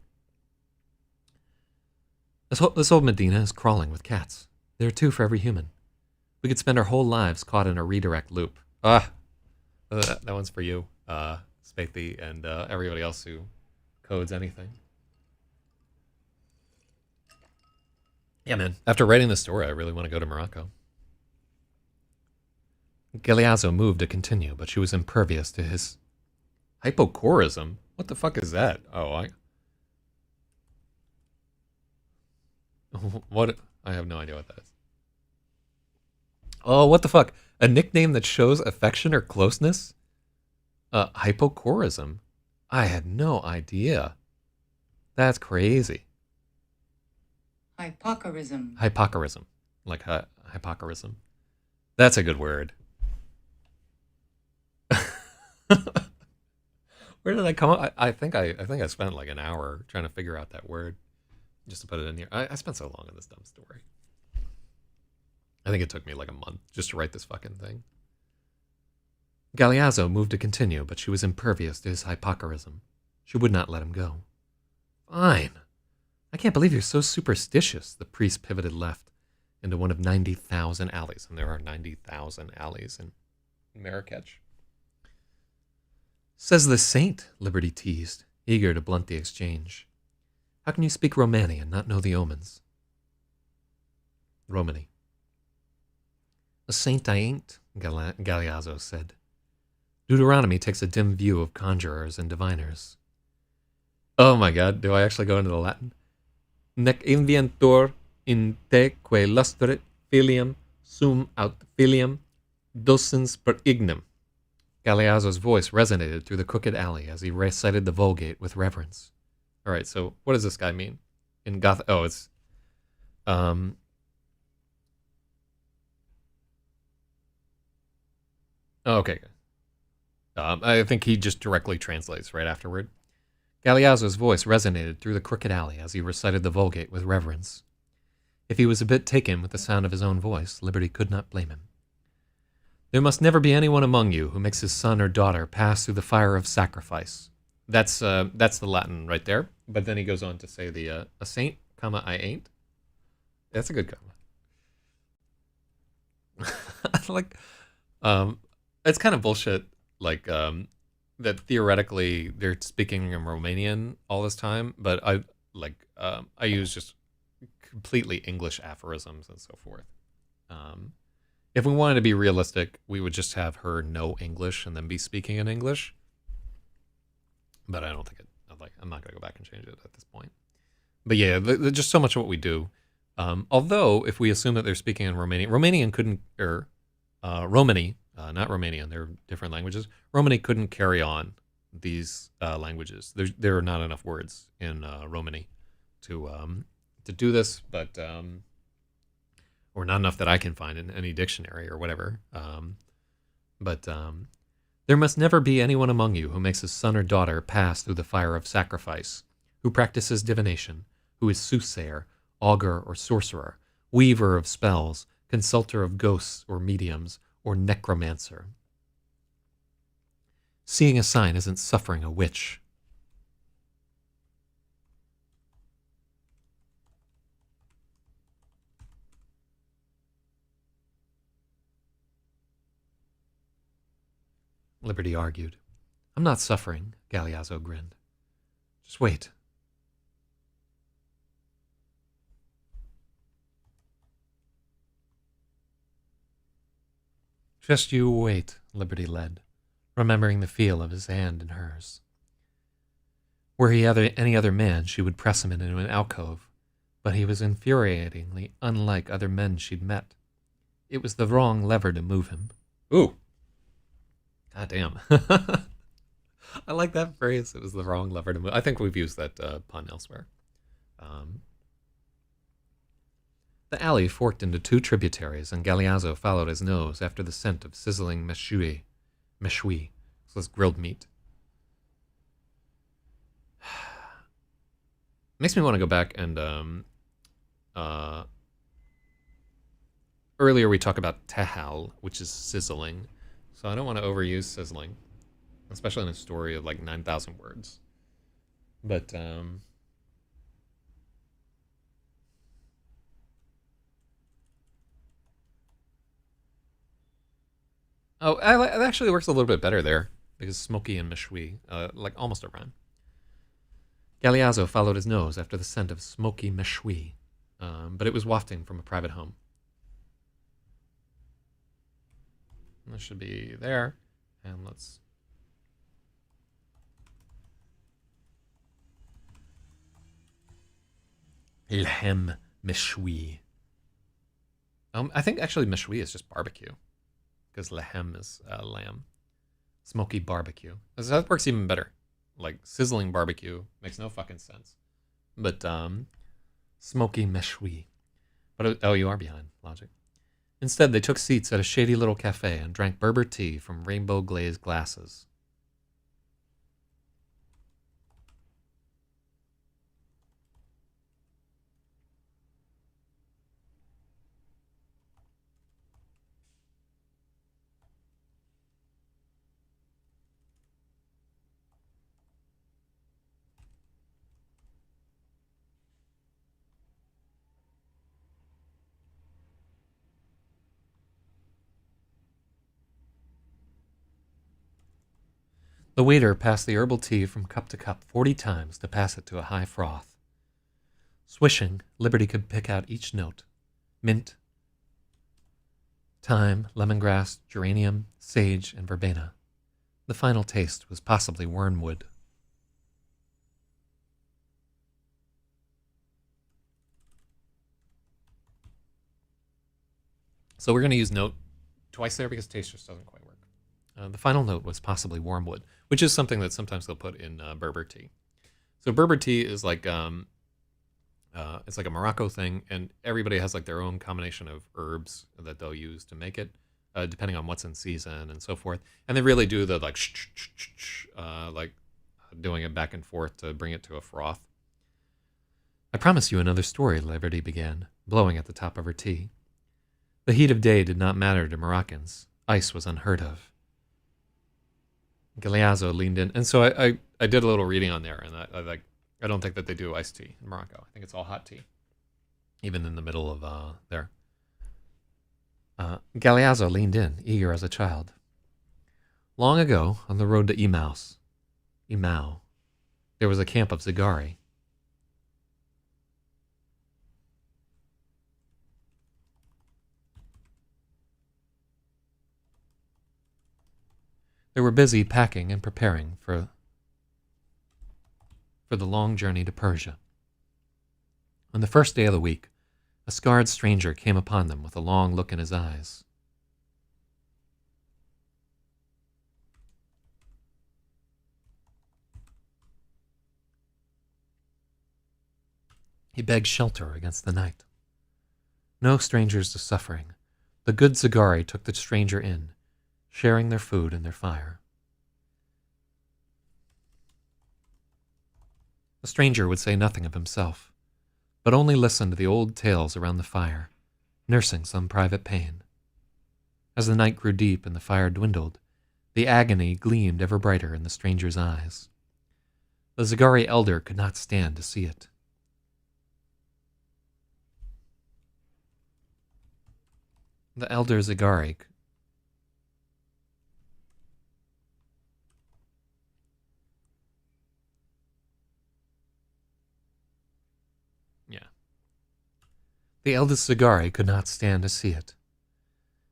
This old Medina is crawling with cats. There are 2 for every human. We could spend our whole lives caught in a redirect loop. That one's for you, Spathy, and everybody else who codes anything. Yeah, man. After writing this story, I really want to go to Morocco. Galeazzo moved to continue, but she was impervious to his hypocorism. What the fuck is that? What? I have no idea what that is. Oh, what the fuck? A nickname that shows affection or closeness? Hypocorism. I had no idea. That's crazy. Hypocorism. Hypocorism. Like hypocorism. That's a good word. Where did I come up? I think I spent like an hour trying to figure out that word just to put it in here. I spent so long on this dumb story. I think it took me like a month just to write this fucking thing. Galeazzo moved to continue, but she was impervious to his hypocorism. She would not let him go. Fine. I can't believe you're so superstitious. The priest pivoted left into one of 90,000 alleys, and there are 90,000 alleys in Marrakech. Says the saint, Liberty teased, eager to blunt the exchange. How can you speak Romani and not know the omens? Romani. A saint I ain't, Galeazzo said. Deuteronomy takes a dim view of conjurers and diviners. Oh my god, do I actually go into the Latin? Nec inventor in te que lustret filium sum aut filium docens per ignem. Galeazzo's voice resonated through the crooked alley as he recited the Vulgate with reverence. All right, so what does this guy mean? In Goth... Oh, it's... Oh, okay. I think he just directly translates right afterward. Galeazzo's voice resonated through the crooked alley as he recited the Vulgate with reverence. If he was a bit taken with the sound of his own voice, Liberty could not blame him. There must never be anyone among you who makes his son or daughter pass through the fire of sacrifice. That's the Latin right there. But then he goes on to say the a saint, comma, I ain't. That's a good comma. Like, it's kind of bullshit. Like, that theoretically they're speaking in Romanian all this time, but I use just completely English aphorisms and so forth. If we wanted to be realistic, we would just have her know English and then be speaking in English. But I don't think I'm not going to go back and change it at this point. But yeah, just so much of what we do. Although, if we assume that they're speaking in Romanian couldn't, Romani, not Romanian, they're different languages. Romani couldn't carry on these languages. There are not enough words in Romani to do this, but or not enough that I can find in any dictionary or whatever. But there must never be anyone among you who makes his son or daughter pass through the fire of sacrifice, who practices divination, who is soothsayer, augur or sorcerer, weaver of spells, consulter of ghosts or mediums, or necromancer. Seeing a sign isn't suffering a witch. Liberty argued. I'm not suffering, Galeazzo grinned. Just wait. Just you wait, Liberty led, remembering the feel of his hand in hers. Were he any other man, she would press him into an alcove, but he was infuriatingly unlike other men she'd met. It was the wrong lever to move him. Ooh. God damn. I like that phrase. It was the wrong lever to move. I think we've used that pun elsewhere. The alley forked into two tributaries, and Galeazzo followed his nose after the scent of sizzling méchoui. Méchoui. So it's grilled meat. Makes me want to go back and earlier we talked about tehal, which is sizzling. So I don't want to overuse sizzling, especially in a story of like 9,000 words. But oh, it actually works a little bit better there because smoky and méchoui, like almost a rhyme. Galeazzo followed his nose after the scent of smoky méchoui, but it was wafting from a private home. This should be there, and let's... Lehem méchoui. I think actually méchoui is just barbecue, because lehem is lamb. Smoky barbecue. That works even better. Like sizzling barbecue makes no fucking sense. But smoky méchoui. But oh, you are behind logic. Instead, they took seats at a shady little cafe and drank Berber tea from rainbow glazed glasses. The waiter passed the herbal tea from cup to cup 40 times to pass it to a high froth. Swishing, Liberty could pick out each note. Mint, thyme, lemongrass, geranium, sage, and verbena. The final taste was possibly wormwood. So we're going to use note twice there because taste just doesn't quite work. The final note was possibly wormwood, which is something that sometimes they'll put in Berber tea. So Berber tea is like it's like a Morocco thing, and everybody has like their own combination of herbs that they'll use to make it, depending on what's in season and so forth. And they really do the like like doing it back and forth to bring it to a froth. I promise you another story, Liberty began, blowing at the top of her tea. The heat of day did not matter to Moroccans. Ice was unheard of. Galeazzo leaned in, and so I did a little reading on there, and I don't think that they do iced tea in Morocco. I think it's all hot tea, even in the middle of there. Galeazzo leaned in, eager as a child. Long ago, on the road to Emau, there was a camp of Zagari. They were busy packing and preparing for the long journey to Persia. On the first day of the week, a scarred stranger came upon them with a long look in his eyes. He begged shelter against the night. No strangers to suffering, the good Zagari took the stranger in, sharing their food and their fire. The stranger would say nothing of himself, but only listen to the old tales around the fire, nursing some private pain. As the night grew deep and the fire dwindled, the agony gleamed ever brighter in the stranger's eyes. The Zagari elder could not stand to see it. The elder Zagari The eldest Zagari could not stand to see it.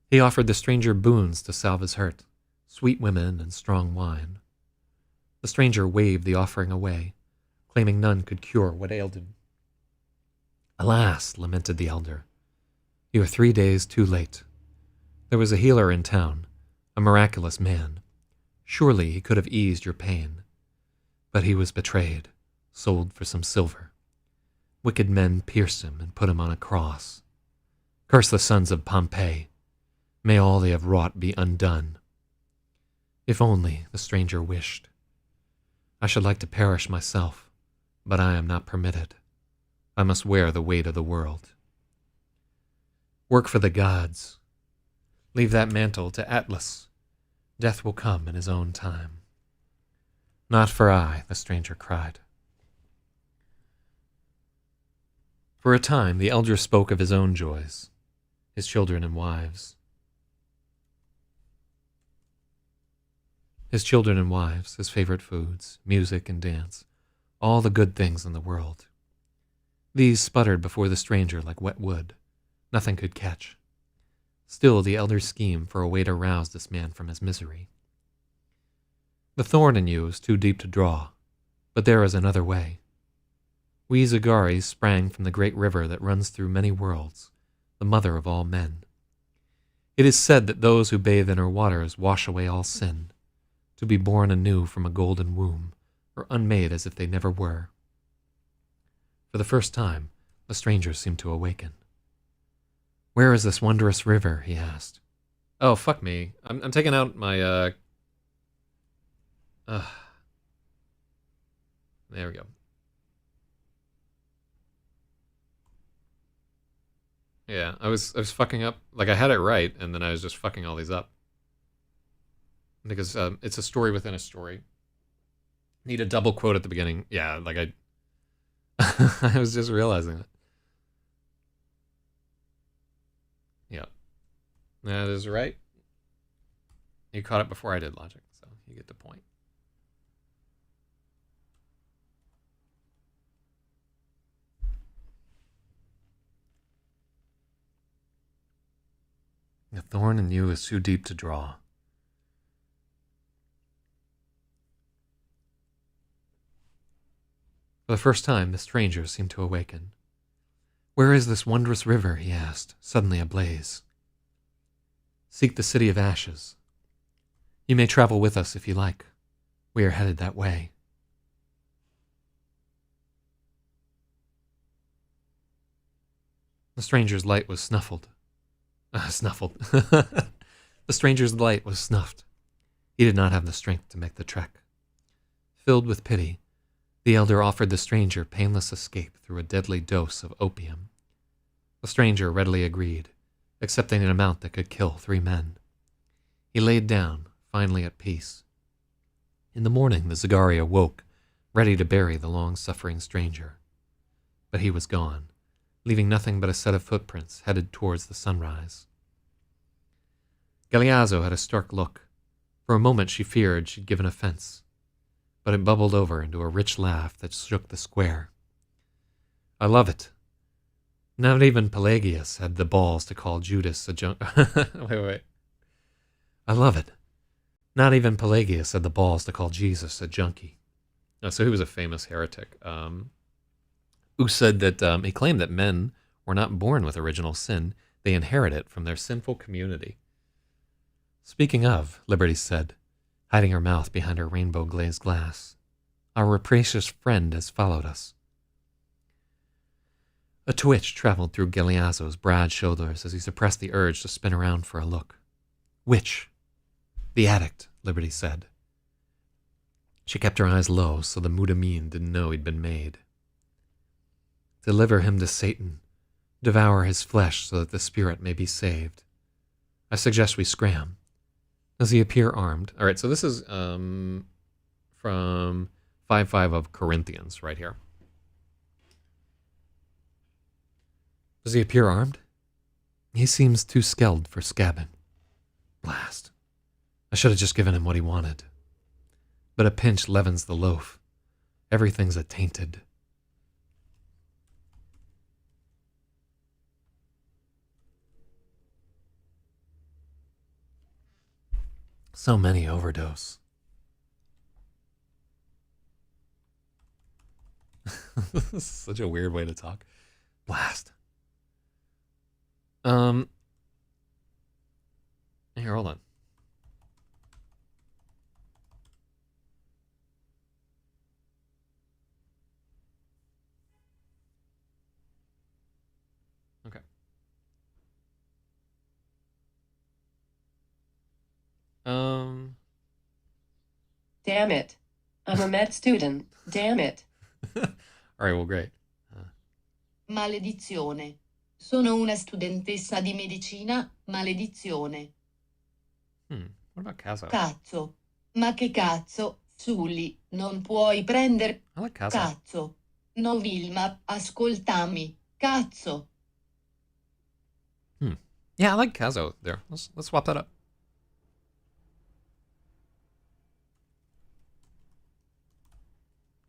He offered the stranger boons to salve his hurt, sweet women and strong wine. The stranger waved the offering away, claiming none could cure what ailed him. Alas, lamented the elder, you are 3 days too late. There was a healer in town, a miraculous man. Surely he could have eased your pain. But he was betrayed, sold for some silver. Wicked men pierced him and put him on a cross. Curse the sons of Pompeii. May all they have wrought be undone. If only, the stranger wished. I should like to perish myself, but I am not permitted. I must wear the weight of the world. Work for the gods. Leave that mantle to Atlas. Death will come in his own time. Not for I, the stranger cried. For a time the elder spoke of his own joys, his children and wives. His children and wives, his favorite foods, music and dance, all the good things in the world. These sputtered before the stranger like wet wood. Nothing could catch. Still the elder schemed for a way to rouse this man from his misery. The thorn in you is too deep to draw, but there is another way. We Zagaris sprang from the great river that runs through many worlds, the mother of all men. It is said that those who bathe in her waters wash away all sin, to be born anew from a golden womb, or unmade as if they never were. For the first time, the stranger seemed to awaken. Where is this wondrous river? He asked. Oh, fuck me. I'm taking out my, there we go. Yeah, I was fucking up. Like, I had it right, and then I was just fucking all these up. Because it's a story within a story. Need a double quote at the beginning. Yeah, like I I was just realizing it. Yep. That is right. You caught it before I did, Logic, so you get the point. The thorn in you is too deep to draw. For the first time, the stranger seemed to awaken. Where is this wondrous river? He asked, suddenly ablaze. Seek the city of ashes. You may travel with us if you like. We are headed that way. The stranger's light was snuffled. Snuffled. The stranger's light was snuffed. He did not have the strength to make the trek. Filled with pity, the elder offered the stranger painless escape through a deadly dose of opium. The stranger readily agreed, accepting an amount that could kill 3 men. He laid down, finally at peace. In the morning, the Zagari awoke, ready to bury the long-suffering stranger. But he was gone, leaving nothing but a set of footprints headed towards the sunrise. Galeazzo had a stark look. For a moment she feared she'd given offense, but it bubbled over into a rich laugh that shook the square. I love it. Not even Pelagius had the balls to call Judas a junkie. Wait. I love it. Not even Pelagius had the balls to call Jesus a junkie. So he was a famous heretic who said that he claimed that men were not born with original sin. They inherit it from their sinful community. Speaking of, Liberty said, hiding her mouth behind her rainbow-glazed glass, our rapacious friend has followed us. A twitch traveled through Galeazzo's broad shoulders as he suppressed the urge to spin around for a look. Which? The addict, Liberty said. She kept her eyes low so the Mudamine didn't know he'd been made. Deliver him to Satan. Devour his flesh so that the spirit may be saved. I suggest we scram. Does he appear armed? All right, so this is from 5:5 of Corinthians right here. Does he appear armed? He seems too skelled for scabbing. Blast. I should have just given him what he wanted. But a pinch leavens the loaf. Everything's attainted. So many overdose. This is such a weird way to talk. Blast. Here, hold on. Okay. Damn it. I'm a med student. Damn it. All right, well, great. Maledizione. Sono una studentessa di medicina, maledizione. What about Caso? Cazzo. Ma che cazzo, Sully, non puoi prendere... I like Caso. Cazzo. No Vilma, ascoltami. Cazzo. Yeah, I like Caso there. Let's swap that up.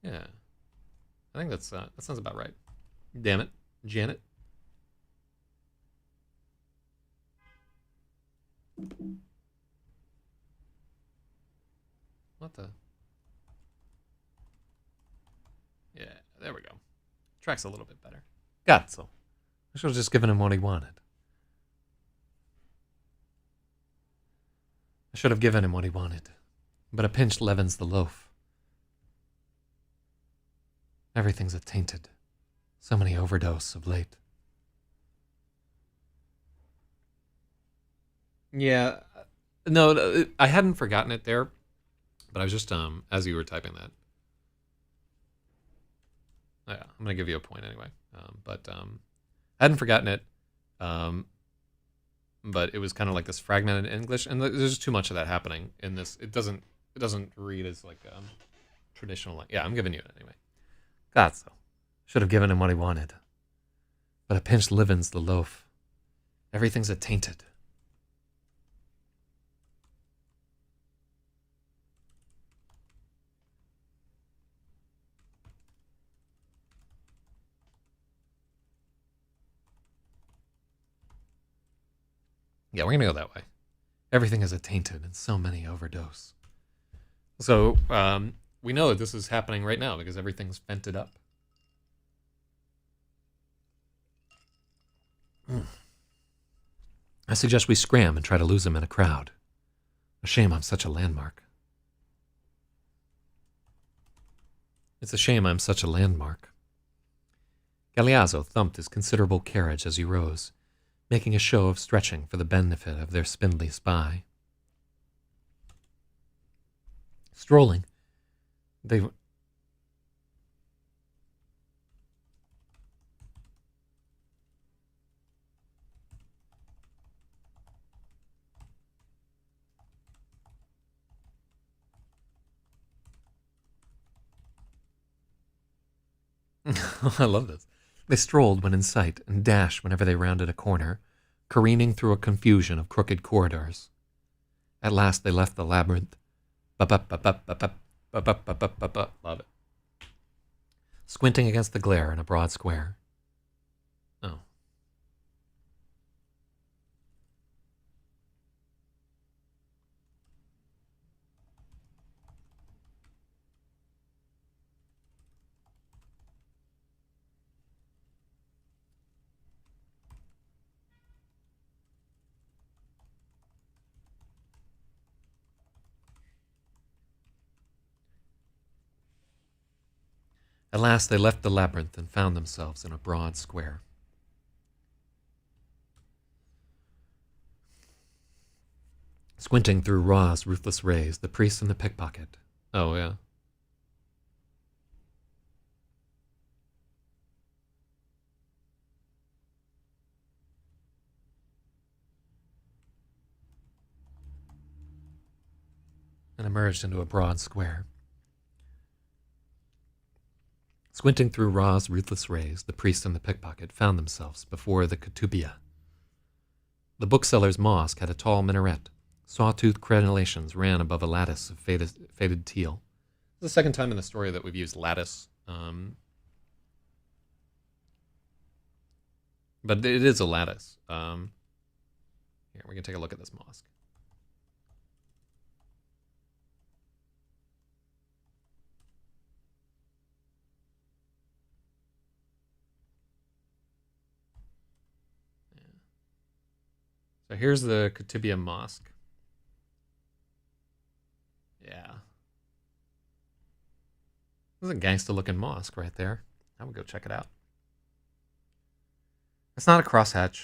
Yeah. I think that sounds about right. Damn it, Janet. What the? Yeah, there we go. Track's a little bit better. Cazzo. I should have just given him what he wanted. I should have given him what he wanted. But a pinch leavens the loaf. Everything's tainted. So many overdose of late. Yeah. No, I hadn't forgotten it there. But I was just, as you were typing that. Oh, yeah, I'm going to give you a point anyway. But I hadn't forgotten it. But it was kind of like this fragmented English. And there's just too much of that happening in this. It doesn't read as like traditional. Like, yeah, I'm giving you it anyway. Cazzo. Should have given him what he wanted. But a pinch leavens the loaf. Everything's tainted. Yeah, we're going to go that way. Everything is tainted and so many overdose. So, we know that this is happening right now because everything's fented up. I suggest we scram and try to lose him in a crowd. A shame I'm such a landmark. It's a shame I'm such a landmark. Galeazzo thumped his considerable carriage as he rose, making a show of stretching for the benefit of their spindly spy. Strolling, they... I love this. They strolled when in sight and dashed whenever they rounded a corner, careening through a confusion of crooked corridors. At last they left the labyrinth. Love it. Squinting against the glare in a broad square. Oh. At last they left the labyrinth and found themselves in a broad square. Squinting through Ra's ruthless rays, the priest and the pickpocket. Oh, yeah. And emerged into a broad square. Squinting through Ra's ruthless rays, the priest and the pickpocket found themselves before the Ketubia. The bookseller's mosque had a tall minaret. Sawtooth crenellations ran above a lattice of faded teal. This is the second time in the story that we've used lattice. But it is a lattice. Here, we can take a look at this mosque. So here's the Ketubia Mosque. There's a gangsta-looking mosque right there. I would go check it out. It's not a crosshatch.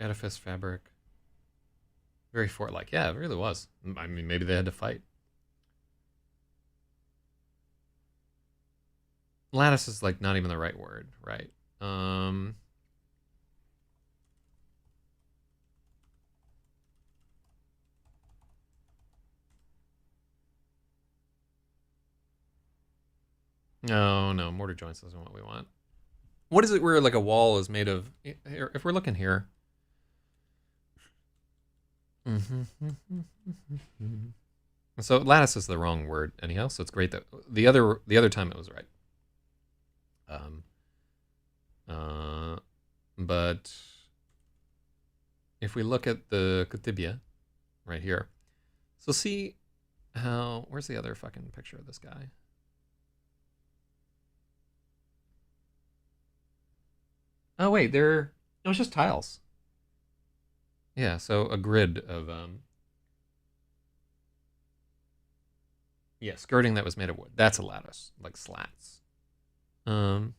Edifice fabric. Very fort-like. Yeah, it really was. I mean, maybe they had to fight. Lattice is like not even the right word, right? No, mortar joints isn't what we want. What is it where like a wall is made of? If we're looking here. So lattice is the wrong word anyhow, so it's great that the other time it was right. But if we look at the Kutibia right here, so see how, where's the other fucking picture of this guy? Oh wait, it was just tiles. Yeah, so a grid of yeah, skirting that was made of wood. That's a lattice, like slats. There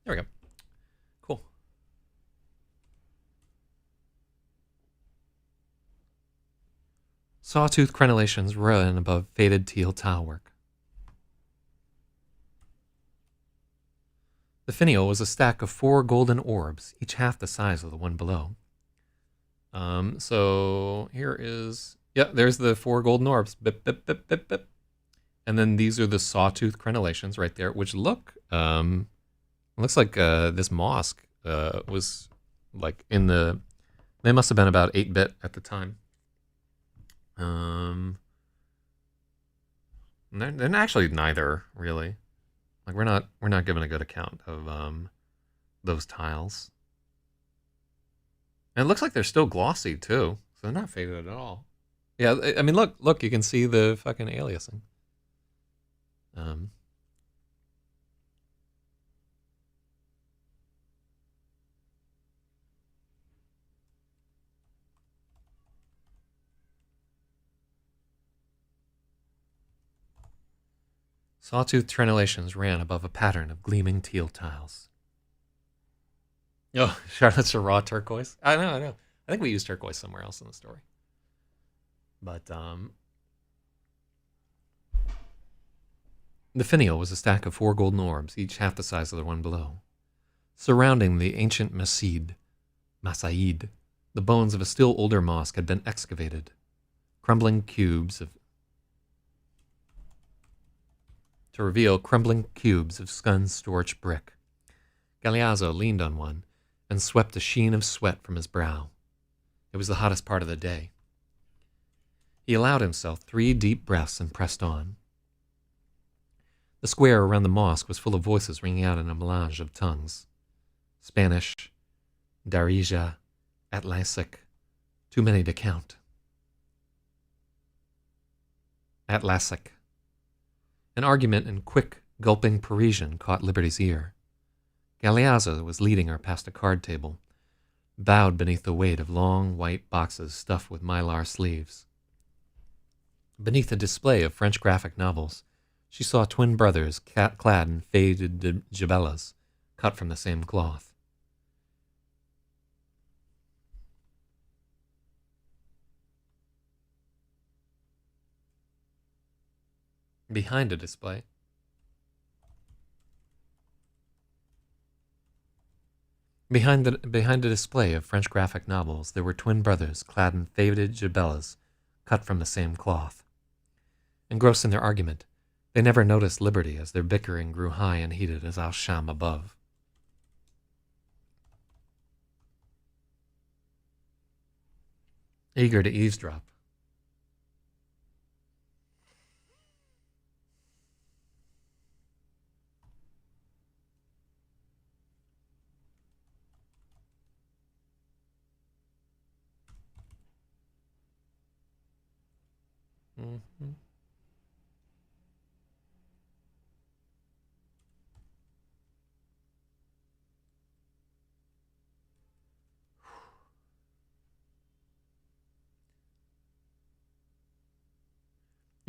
we go. Cool. Sawtooth crenellations run above faded teal tilework. The finial was a stack of 4 golden orbs, each half the size of the one below. So here is, yeah, there's the 4 golden orbs. Bip, bip, bip, bip, bip. And then these are the sawtooth crenellations right there, which look, looks like this mosque was like in the, they must have been about 8-bit at the time. They're actually neither, really. Like we're not given a good account of those tiles. And it looks like they're still glossy too, so they're not faded at all. Yeah, I mean, look, you can see the fucking aliasing. Sawtooth trenellations ran above a pattern of gleaming teal tiles. Oh, Charlotte's a raw turquoise. I know. I think we used turquoise somewhere else in the story. But the finial was a stack of 4 golden orbs, each half the size of the one below. Surrounding the ancient Masaid, the bones of a still older mosque had been excavated. To reveal crumbling cubes of sun-scorched brick. Galeazzo leaned on one and swept a sheen of sweat from his brow. It was the hottest part of the day. He allowed himself 3 deep breaths and pressed on. The square around the mosque was full of voices ringing out in a melange of tongues. Spanish, Darija, Atlantic, too many to count. Atlantic. An argument in quick, gulping Parisian caught Liberty's ear. Galeazzo was leading her past a card table, bowed beneath the weight of long, white boxes stuffed with mylar sleeves. Beneath a display of French graphic novels, she saw twin brothers clad in faded jabellas, cut from the same cloth. Behind a display, Behind a display of French graphic novels, there were twin brothers clad in faded jabellas, cut from the same cloth. Engrossed in their argument, they never noticed Liberty as their bickering grew high and heated as Al-Sham above. Eager to eavesdrop, Mhm.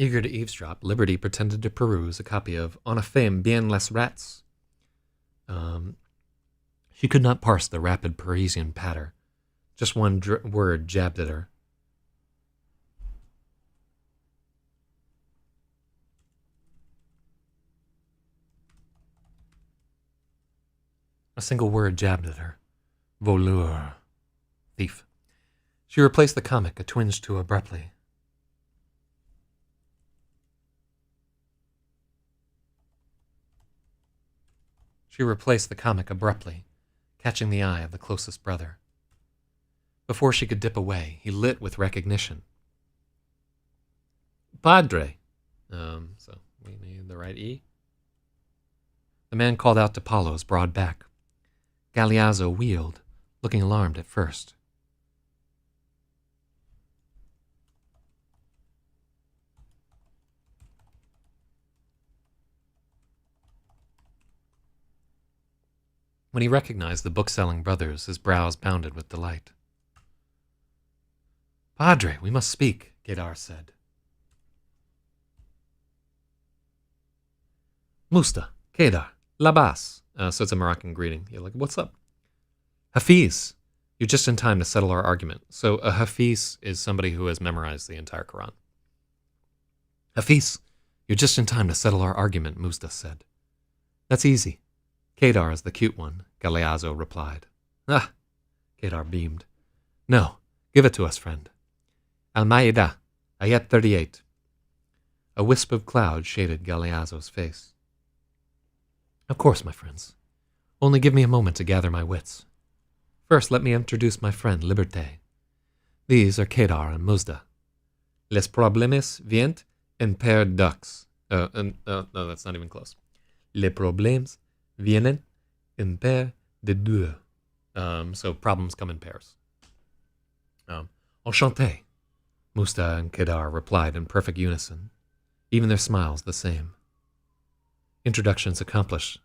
Eager to eavesdrop, Liberty pretended to peruse a copy of En effet bien les rats. She could not parse the rapid Parisian patter. Just one word jabbed at her. A single word jabbed at her. Voleur. Thief. She replaced the comic a twinge too abruptly. Catching the eye of the closest brother. Before she could dip away, he lit with recognition. Padre. So we need the right E. The man called out to Paulo's broad back. Galeazzo wheeled, looking alarmed at first. When he recognized the book-selling brothers, his brows bounded with delight. Padre, we must speak, Gaidar said. Musta, Gaidar, labas. So it's a Moroccan greeting. You're like, what's up? Hafiz, you're just in time to settle our argument. So a Hafiz is somebody who has memorized the entire Quran. Hafiz, you're just in time to settle our argument, Musta said. That's easy. Kedar is the cute one, Galeazzo replied. Ah, Kedar beamed. No, give it to us, friend. Al-Ma'idah, Ayat 38. A wisp of cloud shaded Galeazzo's face. Of course, my friends. Only give me a moment to gather my wits. First, let me introduce my friend Liberté. These are Kedar and Muzda. Les problèmes viennent en paire d'ux. No, that's not even close. Les problèmes viennent en paire de deux. So problems come in pairs. Enchanté, Musta and Kedar replied in perfect unison, even their smiles the same. Introductions accomplished,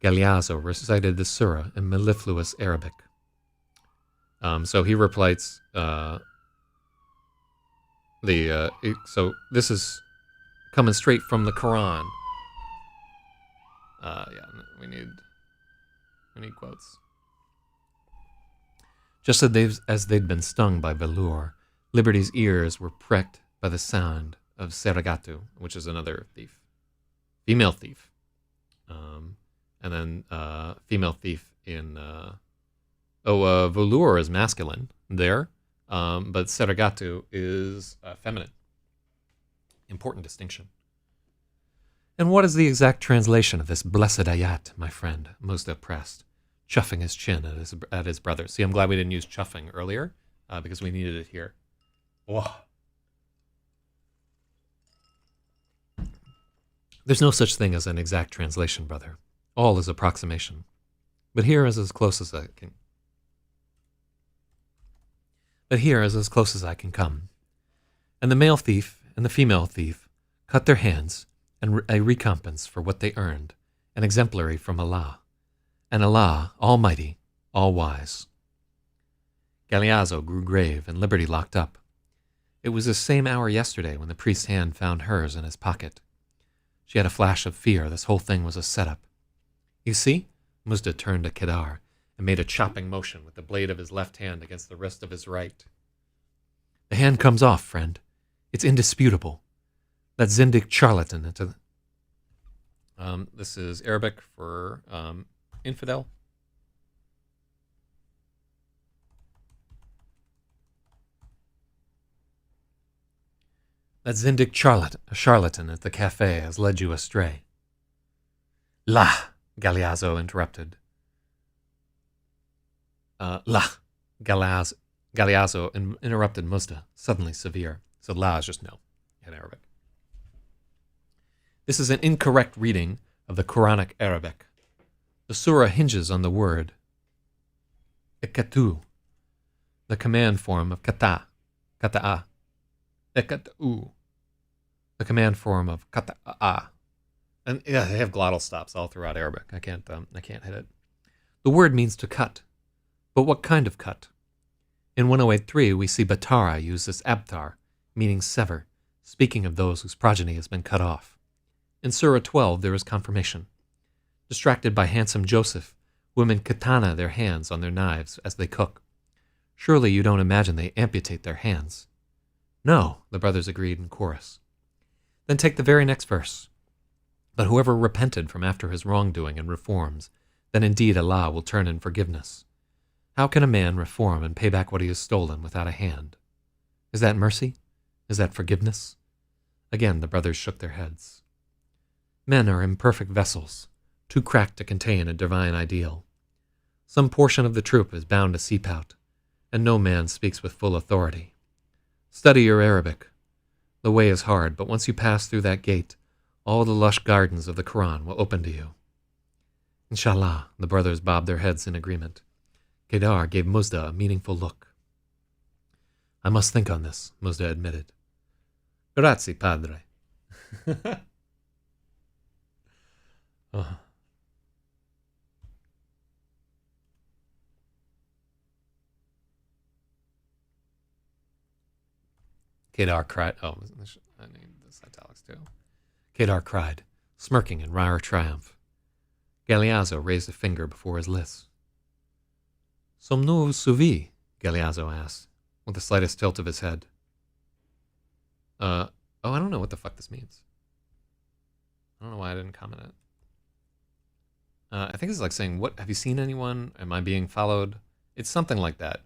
Galeazzo recited the surah in mellifluous Arabic. So he recites so this is coming straight from the Quran. We need quotes. Just as they'd been stung by velour, Liberty's ears were pricked by the sound of Seragatu, which is another thief, female thief, and then female thief in velour is masculine there, but Seragatu is feminine. Important distinction. And what is the exact translation of this blessed ayat, my friend? Musta pressed, chuffing his chin at his brother. See, I'm glad we didn't use chuffing earlier, because we needed it here. Whoa. There's no such thing as an exact translation, brother. All is approximation. But here is as close as I can come. And the male thief and the female thief cut their hands, and a recompense for what they earned, an exemplary from Allah, and Allah, almighty, all-wise. Galeazzo grew grave, and Liberty locked up. It was the same hour yesterday when the priest's hand found hers in his pocket. She had a flash of fear. This whole thing was a setup. You see? Muzda turned to Kedar and made a chopping motion with the blade of his left hand against the wrist of his right. The hand comes off, friend. It's indisputable. That Zindik charlatan into... this is Arabic for infidel. That Zindik charlatan at the cafe has led you astray. La, Galeazzo interrupted. Galeazzo interrupted Muzda, suddenly severe. So la is just no in Arabic. This is an incorrect reading of the Quranic Arabic. The surah hinges on the word ikatu, the command form of kata'a, ekata'u. the command form of kata'a. And yeah, they have glottal stops all throughout Arabic. I can't hit it. The word means to cut. But what kind of cut? In 1083, we see Batara use this abtar, meaning sever, speaking of those whose progeny has been cut off. In Surah 12, there is confirmation. Distracted by handsome Joseph, women katana their hands on their knives as they cook. Surely you don't imagine they amputate their hands. No, the brothers agreed in chorus. Then take the very next verse. But whoever repented from after his wrongdoing and reforms, then indeed Allah will turn in forgiveness. How can a man reform and pay back what he has stolen without a hand? Is that mercy? Is that forgiveness? Again the brothers shook their heads. Men are imperfect vessels, too cracked to contain a divine ideal. Some portion of the troop is bound to seep out, and no man speaks with full authority. Study your Arabic. The way is hard, but once you pass through that gate, all the lush gardens of the Quran will open to you. Inshallah, the brothers bobbed their heads in agreement. Kedar gave Muzda a meaningful look. I must think on this, Muzda admitted. Grazie, padre. Kedar cried. Oh, I need this italics too. Kedar cried, smirking in wry triumph. Galeazzo raised a finger before his lips. Somnu suvi? Galeazzo asked, with the slightest tilt of his head. I don't know what the fuck this means. I don't know why I didn't comment it. I think it's like saying, what, have you seen anyone? Am I being followed? It's something like that.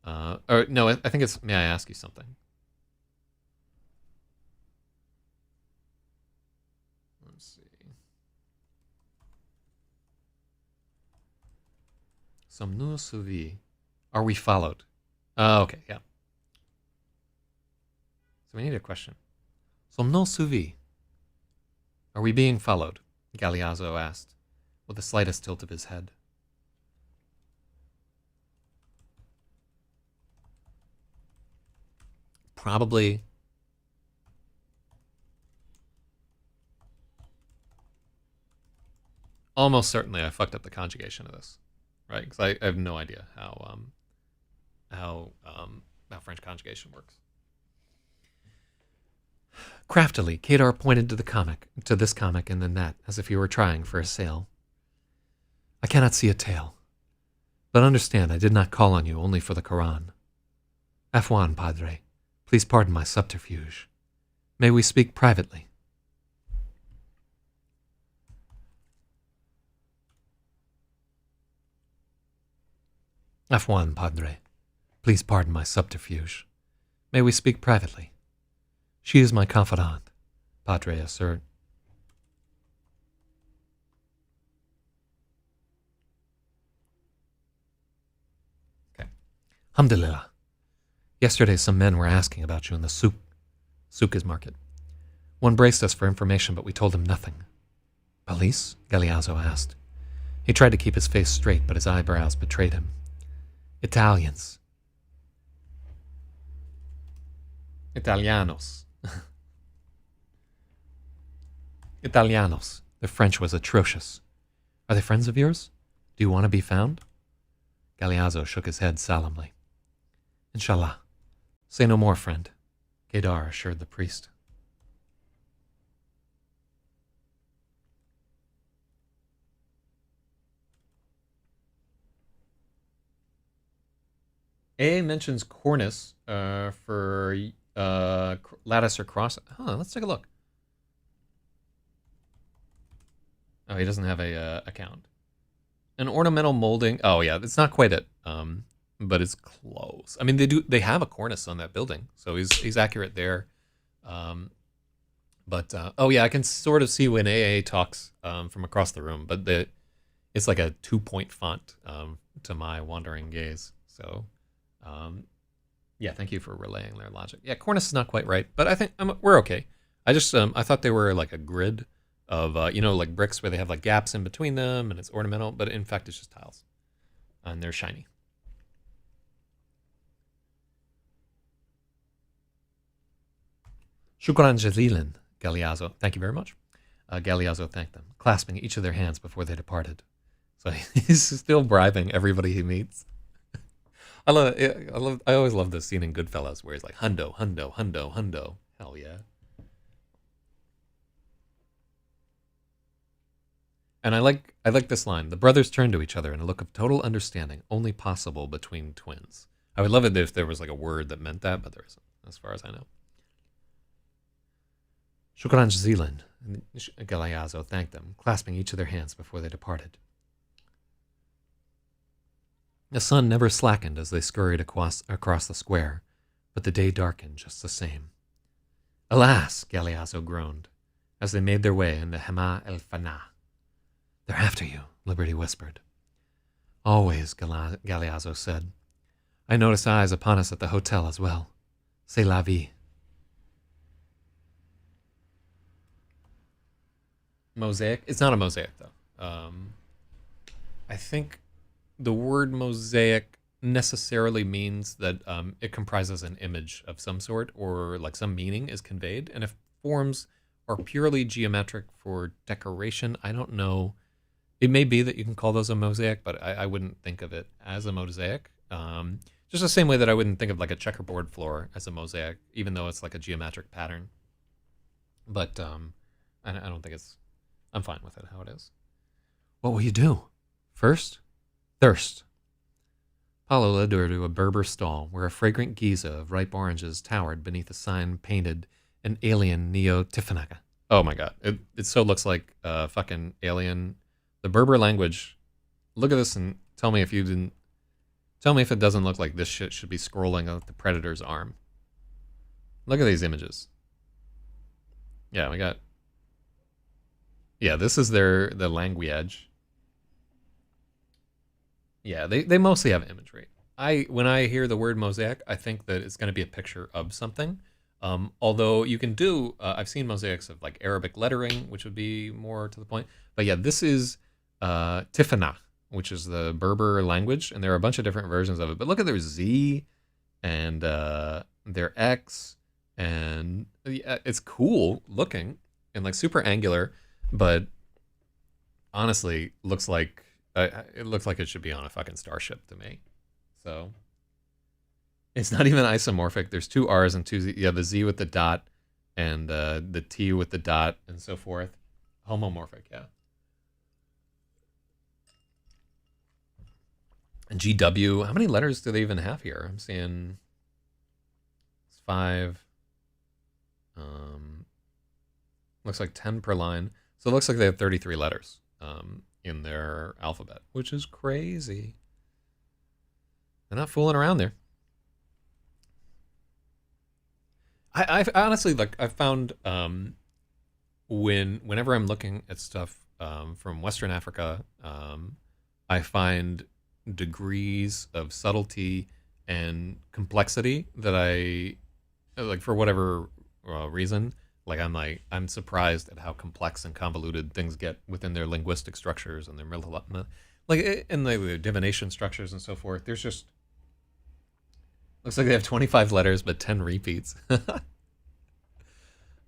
Or no, I think it's, may I ask you something? Let's see. Somnu suvi. Are we followed? Okay, yeah. So we need a question. Somnu suvi. Are we being followed? Galeazzo asked, with the slightest tilt of his head. Probably. Almost certainly I fucked up the conjugation of this, right? Because I have no idea how French conjugation works. Craftily, Kedar pointed to this comic and then that, as if he were trying for a sale. I cannot see a tail, but understand I did not call on you only for the Quran. Afwan, padre, please pardon my subterfuge. May we speak privately? Afwan, padre, please pardon my subterfuge. May we speak privately? She is my confidant, padre assert. Okay. Alhamdulillah. Yesterday some men were asking about you in the souk. Souk is market. One braced us for information, but we told him nothing. Police? Galeazzo asked. He tried to keep his face straight, but his eyebrows betrayed him. Italians. Italianos. Italianos. Their French was atrocious. Are they friends of yours? Do you want to be found? Galeazzo shook his head solemnly. Inshallah. Say no more, friend, Kedar assured the priest. A mentions cornice for lattice or cross. Let's take a look. Oh, he doesn't have a account. An ornamental molding. Oh yeah, it's not quite it. But it's close. I mean, they have a cornice on that building, so he's accurate there. But oh yeah, I can sort of see when AA talks from across the room, but it's like a 2-point font to my wandering gaze. So yeah, thank you for relaying their logic. Yeah, cornice is not quite right, but I think we're okay. I just I thought they were like a grid of like bricks where they have like gaps in between them and it's ornamental, but in fact it's just tiles and they're shiny. Shukran jazilan, Galeazzo. Thank you very much. Galeazzo thanked them, clasping each of their hands before they departed. So he's still bribing everybody he meets. I always love this scene in Goodfellas where he's like, hundo, hundo, hundo, hundo. Hell yeah. And I like this line. The brothers turned to each other in a look of total understanding, only possible between twins. I would love it if there was like a word that meant that, but there isn't, as far as I know. Shukran jazilan, Galeazzo thanked them, clasping each of their hands before they departed. The sun never slackened as they scurried across the square, but the day darkened just the same. Alas, Galeazzo groaned, as they made their way into Hama el Fana. They're after you, Liberty whispered. Always, Galeazzo said. I noticed eyes upon us at the hotel as well. C'est la vie. Mosaic? It's not a mosaic, though. I think the word mosaic necessarily means that it comprises an image of some sort, or like some meaning is conveyed. And if forms are purely geometric for decoration, I don't know. It may be that you can call those a mosaic, but I wouldn't think of it as a mosaic. Just the same way that I wouldn't think of like a checkerboard floor as a mosaic, even though it's like a geometric pattern. But I don't think it's... I'm fine with it how it is. What will you do? First, thirst. Paulo led her to a Berber stall where a fragrant Giza of ripe oranges towered beneath a sign painted an alien Neo-Tiffanaga. Oh my god. It so looks like fucking Alien. The Berber language. Look at this and tell me if you didn't... Tell me if it doesn't look like this shit should be scrolling out the Predator's arm. Look at these images. Yeah, we got... Yeah, this is the language. Yeah, they mostly have imagery. When I hear the word mosaic, I think that it's going to be a picture of something. Although you can do... I've seen mosaics of like Arabic lettering, which would be more to the point. But yeah, this is Tifana, which is the Berber language, and there are a bunch of different versions of it. But look at their Z and their X, and it's cool looking and like super angular, but honestly, looks like it looks like it should be on a fucking starship to me. So it's not even isomorphic. There's two R's and two Z. Yeah, the Z with the dot and the T with the dot and so forth. Homomorphic, yeah. And GW, how many letters do they even have here? I'm seeing it's 5. Looks like 10 per line. So it looks like they have 33 letters in their alphabet, which is crazy. They're not fooling around there. I honestly, like, I found whenever I'm looking at stuff from Western Africa, I find degrees of subtlety and complexity that I like for whatever reason. Like I'm surprised at how complex and convoluted things get within their linguistic structures and their like in the divination structures and so forth. There's just looks like they have 25 letters but 10 repeats.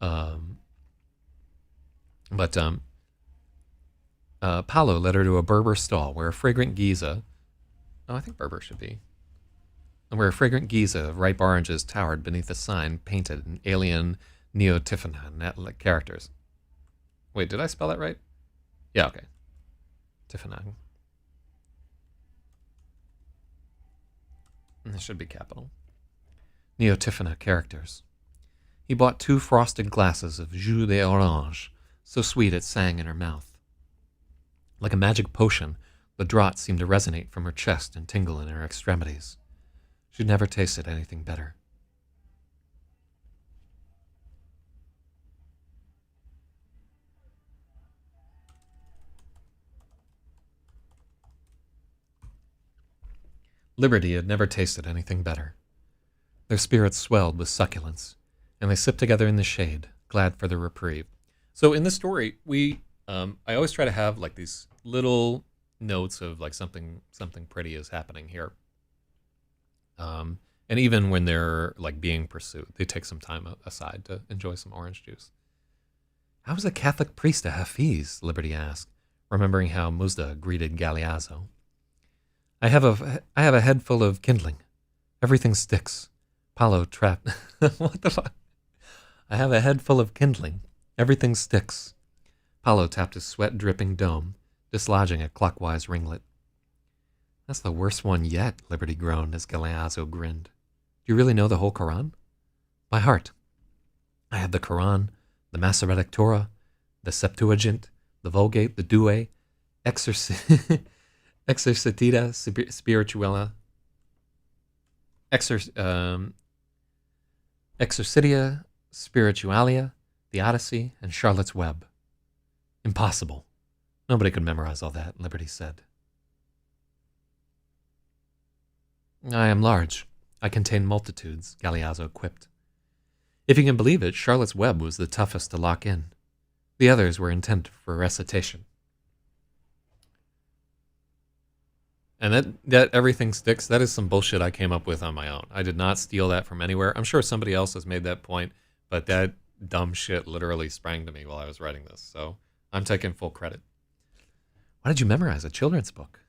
Paulo led her to a Berber stall where a fragrant Giza. Oh, I think Berber should be. And where a fragrant Giza of ripe oranges towered beneath a sign painted in alien Neo-Tiffana characters. Wait, did I spell that right? Yeah, okay. Tiffana. This should be capital. Neo-Tiffana characters. He bought 2 frosted glasses of jus d'orange, so sweet it sang in her mouth. Like a magic potion, the draught seemed to resonate from her chest and tingle in her extremities. She'd never tasted anything better. Liberty had never tasted anything better. Their spirits swelled with succulence, and they sipped together in the shade, glad for the reprieve. So in this story, I always try to have like these little notes of like something pretty is happening here. And even when they're like being pursued, they take some time aside to enjoy some orange juice. How is a Catholic priest a Hafiz? Liberty asked, remembering how Muzda greeted Galeazzo. I have a head full of kindling. Everything sticks. Paolo trapped. What the fuck? I have a head full of kindling. Everything sticks. Paolo tapped his sweat-dripping dome, dislodging a clockwise ringlet. That's the worst one yet, Liberty groaned as Galeazzo grinned. Do you really know the whole Quran? By heart. I have the Quran, the Masoretic Torah, the Septuagint, the Vulgate, the Douay, Exercitita Spirituella, Exercitia Spiritualia, the Odyssey, and Charlotte's Web. Impossible. Nobody could memorize all that, Liberty said. I am large. I contain multitudes, Galeazzo quipped. If you can believe it, Charlotte's Web was the toughest to lock in. The others were intended for recitation. And that everything sticks, that is some bullshit I came up with on my own. I did not steal that from anywhere. I'm sure somebody else has made that point, but that dumb shit literally sprang to me while I was writing this. So I'm taking full credit. Why did you memorize a children's book?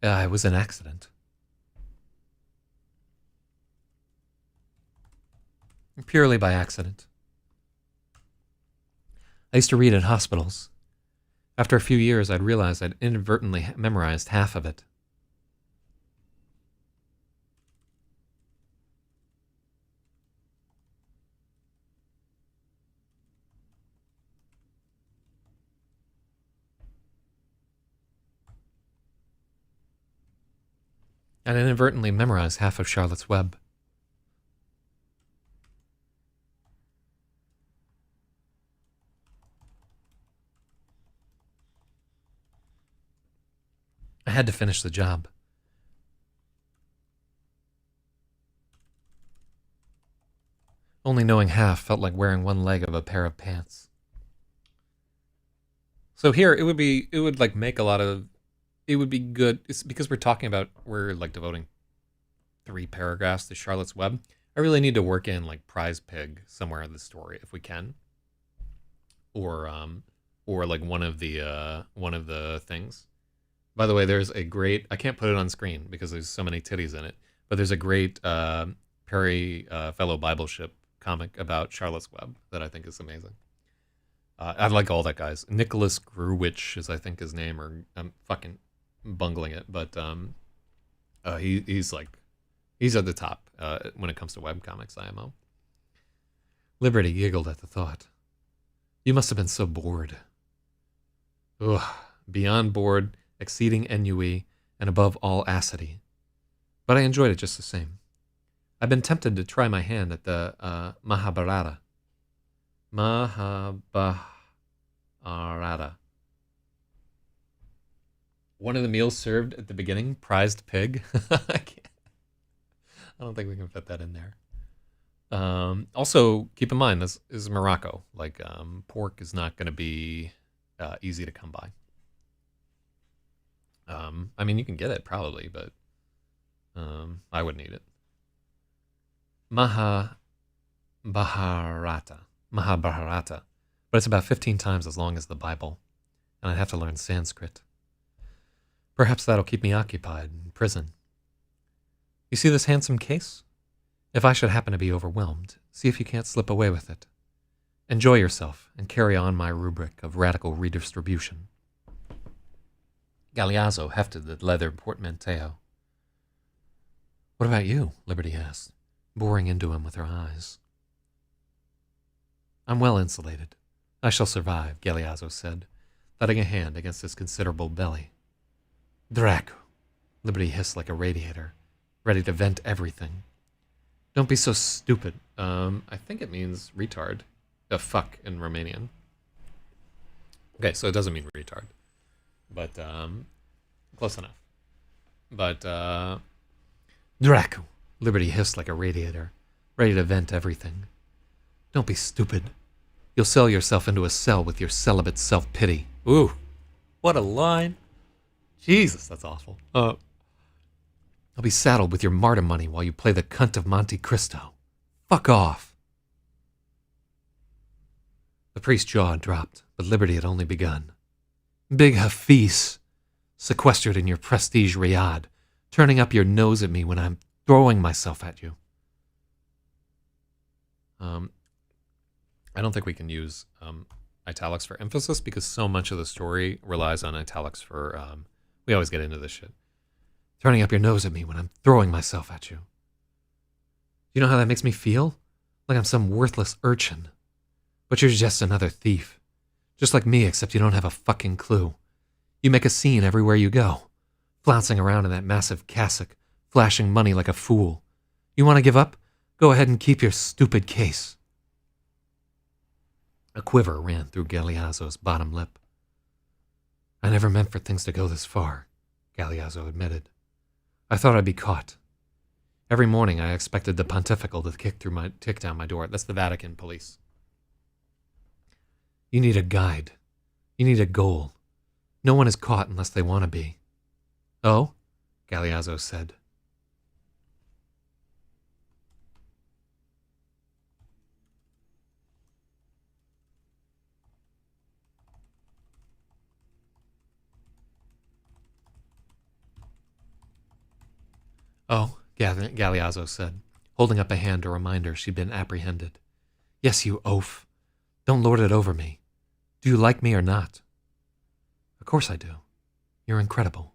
It was an accident. Purely by accident. I used to read in hospitals. After a few years, I'd realized I'd inadvertently memorized half of it. I'd inadvertently memorized half of Charlotte's Web. I had to finish the job. Only knowing half felt like wearing one leg of a pair of pants. So here it would be good. It's because we're like devoting 3 paragraphs to Charlotte's Web. I really need to work in like Prize Pig somewhere in the story if we can, or like one of the things. By the way, there's a great, I can't put it on screen because there's so many titties in it, but there's a great Perry Fellow Bible Ship comic about Charlotte's Web that I think is amazing. I like all that guy's. Nicholas Gruwich is, I think, his name, or I'm fucking bungling it, but he's at the top when it comes to webcomics, IMO. Liberty giggled at the thought. You must have been so bored. Ugh, beyond bored, exceeding ennui, and above all acidity. But I enjoyed it just the same. I've been tempted to try my hand at the Mahabharata. Mahabharata. One of the meals served at the beginning, prized pig. I don't think we can fit that in there. Also, keep in mind, this is Morocco. Like, pork is not going to be easy to come by. I mean, you can get it probably, but I wouldn't eat it. Mahabharata. But it's about 15 times as long as the Bible, and I'd have to learn Sanskrit. Perhaps that'll keep me occupied in prison. You see this handsome case? If I should happen to be overwhelmed, see if you can't slip away with it. Enjoy yourself and carry on my rubric of radical redistribution. Galeazzo hefted the leather portmanteau. What about you? Liberty asked, boring into him with her eyes. I'm well insulated. I shall survive, Galeazzo said, thudding a hand against his considerable belly. Draco, Liberty hissed like a radiator, ready to vent everything. Don't be so stupid. I think it means retard. Fuck in Romanian. Okay, so it doesn't mean retard. But, close enough. But, Draco, Liberty hissed like a radiator, ready to vent everything. Don't be stupid. You'll sell yourself into a cell with your celibate self-pity. Ooh, what a line. Jesus, that's awful. I'll be saddled with your martyr money while you play the cunt of Monte Cristo. Fuck off. The priest's jaw dropped, but liberty had only begun. Big Hafiz, sequestered in your prestige riad, turning up your nose at me when I'm throwing myself at you. I don't think we can use italics for emphasis because so much of the story relies on italics for, we always get into this shit. Turning up your nose at me when I'm throwing myself at you. You know how that makes me feel? Like I'm some worthless urchin. But you're just another thief. Just like me, except you don't have a fucking clue. You make a scene everywhere you go, flouncing around in that massive cassock, flashing money like a fool. You want to give up? Go ahead and keep your stupid case. A quiver ran through Galeazzo's bottom lip. I never meant for things to go this far, Galeazzo admitted. I thought I'd be caught. Every morning I expected the Pontifical to kick down my door. That's the Vatican police. You need a guide. You need a goal. No one is caught unless they want to be. Oh? Galeazzo said. Oh, Galeazzo said, holding up a hand to remind her she'd been apprehended. Yes, you oaf. Don't lord it over me. Do you like me or not? Of course I do. You're incredible.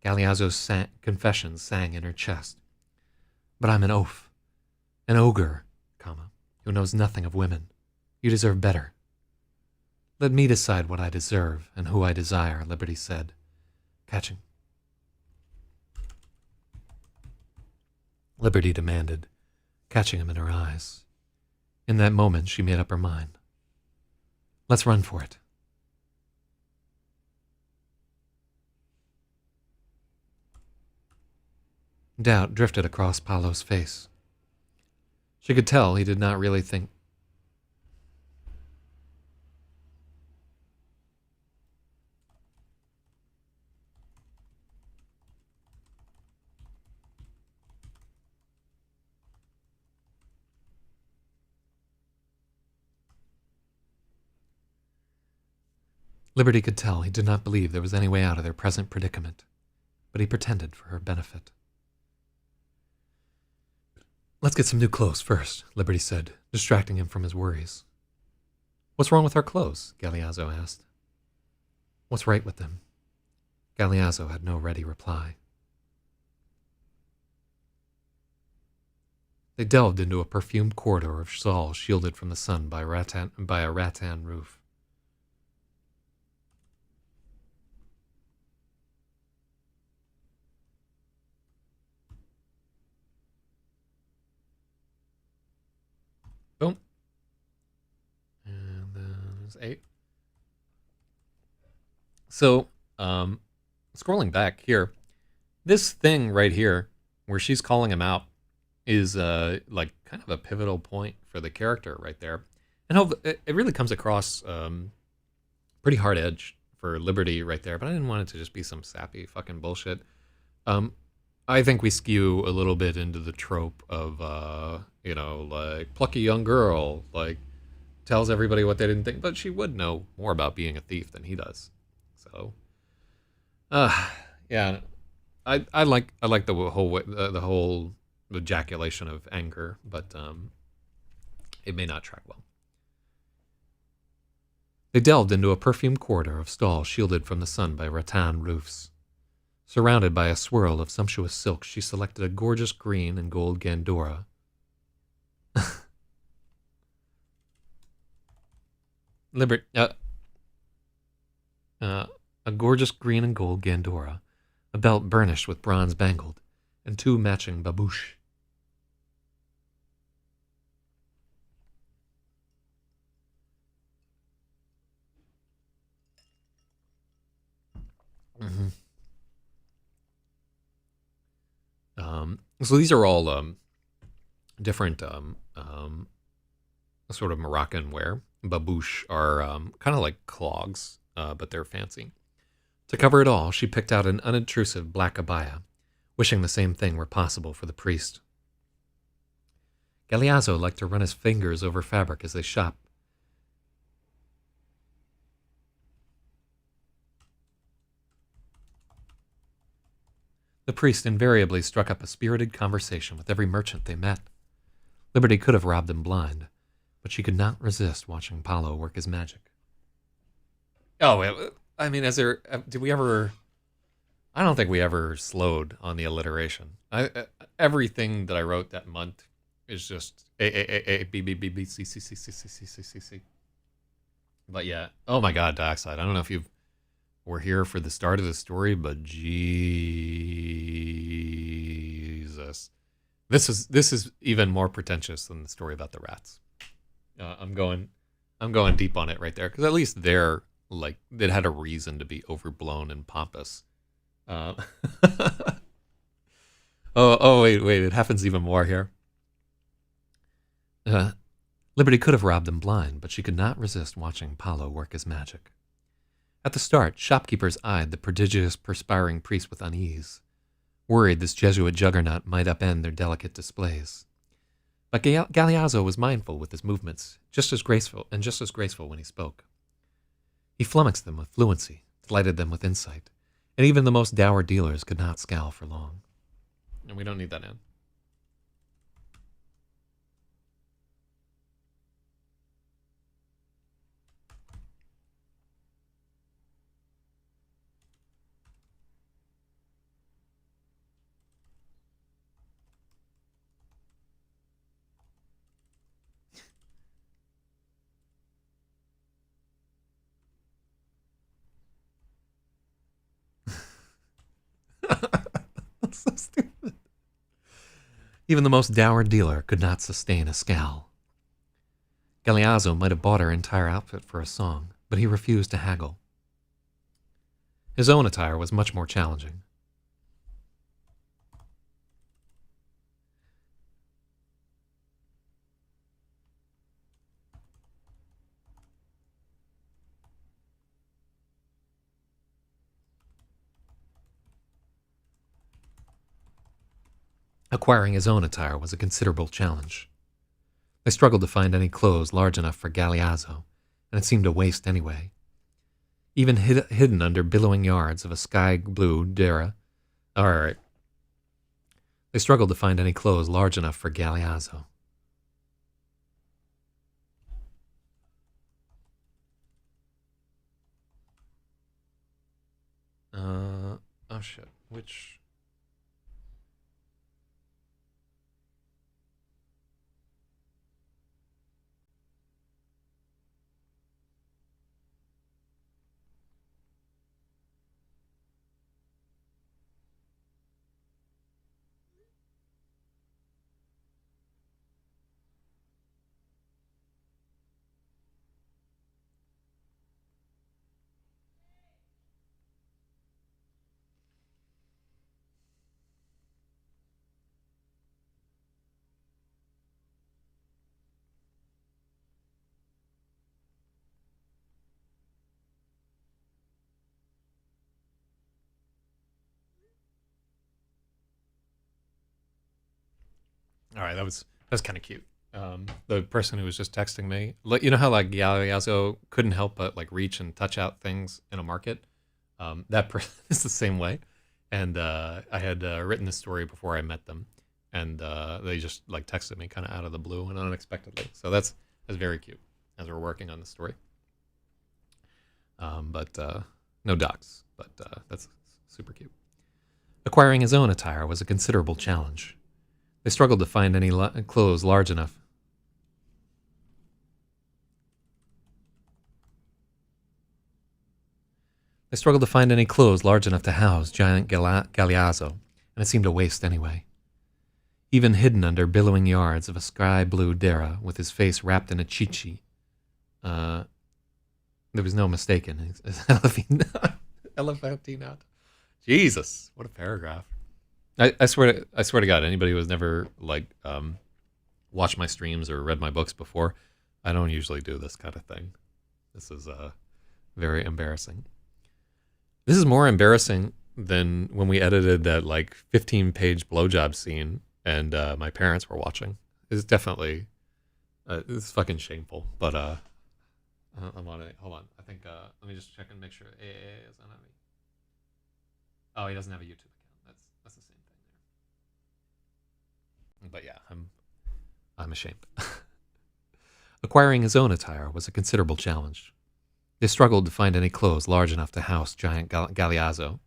Galeazzo's confession sang in her chest. But I'm an oaf. An ogre, who knows nothing of women. You deserve better. Let me decide what I deserve and who I desire, Liberty said, catching. Liberty demanded, catching him in her eyes. In that moment, she made up her mind. Let's run for it. Doubt drifted across Paolo's face. She could tell he did not really think. Liberty could tell he did not believe there was any way out of their present predicament, but he pretended for her benefit. Let's get some new clothes first, Liberty said, distracting him from his worries. What's wrong with our clothes? Galeazzo asked. What's right with them? Galeazzo had no ready reply. They delved into a perfumed corridor of stalls shielded from the sun by a rattan roof. Boom. And then there's 8. So, scrolling back here, this thing right here, where she's calling him out, is like kind of a pivotal point for the character right there. And it really comes across pretty hard edge for Liberty right there, but I didn't want it to just be some sappy fucking bullshit. I think we skew a little bit into the trope of, like plucky young girl, like tells everybody what they didn't think, but she would know more about being a thief than he does. So, yeah, I like the whole ejaculation of anger, but it may not track well. They delved into a perfumed corridor of stalls shielded from the sun by rattan roofs. Surrounded by a swirl of sumptuous silk, she selected a gorgeous green and gold gandora. A gorgeous green and gold gandora, a belt burnished with bronze bangled, and 2 matching babouches. Mm-hmm. So these are all different sort of Moroccan wear. Babouche are kind of like clogs, but they're fancy. To cover it all, she picked out an unobtrusive black abaya, wishing the same thing were possible for the priest. Galeazzo liked to run his fingers over fabric as they shop. The priest invariably struck up a spirited conversation with every merchant they met. Liberty could have robbed him blind, but she could not resist watching Paolo work his magic. Oh, I mean, did we ever... I don't think we ever slowed on the alliteration. Everything that I wrote that month is just A, B, B, B, B, C, C, C, C, C, C, C, C, C. But yeah, oh my God, Dioxide. I don't know if you were here for the start of the story, but Jesus. This is even more pretentious than the story about the rats. I'm going deep on it right there, because at least they're like, it had a reason to be overblown and pompous. Oh, wait, it happens even more here. Liberty could have robbed him blind, but she could not resist watching Paolo work his magic. At the start, shopkeepers eyed the prodigious perspiring priest with unease, worried this Jesuit juggernaut might upend their delicate displays. But Galeazzo was mindful with his movements, just as graceful when he spoke. He flummoxed them with fluency, delighted them with insight, and even the most dour dealers could not scowl for long. And we don't need that in. That's so stupid. Even the most dour dealer could not sustain a scowl. Galeazzo might have bought her entire outfit for a song, but he refused to haggle. His own attire was much more challenging. Acquiring his own attire was a considerable challenge. They struggled to find any clothes large enough for Galeazzo, and it seemed a waste anyway. Even hidden under billowing yards of a sky-blue dera. Alright. They struggled to find any clothes large enough for Galeazzo. Oh shit. Which... All right, that's kind of cute. The person who was just texting me, you know how like Galeazzo couldn't help but like reach and touch out things in a market. That person is the same way. And I had written this story before I met them, and they just like texted me kind of out of the blue and unexpectedly. So that's very cute as we're working on the story. But no docs, but that's super cute. Acquiring his own attire was a considerable challenge. They struggled to find any clothes large enough. They struggled to find any clothes large enough to house giant Galeazzo, and it seemed a waste anyway. Even hidden under billowing yards of a sky-blue dera with his face wrapped in a chichi. There was no mistaking. Elefantina. Jesus, what a paragraph. I swear to God, anybody who has never like watched my streams or read my books before, I don't usually do this kind of thing. This is very embarrassing. This is more embarrassing than when we edited that like 15-page blowjob scene and my parents were watching. It's definitely it's fucking shameful. But I'm on it. Hold on. I think let me just check and make sure AA is on me. Oh, he doesn't have a YouTube account. That's the same thing there. But yeah, I'm ashamed. Acquiring his own attire was a considerable challenge. They struggled to find any clothes large enough to house giant Galeazzo.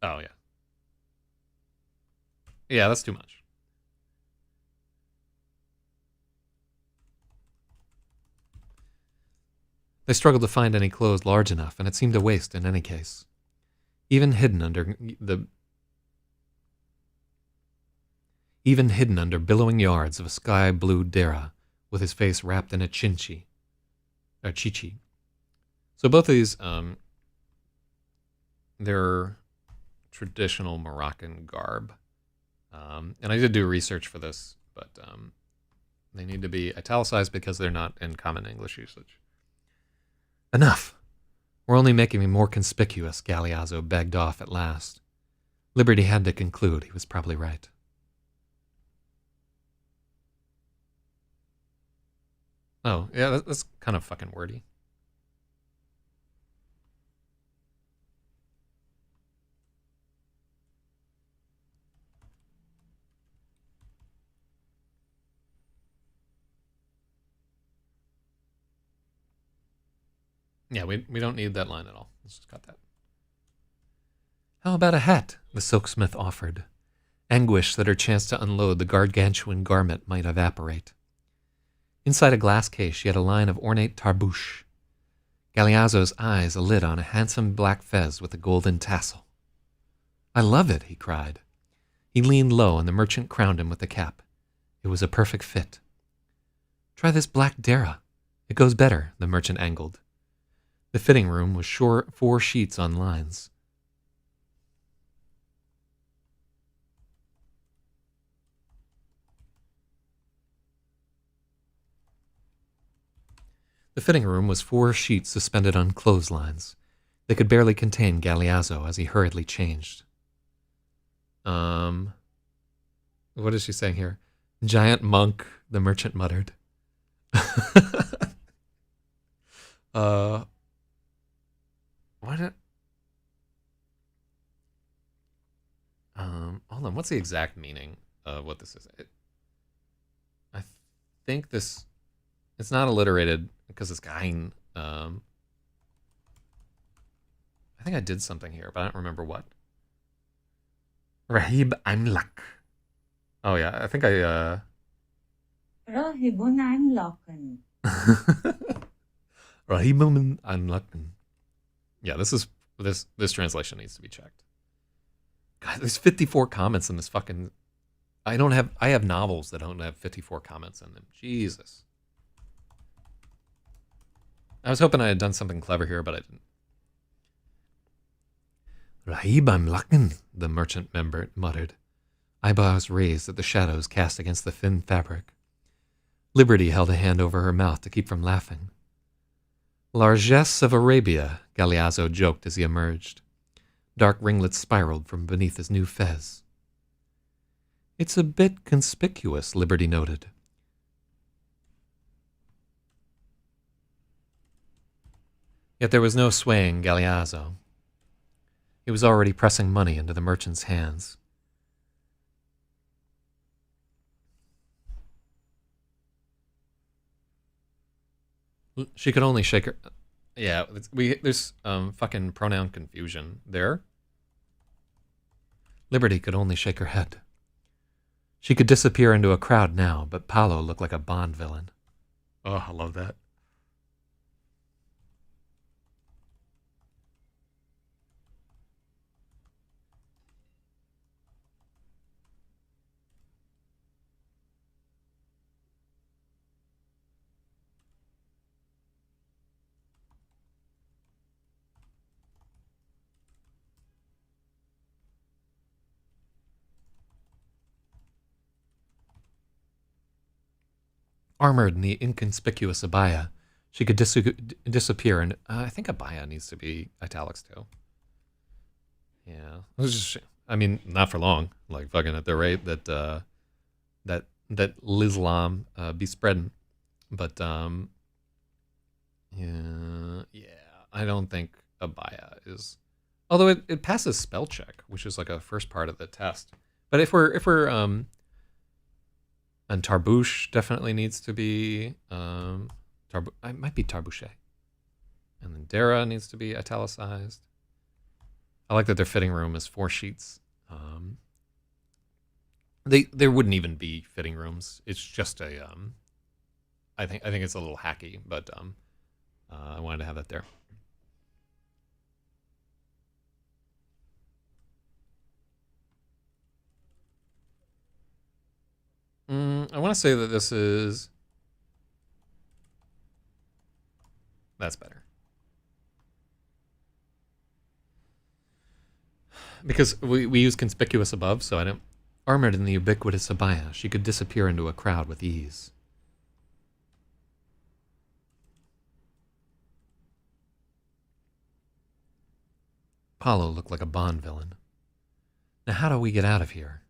Oh, yeah. Yeah, that's too much. They struggled to find any clothes large enough, and it seemed a waste in any case. Even hidden under billowing yards of a sky-blue dera, with his face wrapped in a chichi. So both of these, they're traditional Moroccan garb. And I did do research for this, but they need to be italicized because they're not in common English usage. Enough! We're only making me more conspicuous, Galeazzo begged off at last. Liberty had to conclude he was probably right. Oh, yeah, that's kind of fucking wordy. Yeah, we don't need that line at all. Let's just cut that. How about a hat? The silksmith offered, anguish that her chance to unload the gargantuan garment might evaporate. Inside a glass case, she had a line of ornate tarbouche. Galeazzo's eyes alit on a handsome black fez with a golden tassel. I love it, he cried. He leaned low, and the merchant crowned him with the cap. It was a perfect fit. Try this black dera. It goes better, the merchant angled. The fitting room was 4 sheets on lines. The fitting room was 4 sheets suspended on clotheslines. They could barely contain Galeazzo as he hurriedly changed. What is she saying here? Giant monk, the merchant muttered. What? Hold on. What's the exact meaning of what this is? I think this. It's not alliterated because it's gein. I think I did something here, but I don't remember what. Rahib Amlak. Oh yeah, I think I. راهب عملاق. Rahib Amlak. Yeah, this translation needs to be checked. God, there's 54 comments in this fucking. I have novels that don't have 54 comments in them. Jesus. I was hoping I had done something clever here, but I didn't. Rahib, I'm luckin', the merchant member muttered, eyebrows raised at the shadows cast against the thin fabric. Liberty held a hand over her mouth to keep from laughing. Largesse of Arabia, Galeazzo joked as he emerged. Dark ringlets spiraled from beneath his new fez. It's a bit conspicuous, Liberty noted. Yet there was no swaying Galeazzo. He was already pressing money into the merchant's hands. She could only shake her. Yeah, there's fucking pronoun confusion there. Liberty could only shake her head. She could disappear into a crowd now, but Paolo looked like a Bond villain. Oh, I love that. Armored in the inconspicuous abaya, She could disappear, and I think abaya needs to be italics too. Yeah, it was just, I mean, not for long. Like fucking at the rate that that Lislam be spreading, but yeah, I don't think abaya is. Although it passes spell check, which is like a first part of the test. But if we're and tarbouche definitely needs to be it might be tarbouche, and then Dara needs to be italicized. I like that their fitting room is 4 sheets. There wouldn't even be fitting rooms. It's just a I think it's a little hacky, but I wanted to have that there. I want to say that this is. That's better. Because we use conspicuous above, so I don't. Armored in the ubiquitous abaya, she could disappear into a crowd with ease. Paulo looked like a Bond villain. Now how do we get out of here?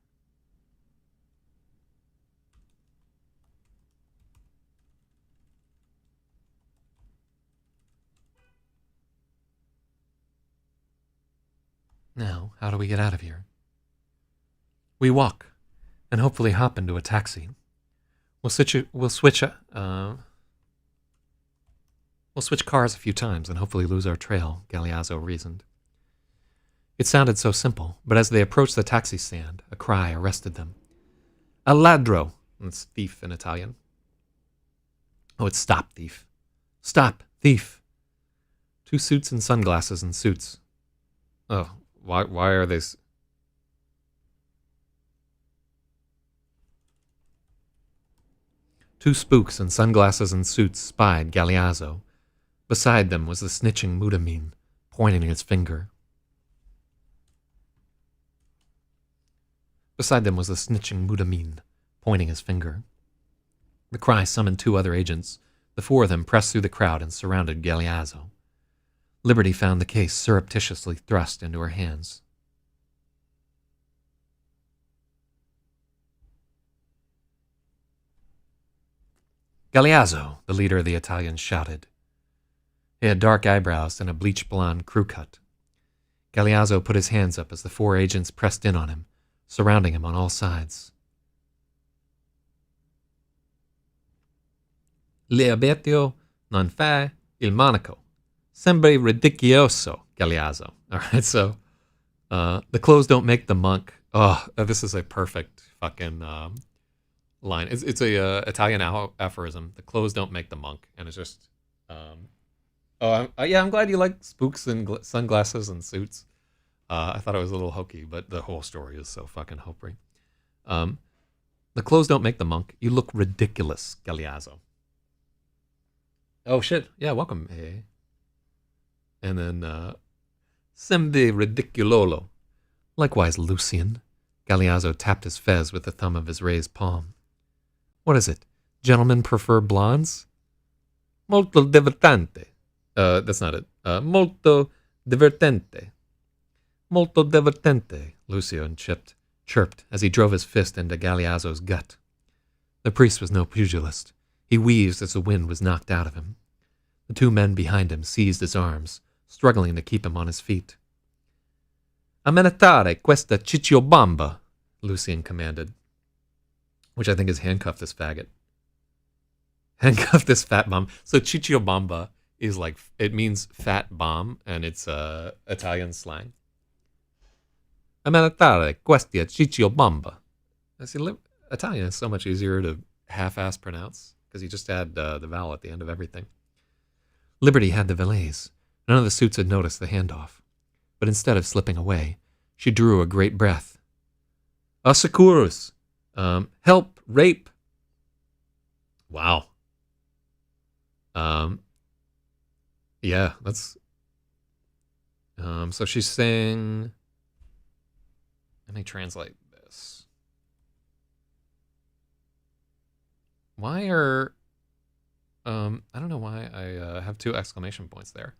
Now, how do we get out of here? We walk, and hopefully hop into a taxi. We'll switch cars a few times and hopefully lose our trail, Galeazzo reasoned. It sounded so simple, but as they approached the taxi stand, a cry arrested them. A ladro! That's thief in Italian. Oh, it's stop, thief. Stop, thief! 2 suits and sunglasses and suits. Oh, why are they... Two spooks in sunglasses and suits spied Galeazzo. Beside them was the snitching Mudamin, pointing his finger. The cry summoned 2 other agents. The 4 of them pressed through the crowd and surrounded Galeazzo. Liberty found the case surreptitiously thrust into her hands. Galeazzo, the leader of the Italians shouted. He had dark eyebrows and a bleach blonde crew cut. Galeazzo put his hands up as the 4 agents pressed in on him, surrounding him on all sides. L'abetio non fa il monaco. Sembra ridicchioso, Galeazzo. All right, so the clothes don't make the monk. Oh, this is a perfect fucking line. It's a Italian aphorism. The clothes don't make the monk, and it's just. I'm glad you like spooks and sunglasses and suits. I thought it was a little hokey, but the whole story is so fucking hokey. The clothes don't make the monk. You look ridiculous, Galeazzo. Oh shit! Yeah, welcome. Hey. And then, Sembe ridiculolo. Likewise, Lucian. Galeazzo tapped his fez with the thumb of his raised palm. What is it? Gentlemen prefer blondes? Molto divertente. That's not it. Molto divertente. Molto divertente, Lucian chirped as he drove his fist into Galeazzo's gut. The priest was no pugilist. He wheezed as the wind was knocked out of him. The 2 men behind him seized his arms, struggling to keep him on his feet. Ammanettare questa cicciobamba, Lucian commanded, which I think is handcuff this faggot. Handcuff this fat bomb. So cicciobamba is like, it means fat bomb, and it's Italian slang. Ammanettare questa cicciobamba. I see, Italian is so much easier to half-ass pronounce, because you just add the vowel at the end of everything. Liberty had the valets. None of the suits had noticed the handoff. But instead of slipping away, she drew a great breath. Assecurus! Help! Rape! Wow. Yeah, that's... so she's saying... Let me translate this. Why are... I don't know why I have 2 exclamation points there.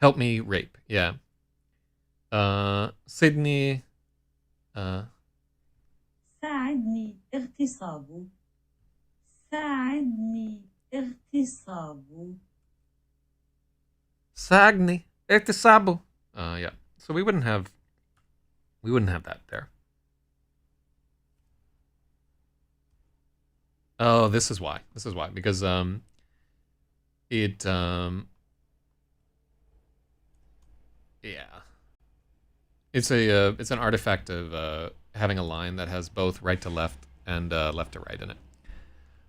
Help me rape. Yeah. Sydney. ساعدني اغتصابه. ساعدني اغتصابه. Sagni. Ektisabu. Yeah. So we wouldn't have that there. Oh, this is why. Because it yeah. It's an artifact of having a line that has both right to left and left to right in it.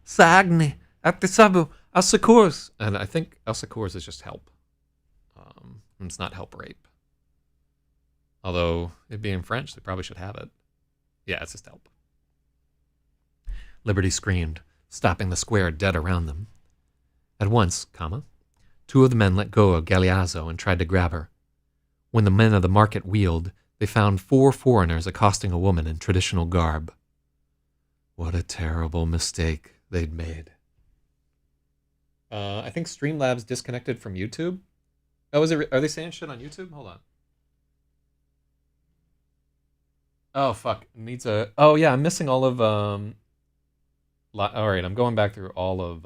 Sagni. Ektisabu. Asakurs. And I think Asakurs is just help. It's not help rape. Although, it being French, they probably should have it. Yeah, it's just help. Liberty screamed, stopping the square dead around them. At once, 2 of the men let go of Galeazzo and tried to grab her. When the men of the market wheeled, they found 4 foreigners accosting a woman in traditional garb. What a terrible mistake they'd made. I think Streamlabs disconnected from YouTube. Oh, are they saying shit on YouTube? Hold on. Oh, fuck. Oh, yeah, I'm missing all of, all right, I'm going back through all of,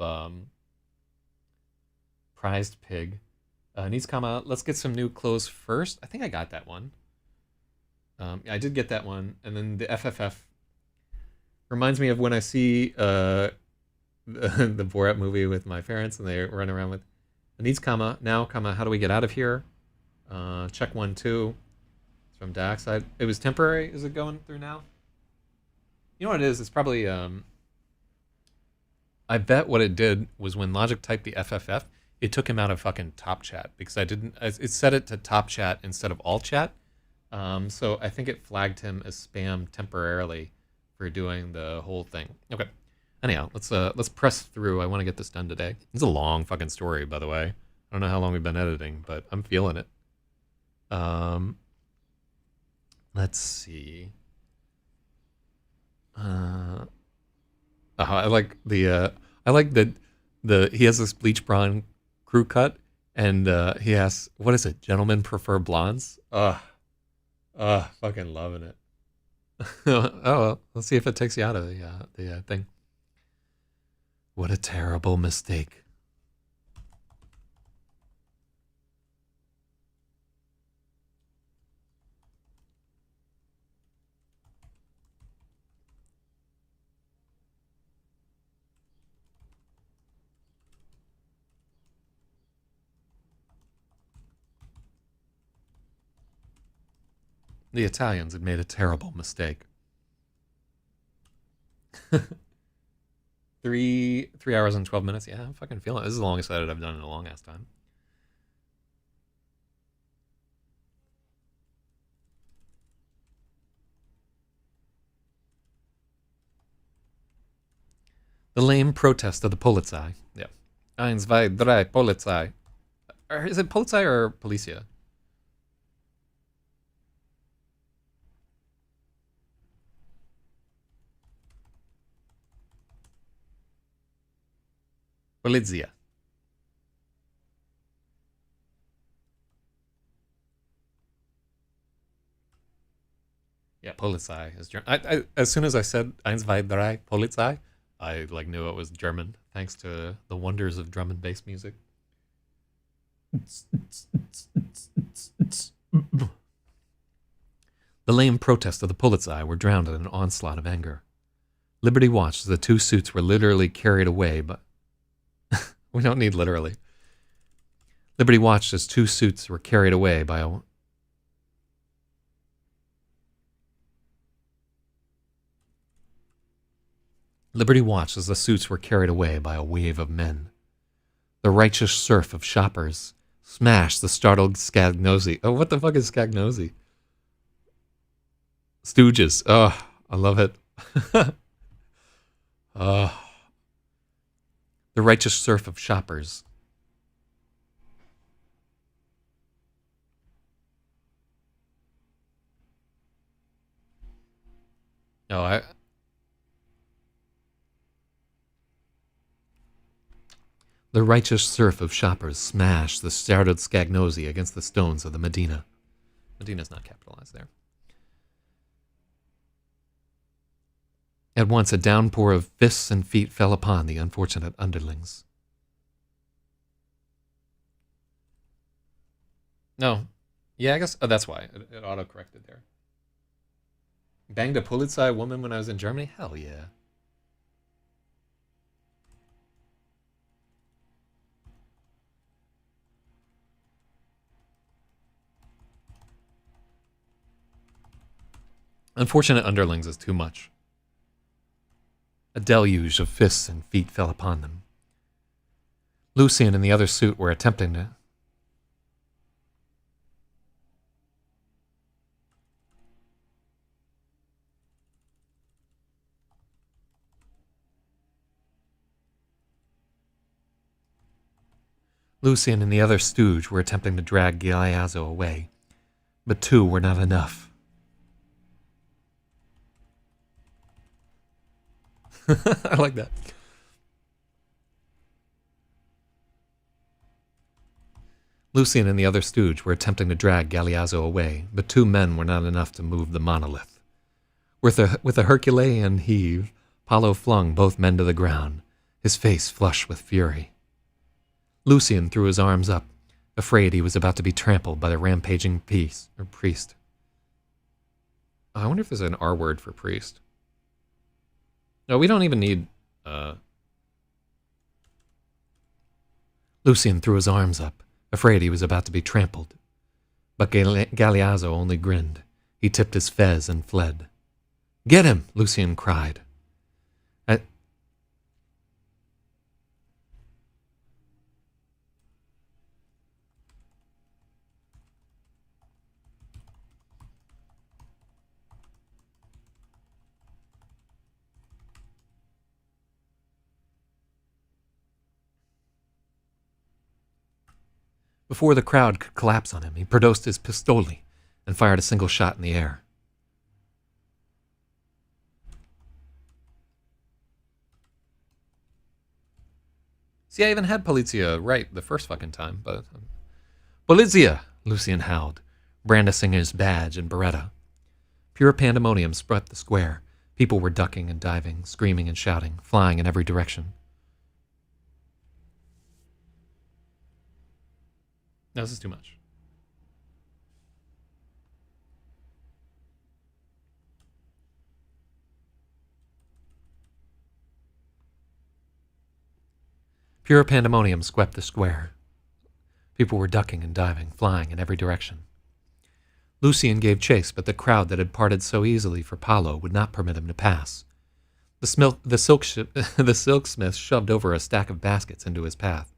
Prized Pig. Needs to come out. Let's get some new clothes first. I think I got that one. Yeah, I did get that one. And then the FFF reminds me of when I see, the Borat movie with my parents and they run around with, it needs now, how do we get out of here? Check 1, 2. It's from Dax. It was temporary. Is it going through now? You know what it is? It's probably, I bet what it did was when Logic typed the FFF, it took him out of fucking Top Chat because it set it to Top Chat instead of All Chat. So I think it flagged him as spam temporarily for doing the whole thing. Okay. Anyhow, let's press through. I want to get this done today. It's a long fucking story, by the way. I don't know how long we've been editing, but I'm feeling it. Let's see. I like that he has this bleach blonde crew cut, and he asks, "What is it? Gentlemen prefer blondes?" Fucking loving it. Oh well, let's see if it takes you out of the thing. What a terrible mistake. The Italians had made a terrible mistake. 3 hours and 12 minutes. Yeah, I'm fucking feeling it. This is the longest edit I've done in a long ass time. The lame protest of the Polizei. Yeah. 1, 2, 3, Polizei. Or is it Polizei or Policia? Polizia. Yeah, Polizei is German. As soon as I said 1, 2, 3, Polizei, I knew it was German, thanks to the wonders of drum and bass music. The lame protests of the Polizei were drowned in an onslaught of anger. Liberty watched as the 2 suits were literally carried away, but we don't need literally. Liberty watched as 2 suits were carried away by a... Liberty watched as the suits were carried away by a wave of men. The righteous surf of shoppers smashed the startled Scagnosi. Oh, what the fuck is Scagnosi? Stooges. Oh, I love it. The righteous surf of shoppers. No, I. The righteous surf of shoppers smashed the startled Scagnosi against the stones of the Medina. Medina's not capitalized there. At once, a downpour of fists and feet fell upon the unfortunate underlings. No. Yeah, I guess. Oh, that's why. It auto-corrected there. Banged a Polizei woman when I was in Germany? Hell yeah. Unfortunate underlings is too much. A deluge of fists and feet fell upon them. Lucian and the other suit were attempting to... Lucian and the other stooge were attempting to drag Galeazzo away, but two were not enough. I like that. Lucian and the other stooge were attempting to drag Galeazzo away, but two men were not enough to move the monolith. With a Herculean heave, Paolo flung both men to the ground, his face flushed with fury. Lucian threw his arms up, afraid he was about to be trampled by the rampaging priest. Oh, I wonder if there's an R word for priest. No, we don't even need... Lucian threw his arms up, afraid he was about to be trampled. But Galeazzo only grinned. He tipped his fez and fled. "Get him!" Lucian cried. Before the crowd could collapse on him, he produced his pistoli and fired a single shot in the air. See, I even had Polizia right the first fucking time, but... Polizia! Lucian howled, brandishing his badge and beretta. Pure pandemonium spread the square. People were ducking and diving, screaming and shouting, flying in every direction. No, this is too much. Pure pandemonium swept the square. People were ducking and diving, flying in every direction. Lucian gave chase, but the crowd that had parted so easily for Paolo would not permit him to pass. The silksmith shoved over a stack of baskets into his path.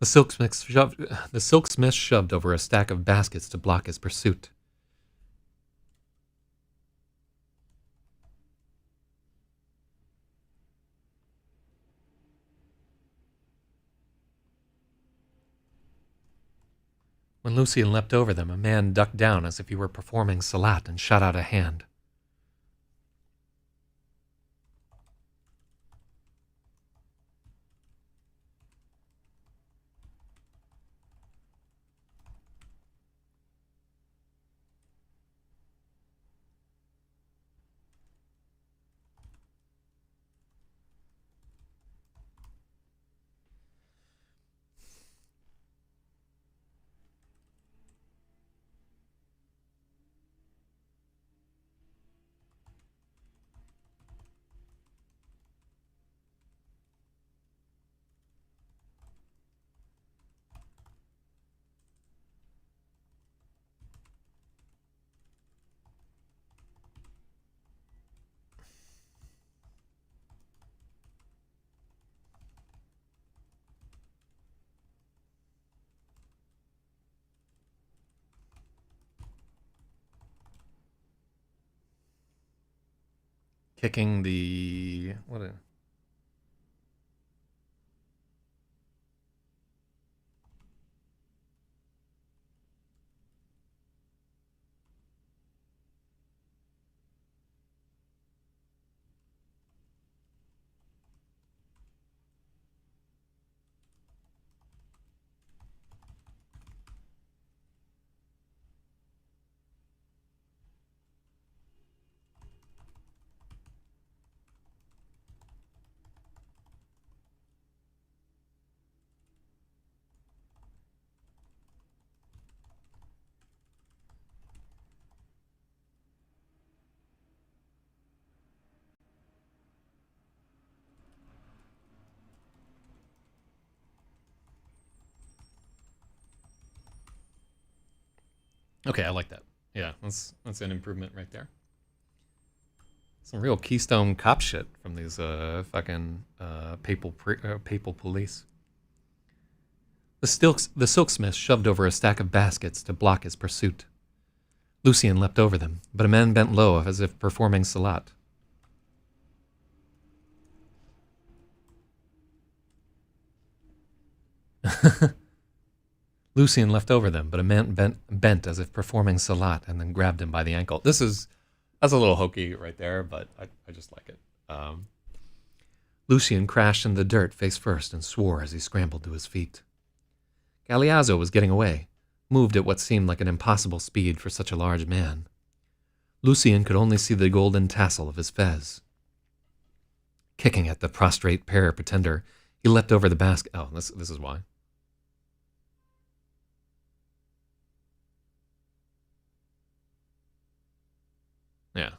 The silksmith shoved over a stack of baskets to block his pursuit. When Lucian leapt over them, a man ducked down as if he were performing salat and shot out a hand. Kicking the what? Okay, I like that. Yeah, that's an improvement right there. Some real Keystone Cop shit from these fucking papal police. The silksmith shoved over a stack of baskets to block his pursuit. Lucian leapt over them, but a man bent low as if performing salat. Lucian leapt over them, but a man bent as if performing salat and then grabbed him by the ankle. That's a little hokey right there, but I just like it. Lucian crashed in the dirt face first and swore as he scrambled to his feet. Galeazzo was getting away, moved at what seemed like an impossible speed for such a large man. Lucian could only see the golden tassel of his fez. Kicking at the prostrate pretender, he leapt over the basket. Oh, this is why. Yeah.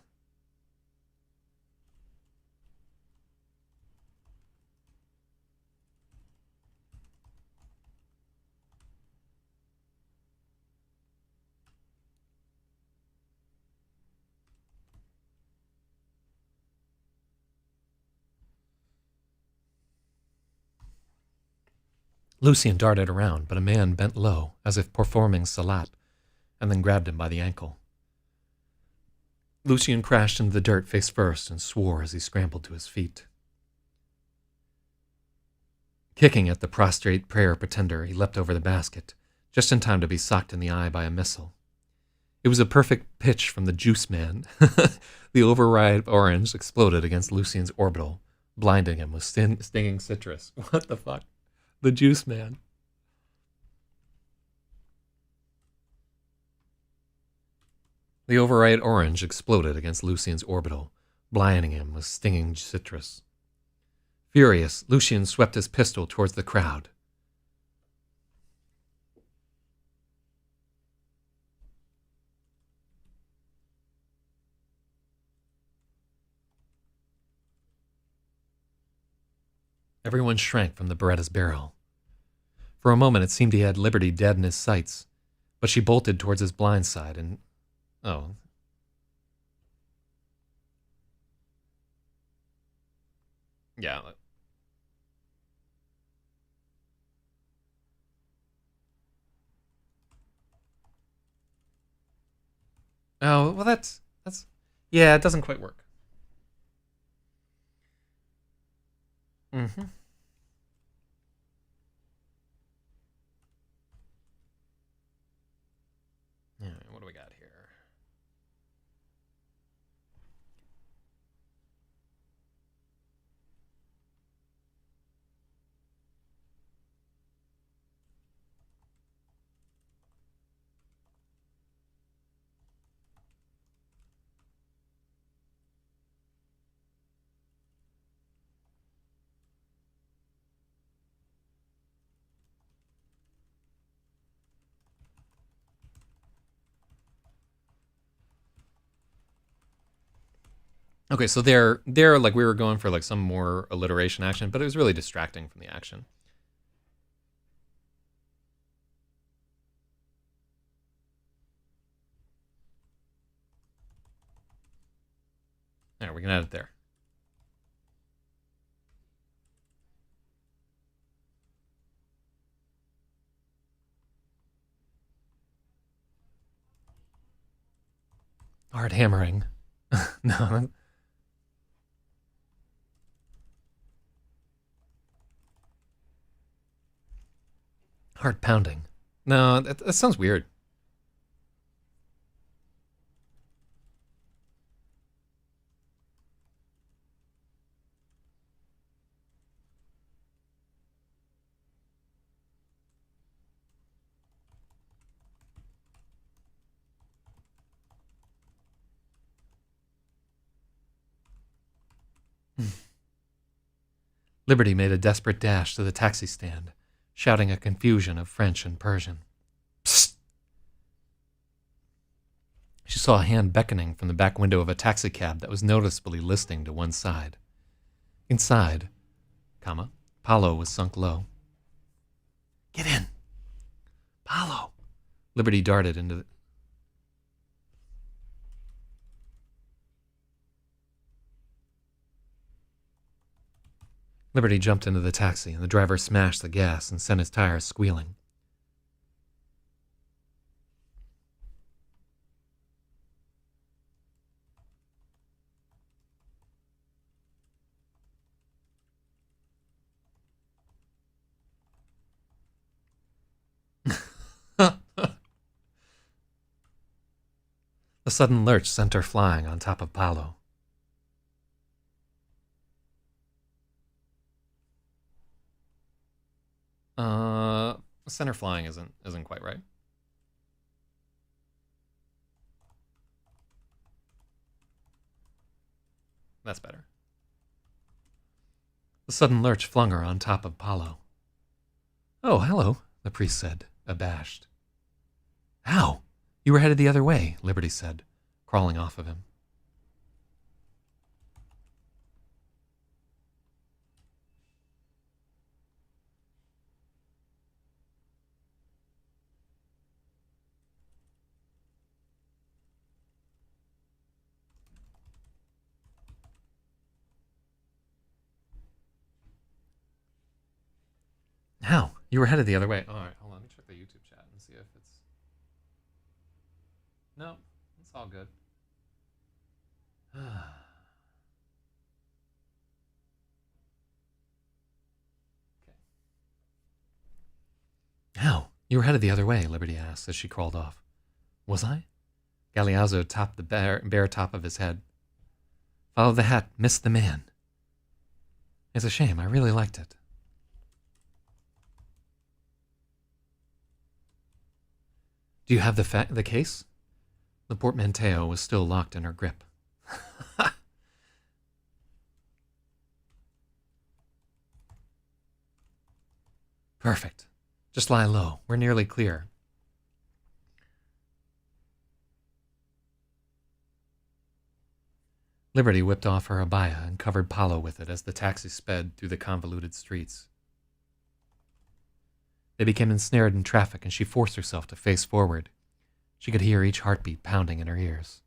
Lucian darted around, but a man bent low, as if performing salat, and then grabbed him by the ankle. Lucian crashed into the dirt face first and swore as he scrambled to his feet. Kicking at the prostrate prayer pretender, he leapt over the basket, just in time to be socked in the eye by a missile. It was a perfect pitch from the juice man. The overripe orange exploded against Lucian's orbital, blinding him with stinging citrus. What the fuck? The juice man. The overripe orange exploded against Lucian's orbital, blinding him with stinging citrus. Furious, Lucian swept his pistol towards the crowd. Everyone shrank from the Beretta's barrel. For a moment it seemed he had Liberty dead in his sights, but she bolted towards his blind side and... Oh. Yeah. Oh, well that's... Yeah, it doesn't quite work. Mm-hmm. All right, what do we got here? Okay, so they're like we were going for like some more alliteration action, but it was really distracting from the action. There, we can add it there. Hard hammering. No. Heart pounding. No, that sounds weird. Liberty made a desperate dash to the taxi stand, shouting a confusion of French and Persian. Psst! She saw a hand beckoning from the back window of a taxicab that was noticeably listing to one side. Inside, Paolo was sunk low. Get in! Paolo! Liberty darted into the... Liberty jumped into the taxi, and the driver smashed the gas and sent his tires squealing. A sudden lurch sent her flying on top of Paolo. Center flying isn't quite right. That's better. The sudden lurch flung her on top of Paolo. Oh, hello, the priest said, abashed. How? You were headed the other way, Liberty said, crawling off of him. How? You were headed the other way. All right, hold on. Let me check the YouTube chat and see if it's... No, it's all good. Okay. How? You were headed the other way, Liberty asked as she crawled off. Was I? Galeazzo tapped the bare top of his head. Follow the hat, missed the man. It's a shame. I really liked it. Do you have the case? The portmanteau was still locked in her grip. Perfect. Just lie low. We're nearly clear. Liberty whipped off her abaya and covered Paolo with it as the taxi sped through the convoluted streets. They became ensnared in traffic, and she forced herself to face forward. She could hear each heartbeat pounding in her ears.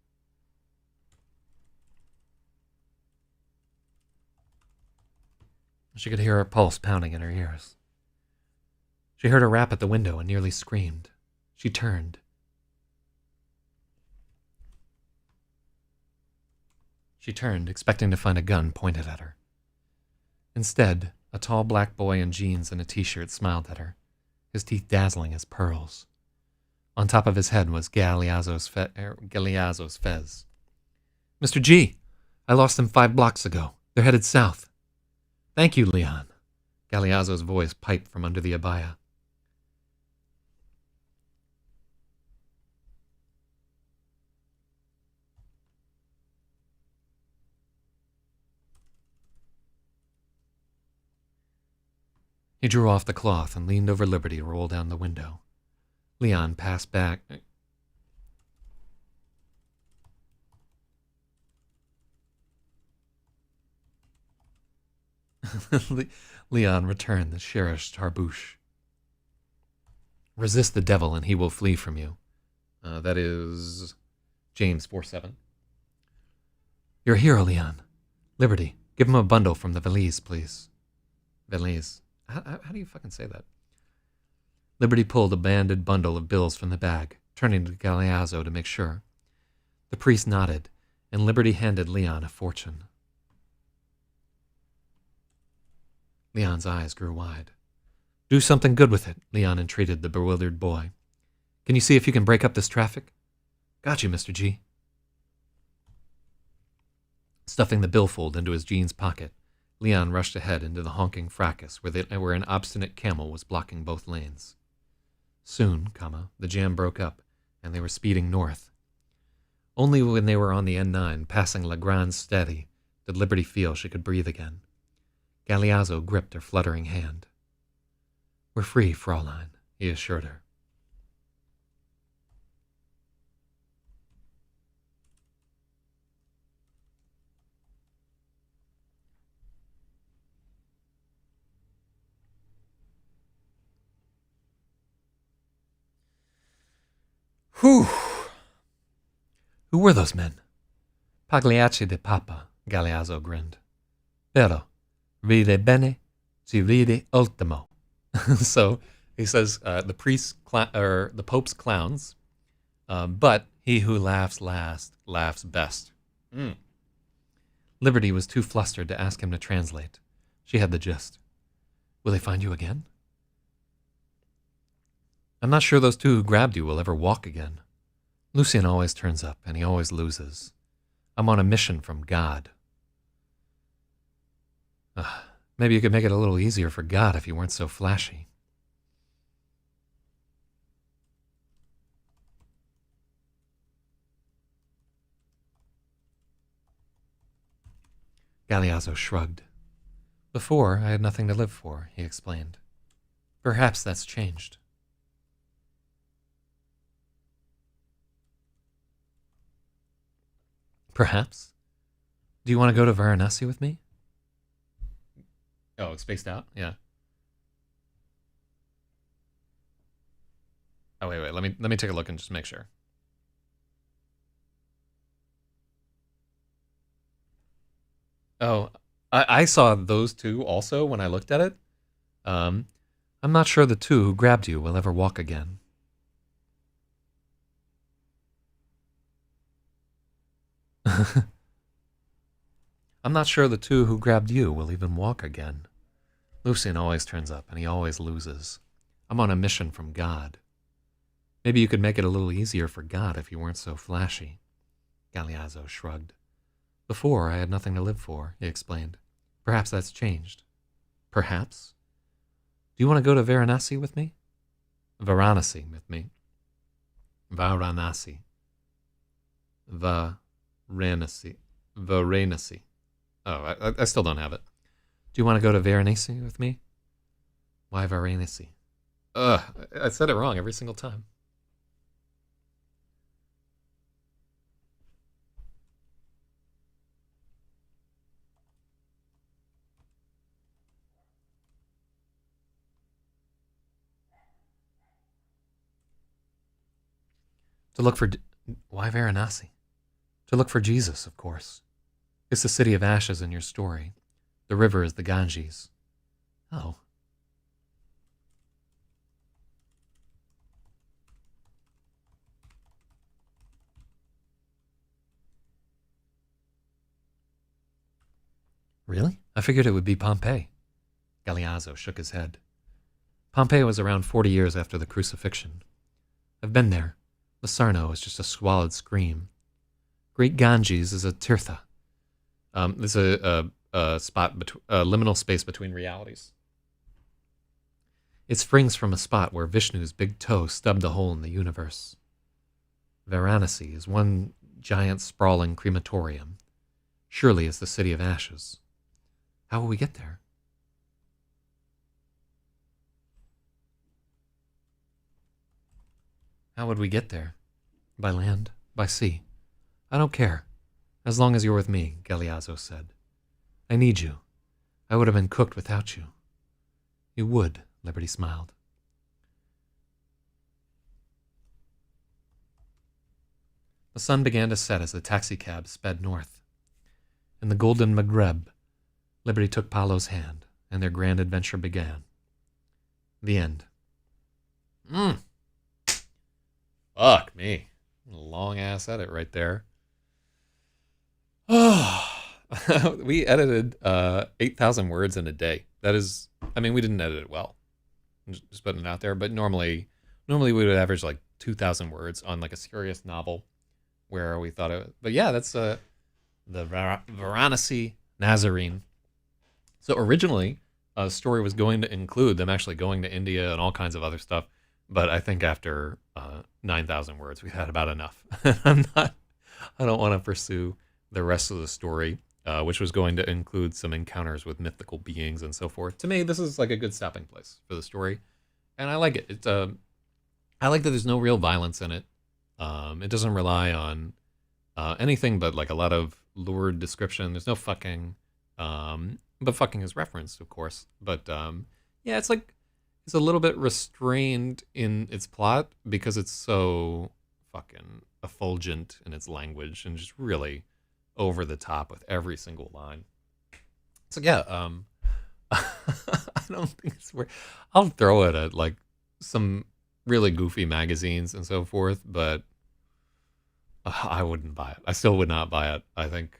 She could hear her pulse pounding in her ears. She heard a rap at the window and nearly screamed. She turned. Expecting to find a gun pointed at her. Instead, a tall black boy in jeans and a t-shirt smiled at her, his teeth dazzling as pearls. On top of his head was Galeazzo's fez. Mr. G, I lost them 5 blocks ago. They're headed south. Thank you, Leon. Galeazzo's voice piped from under the abaya. He drew off the cloth and leaned over Liberty to roll down the window. Leon passed back. Leon returned the cherished tarbouche. Resist the devil and he will flee from you. That is James 4:7. You're a hero, Leon. Liberty, give him a bundle from the valise, please. Valise. How do you fucking say that? Liberty pulled a banded bundle of bills from the bag, turning to Galeazzo to make sure. The priest nodded, and Liberty handed Leon a fortune. Leon's eyes grew wide. Do something good with it, Leon entreated the bewildered boy. Can you see if you can break up this traffic? Got you, Mr. G. Stuffing the billfold into his jeans pocket, Leon rushed ahead into the honking fracas where an obstinate camel was blocking both lanes. Soon, the jam broke up, and they were speeding north. Only when they were on the N9, passing La Grande Steady, did Liberty feel she could breathe again. Galeazzo gripped her fluttering hand. We're free, Fraulein, he assured her. Whew! Who were those men? Pagliacci de Papa, Galeazzo grinned. Pero, ride bene, si ride ultimo. So he says the Pope's clowns, but he who laughs last laughs best. Liberty was too flustered to ask him to translate. She had the gist. Will they find you again? I'm not sure those two who grabbed you will ever walk again. Lucien always turns up, and he always loses. I'm on a mission from God. Maybe you could make it a little easier for God if you weren't so flashy. Galeazzo shrugged. Before, I had nothing to live for, he explained. Perhaps that's changed. Perhaps. Do you want to go to Varanasi with me? Oh, it's spaced out? Yeah. Oh, wait. Let me take a look and just make sure. Oh, I saw those two also when I looked at it. I'm not sure the two who grabbed you will ever walk again. I'm not sure the two who grabbed you will even walk again. Lucien always turns up, and he always loses. I'm on a mission from God. Maybe you could make it a little easier for God if you weren't so flashy. Galeazzo shrugged. Before, I had nothing to live for, he explained. Perhaps that's changed. Perhaps? Do you want to go to Varanasi with me? Varanasi with me. Varanasi. Varanasi. Oh, I still don't have it. Do you want to go to Varanasi with me? Why Varanasi? I said it wrong every single time. Why Varanasi? To look for Jesus, of course. It's the city of ashes in your story. The river is the Ganges. Oh. Really? I figured it would be Pompeii. Galeazzo shook his head. Pompeii was around 40 years after the crucifixion. I've been there. The Sarno is just a squalid scream. Great Ganges is a tirtha. There's a liminal space between realities. It springs from a spot where Vishnu's big toe stubbed a hole in the universe. Varanasi is one giant sprawling crematorium. Surely it's the city of ashes. How will we get there? How would we get there? By land? By sea? I don't care. As long as you're with me, Galeazzo said. I need you. I would have been cooked without you. You would, Liberty smiled. The sun began to set as the taxicab sped north. In the golden Maghreb, Liberty took Paolo's hand, and their grand adventure began. The end. Fuck me. Long-ass edit right there. We edited 8,000 words in a day. That is, I mean, we didn't edit it well. Just putting it out there. But normally we would average like 2,000 words on like a serious novel, where we thought it. But yeah, that's the Varanasi Nazarene. So originally, a story was going to include them actually going to India and all kinds of other stuff. But I think after 9,000 words, we had about enough. I don't want to pursue the rest of the story, which was going to include some encounters with mythical beings and so forth. To me, this is like a good stopping place for the story, and I like it. I like that there's no real violence in it. It doesn't rely on anything but like a lot of lurid description. There's no fucking, but fucking is referenced, of course. But yeah, it's like it's a little bit restrained in its plot because it's so fucking effulgent in its language and just really over the top with every single line. So yeah, I don't think it's worth. I'll throw it at like some really goofy magazines and so forth, but I wouldn't buy it. I still would not buy it. I think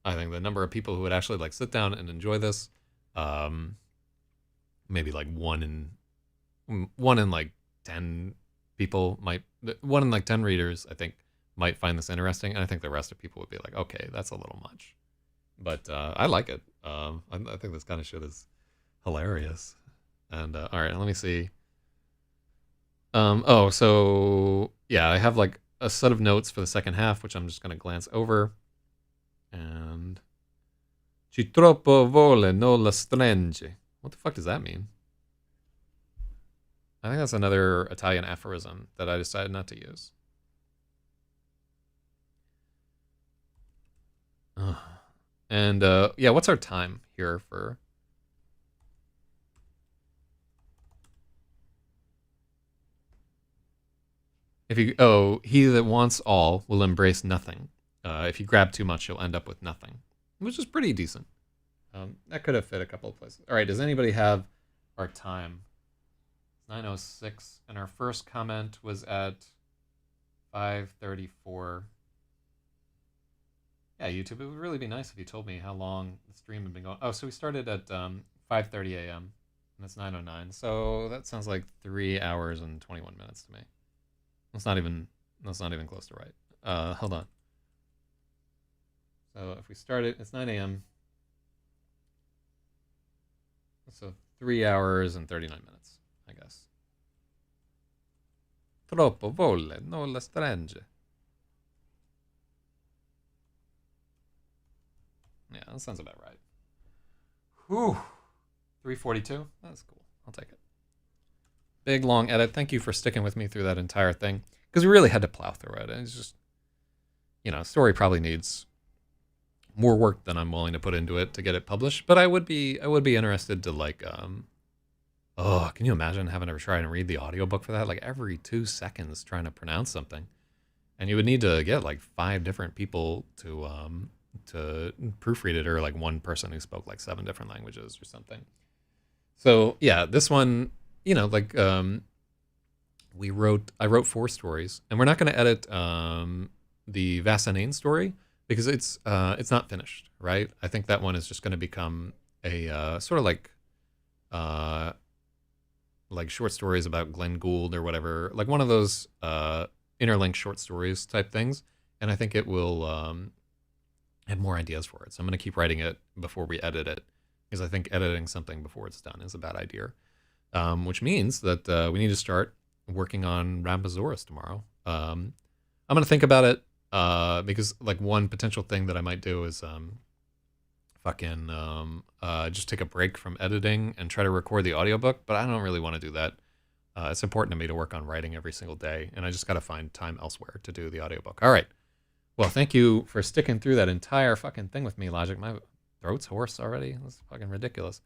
the number of people who would actually like sit down and enjoy this, maybe like one in like 10 people might, one in like 10 readers, I think, might find this interesting, and I think the rest of people would be like, okay, that's a little much. But I like it. I think this kind of shit is hilarious. And all right, let me see. Oh, so yeah, I have like a set of notes for the second half, which I'm just going to glance over. And Ci troppo vole no la stringe. What the fuck does that mean? I think that's another Italian aphorism that I decided not to use. And yeah, what's our time here for? If you he that wants all will embrace nothing. If you grab too much, you'll end up with nothing, which is pretty decent. That could have fit a couple of places. All right, does anybody have our time? 9:06, and our first comment was at 5:34. Yeah, YouTube, it would really be nice if you told me how long the stream had been going. Oh, so we started at 5:30 a.m. and it's 9:09. So that sounds like 3 hours and 21 minutes to me. That's not even close to right. Hold on. So if we start it, it's 9 a.m. So 3 hours and 39 minutes, I guess. Troppo volle, no la strange. Yeah, that sounds about right. Whew. 3:42. That's cool. I'll take it. Big long edit. Thank you for sticking with me through that entire thing, because we really had to plow through it. It's just, story probably needs more work than I'm willing to put into it to get it published. But I would be interested to like, can you imagine having to try and read the audiobook for that? Like every 2 seconds trying to pronounce something, and you would need to get like 5 different people to proofread it, or like one person who spoke like 7 different languages or something. So yeah, this one, I wrote 4 stories, and we're not going to edit the Vassanane story because it's not finished, right? I think that one is just going to become a sort of like short stories about Glenn Gould or whatever, like one of those interlinked short stories type things, and I think it will have more ideas for it. So I'm going to keep writing it before we edit it, because I think editing something before it's done is a bad idea. Which means that we need to start working on Rhamposaurus tomorrow. I'm going to think about it because like one potential thing that I might do is just take a break from editing and try to record the audiobook, but I don't really want to do that. It's important to me to work on writing every single day, and I just got to find time elsewhere to do the audiobook. All right. Well, thank you for sticking through that entire fucking thing with me, Logic. My throat's hoarse already. That's fucking ridiculous.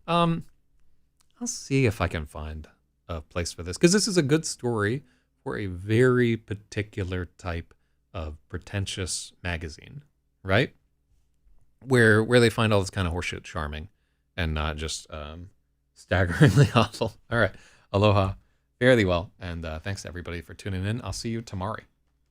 I'll see if I can find a place for this, because this is a good story for a very particular type of pretentious magazine, right? Where they find all this kind of horseshit charming and not just staggeringly awful. All right. Aloha. Fare thee well. And thanks to everybody for tuning in. I'll see you tomorrow.